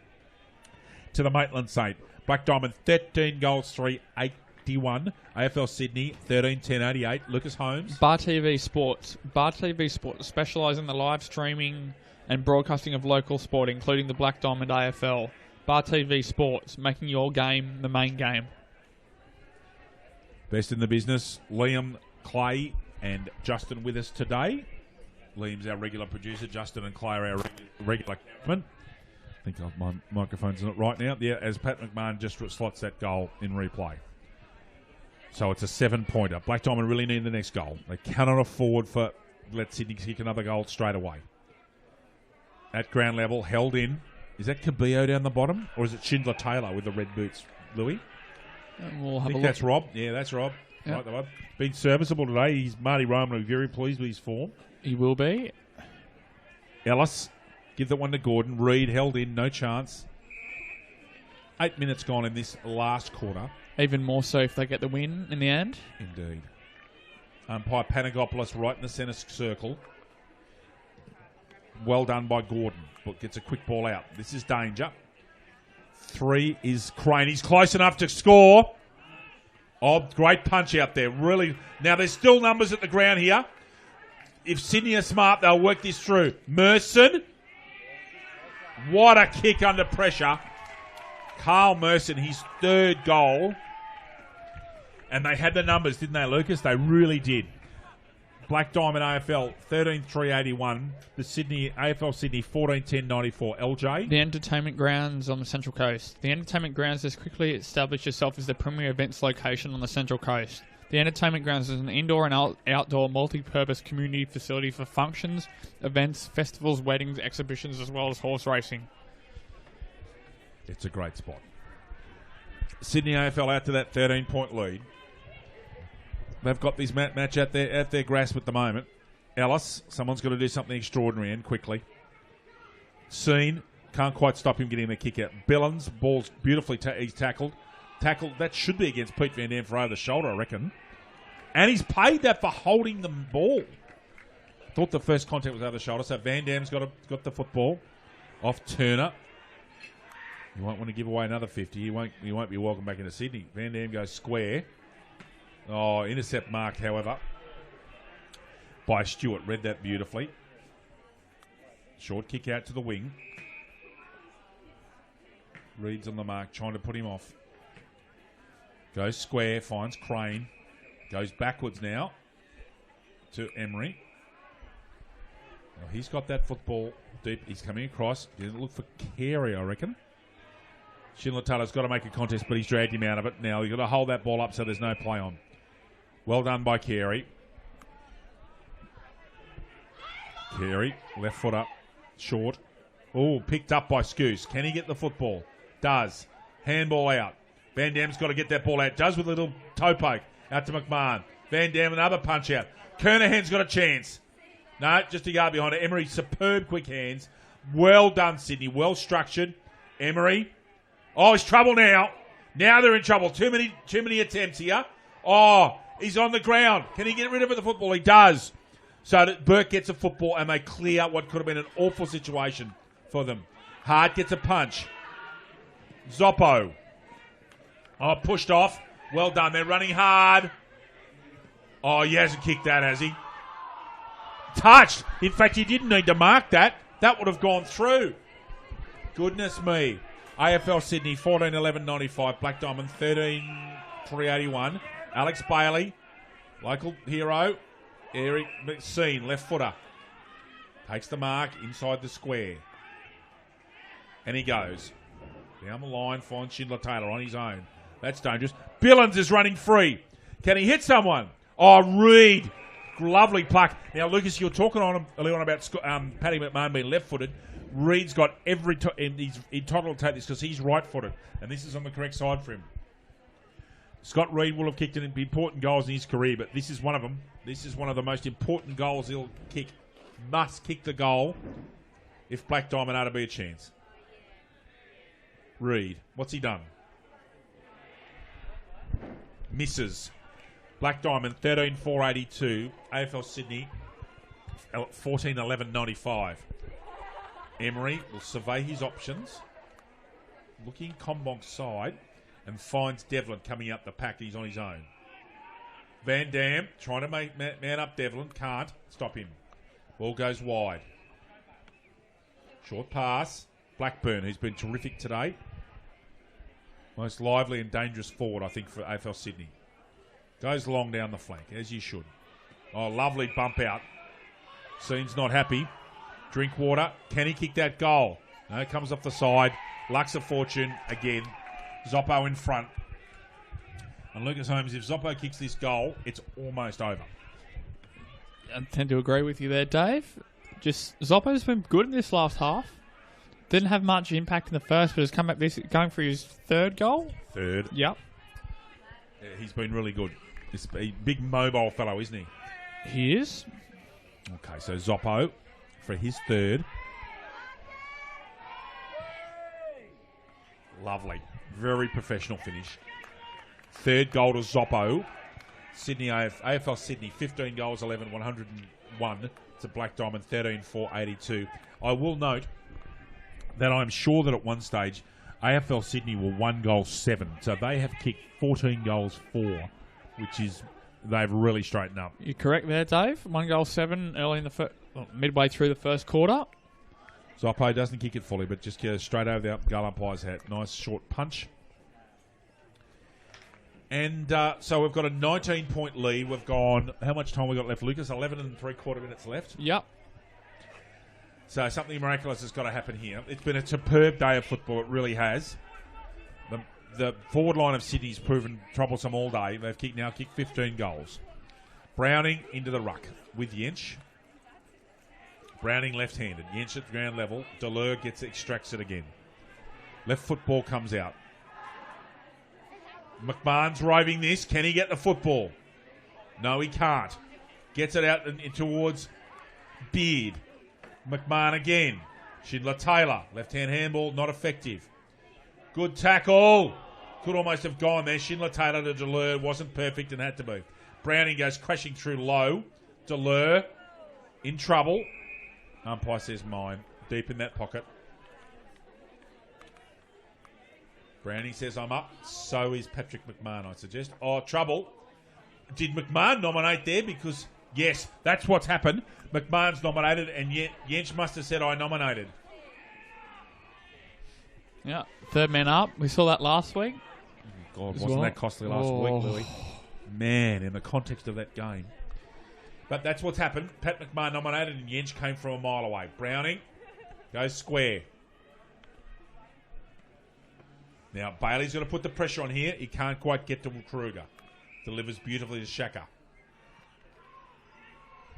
to the Maitland Saint. Black Diamond, 13 goals, 381. AFL Sydney, 13-10-88. Lucas Holmes. Bar TV Sports. Bar TV Sports specialise in the live streaming and broadcasting of local sport, including the Black Diamond AFL. Bar TV Sports, making your game the main game. Best in the business, Liam, Clay, and Justin with us today. Liam's our regular producer. Justin and Clay are our regular cameraman. I think my microphone's not right now. Yeah, as Pat McMahon just slots that goal in replay. So it's a 7-pointer. Black Diamond really need the next goal. They cannot afford for let Sydney kick another goal straight away. At ground level, held in. Is that Cabillo down the bottom? Or is it Schindler Taylor with the red boots, Louis? We'll have I think that's Rob. Yeah, that's Rob. Yep. Right, been serviceable today. Marty Roman will be very pleased with his form. He will be. Ellis, give that one to Gordon. Reed held in, no chance. 8 minutes gone in this last quarter. Even more so if they get the win in the end. Indeed. Umpire Panagopoulos right in the centre circle. Well done by Gordon, but gets a quick ball out. This is danger. 3 is Crane. He's close enough to score. Oh, great punch out there. Really. Now, there's still numbers at the ground here. If Sydney are smart, they'll work this through. Merson. What a kick under pressure. Carl Merson, his 3rd goal. And they had the numbers, didn't they, Lucas? They really did. Black Diamond AFL 13-381. The Sydney AFL Sydney 14-10-94. LJ. The entertainment grounds on the Central Coast. The entertainment grounds has quickly established itself as the premier events location on the Central Coast. The entertainment grounds is an indoor and outdoor multi-purpose community facility for functions, events, festivals, weddings, exhibitions, as well as horse racing. It's a great spot. Sydney AFL out to that 13-point lead. They've got this match at their grasp at the moment. Ellis, someone's got to do something extraordinary and quickly. Seen, can't quite stop him getting the kick out. Billins, ball's beautifully he's tackled. That should be against Pete Van Dam for over the shoulder, I reckon. And he's paid that for holding the ball. Thought the first contact was over the shoulder, so Van Dam's got the football. Off Turner. You won't want to give away another 50. You won't be welcome back into Sydney. Van Dam goes square. Oh, intercept marked, however, by Stewart. Read that beautifully. Short kick out to the wing. Reed's on the mark, trying to put him off. Goes square, finds Crane. Goes backwards now to Emery. Well, he's got that football deep. He's coming across. Didn't look for Carey, I reckon. Schindler Taylor's got to make a contest, but he's dragged him out of it. Now you've got to hold that ball up so there's no play on. Well done by Carey. Carey, left foot up, short. Oh, picked up by Scoos. Can he get the football? Does. Handball out. Van Dam's got to get that ball out. Does with a little toe poke out to McMahon. Van Dam, another punch out. Kernahan's got a chance. No, just a yard behind it. Emery, superb quick hands. Well done, Sydney. Well structured. Emery. Oh, he's trouble now. Now they're in trouble. Too many attempts here. Oh, he's on the ground. Can he get rid of the football? He does. So that Burke gets a football and they clear what could have been an awful situation for them. Hart gets a punch. Zoppo. Oh, pushed off. Well done. They're running hard. Oh, he hasn't kicked that, has he? Touched. In fact, he didn't need to mark that. That would have gone through. Goodness me. AFL Sydney 14-11-95. Black Diamond 13-381. Alex Bailey, local hero. Eric McSeen, left footer. Takes the mark inside the square. And he goes. Down the line, finds Schindler Taylor on his own. That's dangerous. Billins is running free. Can he hit someone? Oh, Reed. Lovely pluck. Now, Lucas, you were talking on him earlier on about Paddy McMahon being left-footed. Reed's got he's entitled to take this because he's right-footed. And this is on the correct side for him. Scott Reed will have kicked important goals in his career, but this is one of them. This is one of the most important goals he'll kick. Must kick the goal if Black Diamond are to be a chance. Reed, what's he done? Misses. Black Diamond 13-4-82. AFL Sydney 14-11-95. Emery will survey his options. Looking Combonk's side. And finds Devlin coming up the pack. He's on his own. Van Dam trying to man up Devlin. Can't stop him. Ball goes wide. Short pass. Blackburn, who's been terrific today. Most lively and dangerous forward, I think, for AFL Sydney. Goes long down the flank, as you should. Oh, lovely bump out. Scene's not happy. Drinkwater. Can he kick that goal? No, it comes off the side. Lux of Fortune again. Zoppo in front. And Lucas Holmes, if Zoppo kicks this goal, it's almost over. I tend to agree with you there, Dave. Just Zoppo's been good in this last half. Didn't have much impact in the first, but has come back going for his third goal. Third. Yep. Yeah, he's been really good. This a big mobile fellow, isn't he? He is. Okay, so Zoppo for his third. Lovely. Very professional finish. Third goal to Zoppo. Sydney AFL Sydney, 15 goals, 11, 101 to Black Diamond, 13-4-82. I will note that I'm sure that at one stage AFL Sydney were 1 goal 7. So they have kicked 14 goals 4, which is they've really straightened up. You're correct there, Dave. 1 goal 7 early in the midway through the first quarter. Zoppo doesn't kick it fully, but just goes straight over the goal umpire's hat. Nice short punch. And so we've got a 19-point lead. We've gone... How much time we got left, Lucas? 11 and 3/4 minutes left. Yep. So something miraculous has got to happen here. It's been a superb day of football. It really has. The forward line of Sydney's proven troublesome all day. They've now kicked 15 goals. Browning into the ruck with Yench. Browning left-handed. Yench at ground level. Deleur extracts it again. Left football comes out. McMahon's roving this. Can he get the football? No, he can't. Gets it out towards Beard. McMahon again. Schindler-Taylor. Left-hand handball, not effective. Good tackle. Could almost have gone there. Schindler-Taylor to Deleur. Wasn't perfect and had to be. Browning goes crashing through low. Deleur in trouble. Umpire says mine. Deep in that pocket. Browning says I'm up. So is Patrick McMahon, I suggest. Oh, trouble. Did McMahon nominate there? Because, yes, that's what's happened. McMahon's nominated, and yet Yench must have said I nominated. Yeah, third man up. We saw that last week. God, wasn't that costly last week, Louis? Man, in the context of that game. But that's what's happened. Pat McMahon nominated, and Yench came from a mile away. Browning goes square. Now, Bailey's going to put the pressure on here. He can't quite get to Kruger. Delivers beautifully to Shaka.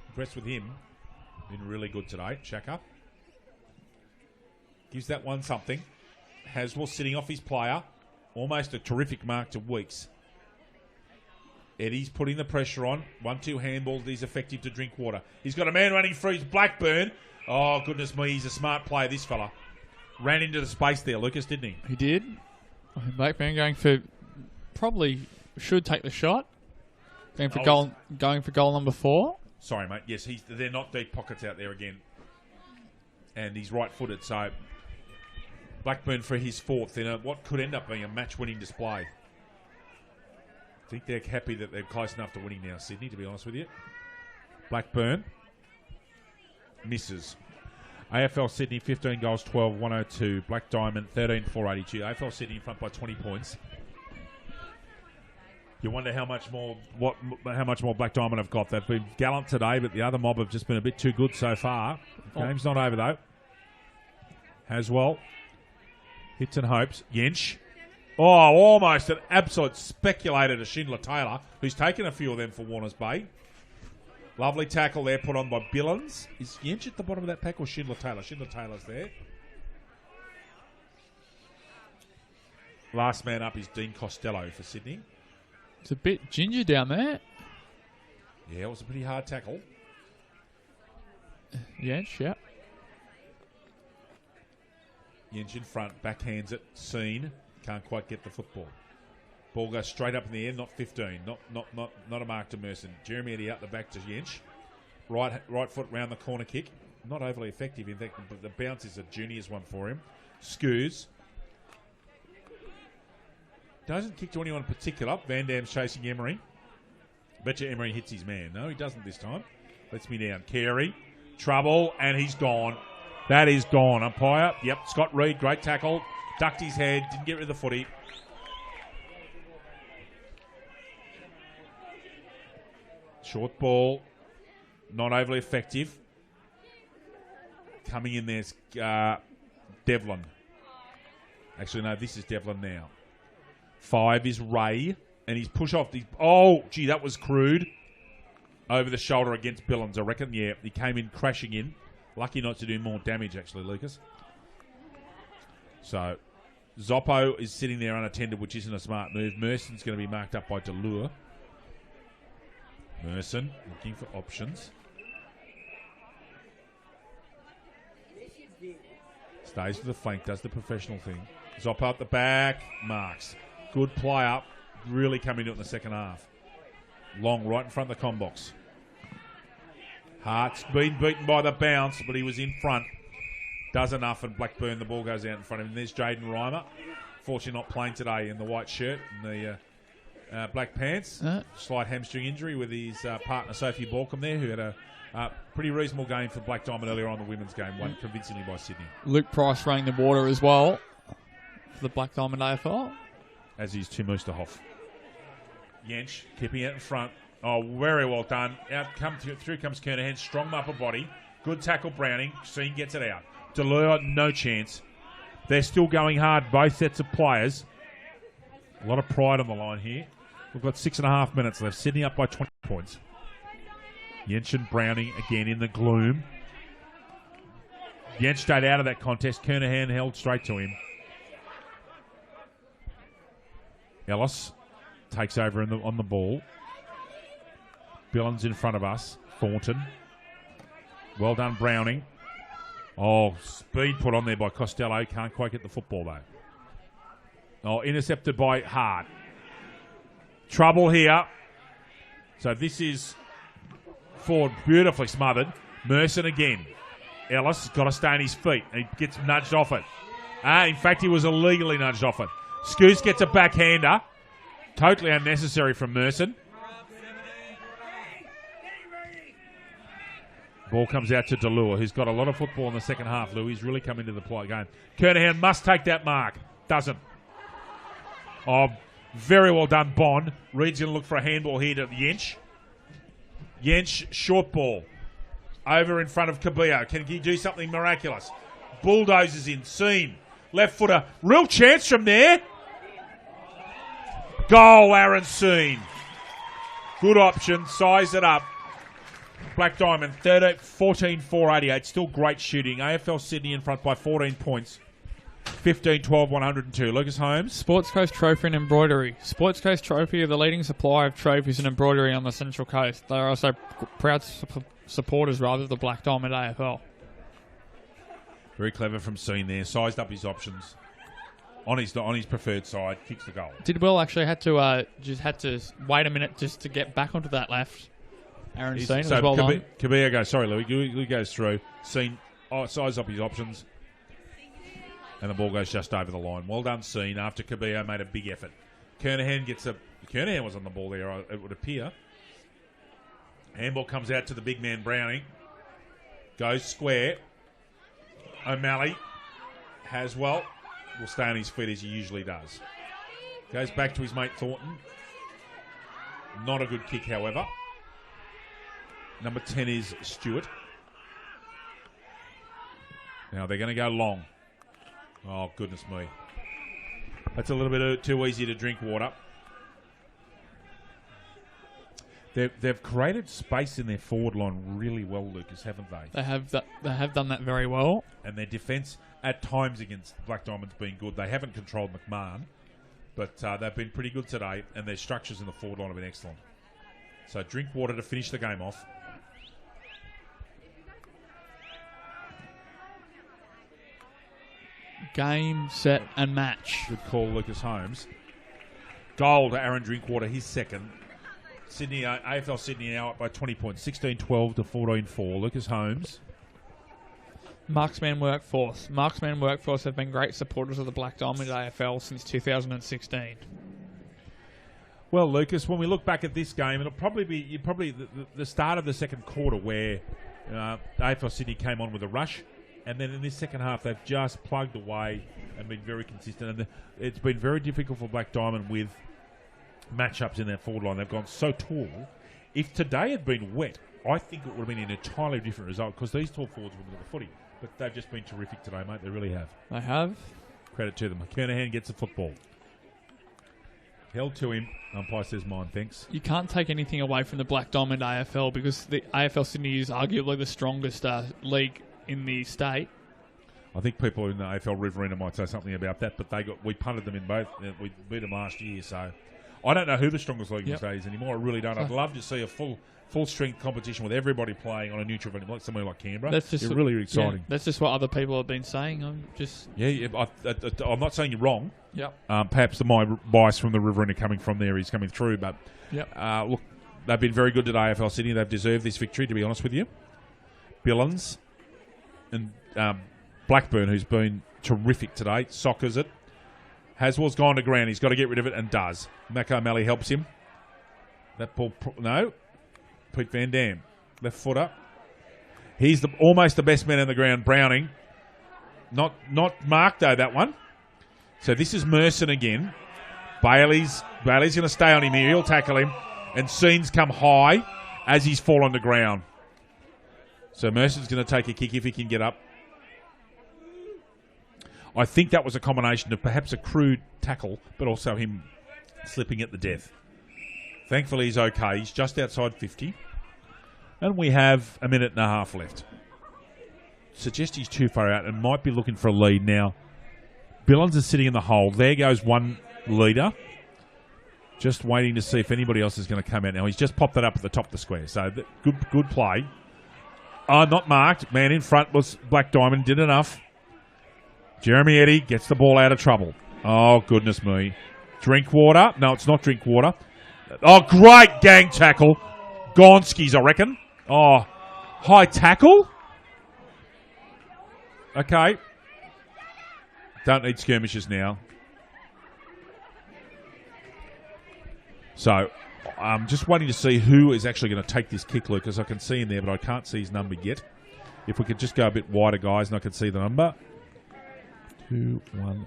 Impressed with him. Been really good today, Shaka. Gives that one something. Haswell sitting off his player. Almost a terrific mark to Weeks. Eddie's putting the pressure on. 1-2 handball. He's effective to drink water. He's got a man running through his Blackburn. Oh, goodness me. He's a smart player, this fella. Ran into the space there, Lucas, didn't he? He did. Blackburn going for... Probably should take the shot. Going for goal number 4. Sorry, mate. Yes, they're not deep pockets out there again. And he's right-footed, so... Blackburn for his 4th in what could end up being a match-winning display. I think they're happy that they're close enough to winning now, Sydney, to be honest with you. Blackburn misses. AFL Sydney 15 goals, 12-102. Black Diamond 13-482. AFL Sydney in front by 20 points. You wonder how much more Black Diamond have got. They've been gallant today, but the other mob have just been a bit too good so far. The game's not over though. Haswell hits and hopes. Yench. Oh, almost an absolute speculator to Schindler-Taylor, who's taken a few of them for Warners Bay. Lovely tackle there put on by Billins. Is Yench at the bottom of that pack or Schindler-Taylor? Schindler-Taylor's there. Last man up is Dean Costello for Sydney. It's a bit ginger down there. Yeah, it was a pretty hard tackle. Yench, yeah. Yench in front, backhands it, seen. Can't quite get the football. Ball goes straight up in the air, not 15. Not a mark to Merson. Jeremy Eddy out the back to Yench. Right foot round the corner kick. Not overly effective, in fact, but the bounce is a junior's one for him. Scoos. Doesn't kick to anyone in particular. Van Dam's chasing Emery. Betcha Emery hits his man. No, he doesn't this time. Lets me down. Carey. Trouble, and he's gone. That is gone. Umpire. Yep, Scott Reed, great tackle. Ducked his head, didn't get rid of the footy. Short ball, not overly effective. Coming in there's Devlin. Actually, no, this is Devlin now. 5 is Ray, and he's push off. Oh, gee, that was crude. Over the shoulder against Billins, I reckon. Yeah, he came in crashing in. Lucky not to do more damage, actually, Lucas. So, Zoppo is sitting there unattended, which isn't a smart move. Merson's going to be marked up by Delure. Merson looking for options. Stays with the flank, does the professional thing. Zoppo up the back, marks. Good play up, really coming to it in the second half. Long right in front of the com box. Hart's been beaten by the bounce, but he was in front. Does enough, and Blackburn, the ball goes out in front of him. There's Jaden Reimer. Fortunately not playing today in the white shirt and the black pants. Slight hamstring injury with his partner Sophie Balcombe there, who had a pretty reasonable game for Black Diamond earlier on in the women's game, won convincingly by Sydney. Luke Price running the water as well for the Black Diamond AFL. As is Tim Oosterhoff. Yench keeping it in front. Oh, very well done. Through comes Kernahan. Strong upper body. Good tackle, Browning. Seen gets it out. Delure, no chance. They're still going hard, both sets of players. A lot of pride on the line here. We've got 6.5 minutes left. Sydney up by 20 points. Yench and Browning again in the gloom. Yench stayed out of that contest. Kernahan held straight to him. Ellis takes over on the ball. Billins in front of us. Thornton. Well done, Browning. Oh, speed put on there by Costello. Can't quite get the football, though. Oh, intercepted by Hart. Trouble here. So this is forward, beautifully smothered. Merson again. Ellis has got to stay on his feet. He gets nudged off it. In fact, he was illegally nudged off it. Scoos gets a backhander. Totally unnecessary from Merson. Ball comes out to Delure, who's got a lot of football in the second half, Lou. He's really come into the play game. Kernahan must take that mark. Doesn't. Oh, very well done, Bond. Reed's going to look for a handball here to Yench. Yench, short ball. Over in front of Cabillo. Can he do something miraculous? Bulldozes in. Seen. Left footer. Real chance from there. Goal, Aaron Seen. Good option. Size it up. Black Diamond, 14-4-88. Still great shooting. AFL Sydney in front by 14 points. 15-12-102. Lucas Holmes. Sports Coast Trophy and Embroidery. Sports Coast Trophy are the leading supplier of trophies and embroidery on the Central Coast. They are also proud supporters, of the Black Diamond AFL. Very clever from Seen there. Sized up his options. On his preferred side. Kicks the goal. Did well actually. Had to wait a minute just to get back onto that left. Aaron Seen was well done. Kabir goes, sorry, Louis goes through. Seen, size up his options. And the ball goes just over the line. Well done, Seen, after Kabir made a big effort. Kernahan Kernahan was on the ball there, it would appear. Handball comes out to the big man, Browning. Goes square. O'Malley. Haswell will stay on his feet as he usually does. Goes back to his mate, Thornton. Not a good kick, however. Number 10 is Stewart. Now they're going to go long. Oh, goodness me. That's a little bit too easy to drink water. They've created space in their forward line really well, Lucas, haven't they? They have done that very well. And their defence at times against Black Diamond's been good. They haven't controlled McMahon, but they've been pretty good today, and their structures in the forward line have been excellent. So drink water to finish the game off. Game, set, and match. Good call, Lucas Holmes. Goal to Aaron Drinkwater, his second. Sydney AFL Sydney now up by 20 points, 16-12 to 14-4. Lucas Holmes. Marksman Workforce. Marksman Workforce have been great supporters of the Black Diamond AFL since 2016. Well, Lucas, when we look back at this game, it'll probably be the start of the second quarter where AFL Sydney came on with a rush. And then in this second half, they've just plugged away and been very consistent. And it's been very difficult for Black Diamond with matchups in their forward line. They've gone so tall. If today had been wet, I think it would have been an entirely different result because these tall forwards would have got the footy. But they've just been terrific today, mate. They really have. They have. Credit to them. Kernahan gets the football. Held to him. Umpire says mine, thanks. You can't take anything away from the Black Diamond AFL because the AFL Sydney is arguably the strongest league in the state. I think people in the AFL Riverina might say something about that, but we punted them in both. We beat them last year, so I don't know who the strongest league in the state is anymore. I really don't. I'd love to see a full strength competition with everybody playing on a neutral venue, like somewhere like Canberra. That's just really exciting. Yeah, that's just what other people have been saying. I'm not saying you're wrong. Yep. Perhaps my bias from the Riverina coming from there is coming through, but look, they've been very good today, AFL Sydney. They've deserved this victory, to be honest with you. Billins and Blackburn, who's been terrific today, soccers it. Haswell's gone to ground. He's got to get rid of it and does. Mac O'Malley helps him. That ball, no. Pete Van Dam, left footer. He's almost the best man on the ground, Browning. Not marked, though, that one. So this is Merson again. Bailey's going to stay on him here. He'll tackle him. And Scene's come high as he's fallen on the ground. So Merson's going to take a kick if he can get up. I think that was a combination of perhaps a crude tackle, but also him slipping at the death. Thankfully, he's okay. He's just outside 50. And we have a minute and a half left. Suggest he's too far out and might be looking for a lead now. Billings is sitting in the hole. There goes one leader. Just waiting to see if anybody else is going to come out now. He's just popped that up at the top of the square. So good play. Not marked. Man in front was Black Diamond. Did enough. Jeremy Eddy gets the ball out of trouble. Oh, goodness me. Drinkwater. No, it's not Drinkwater. Oh, great gang tackle. Gonski's, I reckon. Oh, high tackle. Okay. Don't need skirmishes now. So, I'm just waiting to see who is actually going to take this kick, Lucas. I can see him there, but I can't see his number yet. If we could just go a bit wider, guys, and I can see the number. 2, 1.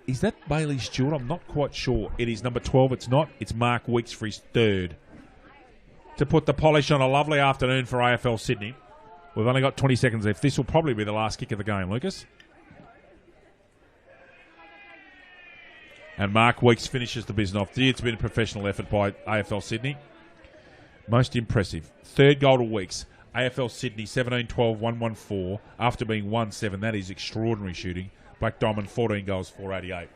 Is that Bailey Stewart? I'm not quite sure. It is number 12. It's not. It's Mark Weeks for his third. To put the polish on a lovely afternoon for AFL Sydney. We've only got 20 seconds left. This will probably be the last kick of the game, Lucas. And Mark Weeks finishes the business off. It's been a professional effort by AFL Sydney. Most impressive. Third goal to Weeks. AFL Sydney 17-12-114 after being 1-7. That is extraordinary shooting. Black Diamond 14 goals, 488.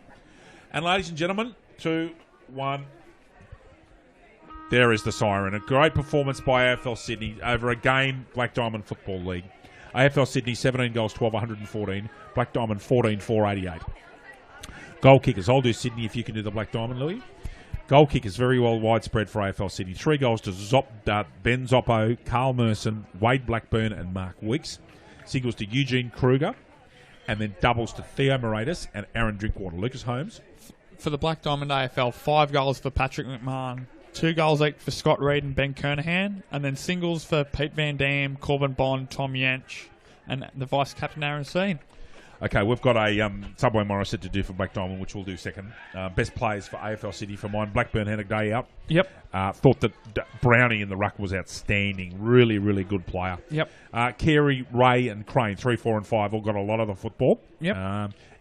And ladies and gentlemen, 2, 1. There is the siren. A great performance by AFL Sydney over a game Black Diamond Football League. AFL Sydney 17 goals, 12, 114. Black Diamond 14, 488. Goal kickers. I'll do Sydney if you can do the Black Diamond, Louis. Goal kickers very well widespread for AFL Sydney. 3 goals to Ben Zoppo, Carl Merson, Wade Blackburn and Mark Weeks. Singles to Eugene Kruger. And then doubles to Theo Moratis and Aaron Drinkwater. Lucas Holmes. For the Black Diamond AFL, 5 goals for Patrick McMahon. 2 goals each for Scott Reed and Ben Kernahan. And then singles for Pete Van Dam, Corbin Bond, Tom Yanch, and the vice-captain Aaron Seen. Okay, we've got a Subway Morris set to do for Black Diamond, which we'll do second. Best players for AFL City for mine. Blackburn had a day out. Yep. Thought that Brownie in the ruck was outstanding. Really, really good player. Yep. Carey, Ray and Crane, 3, 4 and 5, all got a lot of the football. Yep.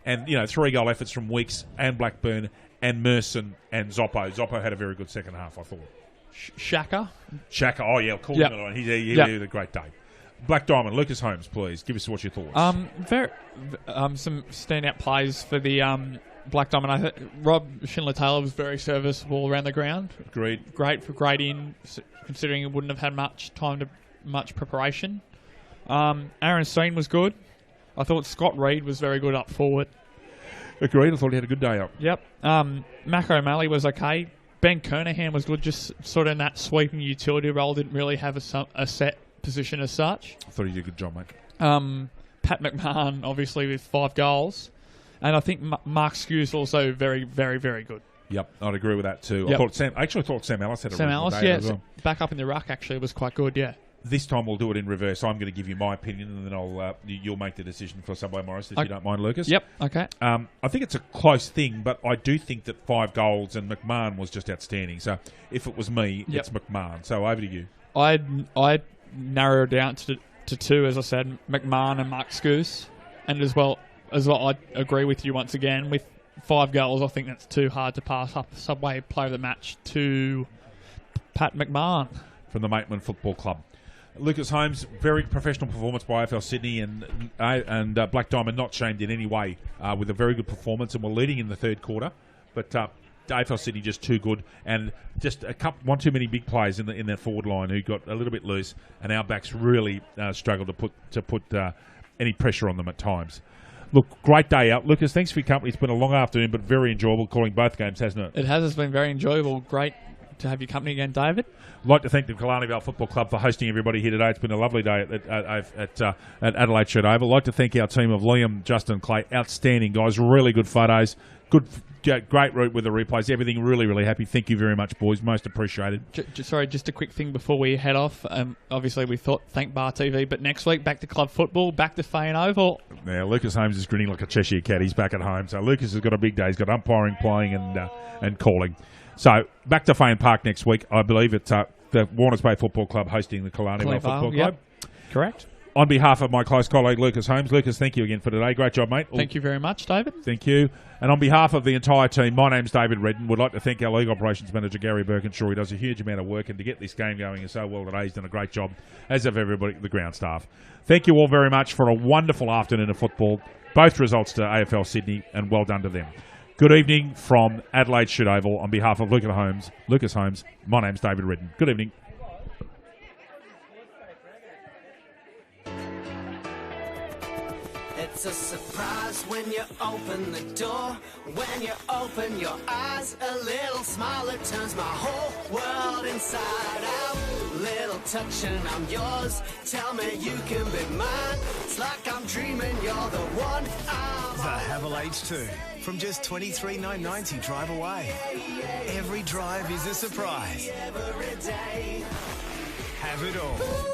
And, 3-goal efforts from Weeks and Blackburn and Merson and Zoppo. Zoppo had a very good second half, I thought. Shaka. Oh, yeah, cool. Yep. He had a great day. Black Diamond, Lucas Holmes, please. Give us what your thoughts. Some standout plays for the Black Diamond. I think Rob Schindler-Taylor was very serviceable around the ground. Agreed. Great in, considering he wouldn't have had much preparation. Aaron Steen was good. I thought Scott Reed was very good up forward. Agreed. I thought he had a good day up. Yep. Mac O'Malley was okay. Ben Kernahan was good, just sort of in that sweeping utility role. Didn't really have a set position as such. I thought he did a good job, mate. Pat McMahon, obviously, with 5 goals. And I think Mark Skew's also very, very, very good. Yep, I'd agree with that too. Yep. I actually thought Sam Ellis had a Sam really Ellis, good day as well. Back up in the ruck, actually, was quite good, yeah. This time we'll do it in reverse. I'm going to give you my opinion, and then you'll make the decision for Subway Morris, if you don't mind, Lucas. Yep, okay. I think it's a close thing, but I do think that 5 goals and McMahon was just outstanding. So if it was me, it's McMahon. So over to you. I'd narrow it down to 2, as I said, McMahon and Mark Scouse. And as well, I agree with you once again. With 5 goals, I think that's too hard to pass up. Subway player of the match to Pat McMahon. From the Maitland Football Club. Lucas Holmes, very professional performance by AFL Sydney, and Black Diamond not shamed in any way with a very good performance, and we're leading in the third quarter. But AFL Sydney just too good, and just one too many big players in their forward line who got a little bit loose, and our backs really struggled to put any pressure on them at times. Look, great day out. Lucas, thanks for your company. It's been a long afternoon, but very enjoyable calling both games, hasn't it? It has. It's been very enjoyable. Great to have your company again, David. I'd like to thank the Killarney Vale Football Club for hosting everybody here today. It's been a lovely day at Adelaide Shirt Oval. I'd like to thank our team of Liam, Justin, Clay. Outstanding guys. Really good photos. Good great route with the replays. Everything really, really happy. Thank you very much, boys. Most appreciated. Sorry, just a quick thing before we head off. Obviously, we thought thank Bar TV, but next week back to club football, back to Fane Oval. Yeah, Lucas Holmes is grinning like a Cheshire cat. He's back at home. So Lucas has got a big day. He's got umpiring, playing, and calling. So back to Fane Park next week. I believe it's the Warners Bay Football Club hosting the Killarney Vale Football Club. Yep. Correct. On behalf of my close colleague Lucas Holmes, Lucas, thank you again for today. Great job, mate. Thank you very much, David. Thank you. And on behalf of the entire team, my name's David Redden. Would like to thank our League Operations Manager, Gary Birkinshaw. He does a huge amount of work, and to get this game going so well today, he's done a great job, as have everybody, the ground staff. Thank you all very much for a wonderful afternoon of football. Both results to AFL Sydney, and well done to them. Good evening from Adelaide Shute Oval. On behalf of Lucas Holmes, my name's David Redden. Good evening. It's a surprise when you open the door. When you open your eyes, a little smile that turns my whole world inside out. Little touch and I'm yours. Tell me you can be mine. It's like I'm dreaming you're the one I'm The Havel H2 from just $23,990 drive away. Every drive is a surprise. every day. Have it all.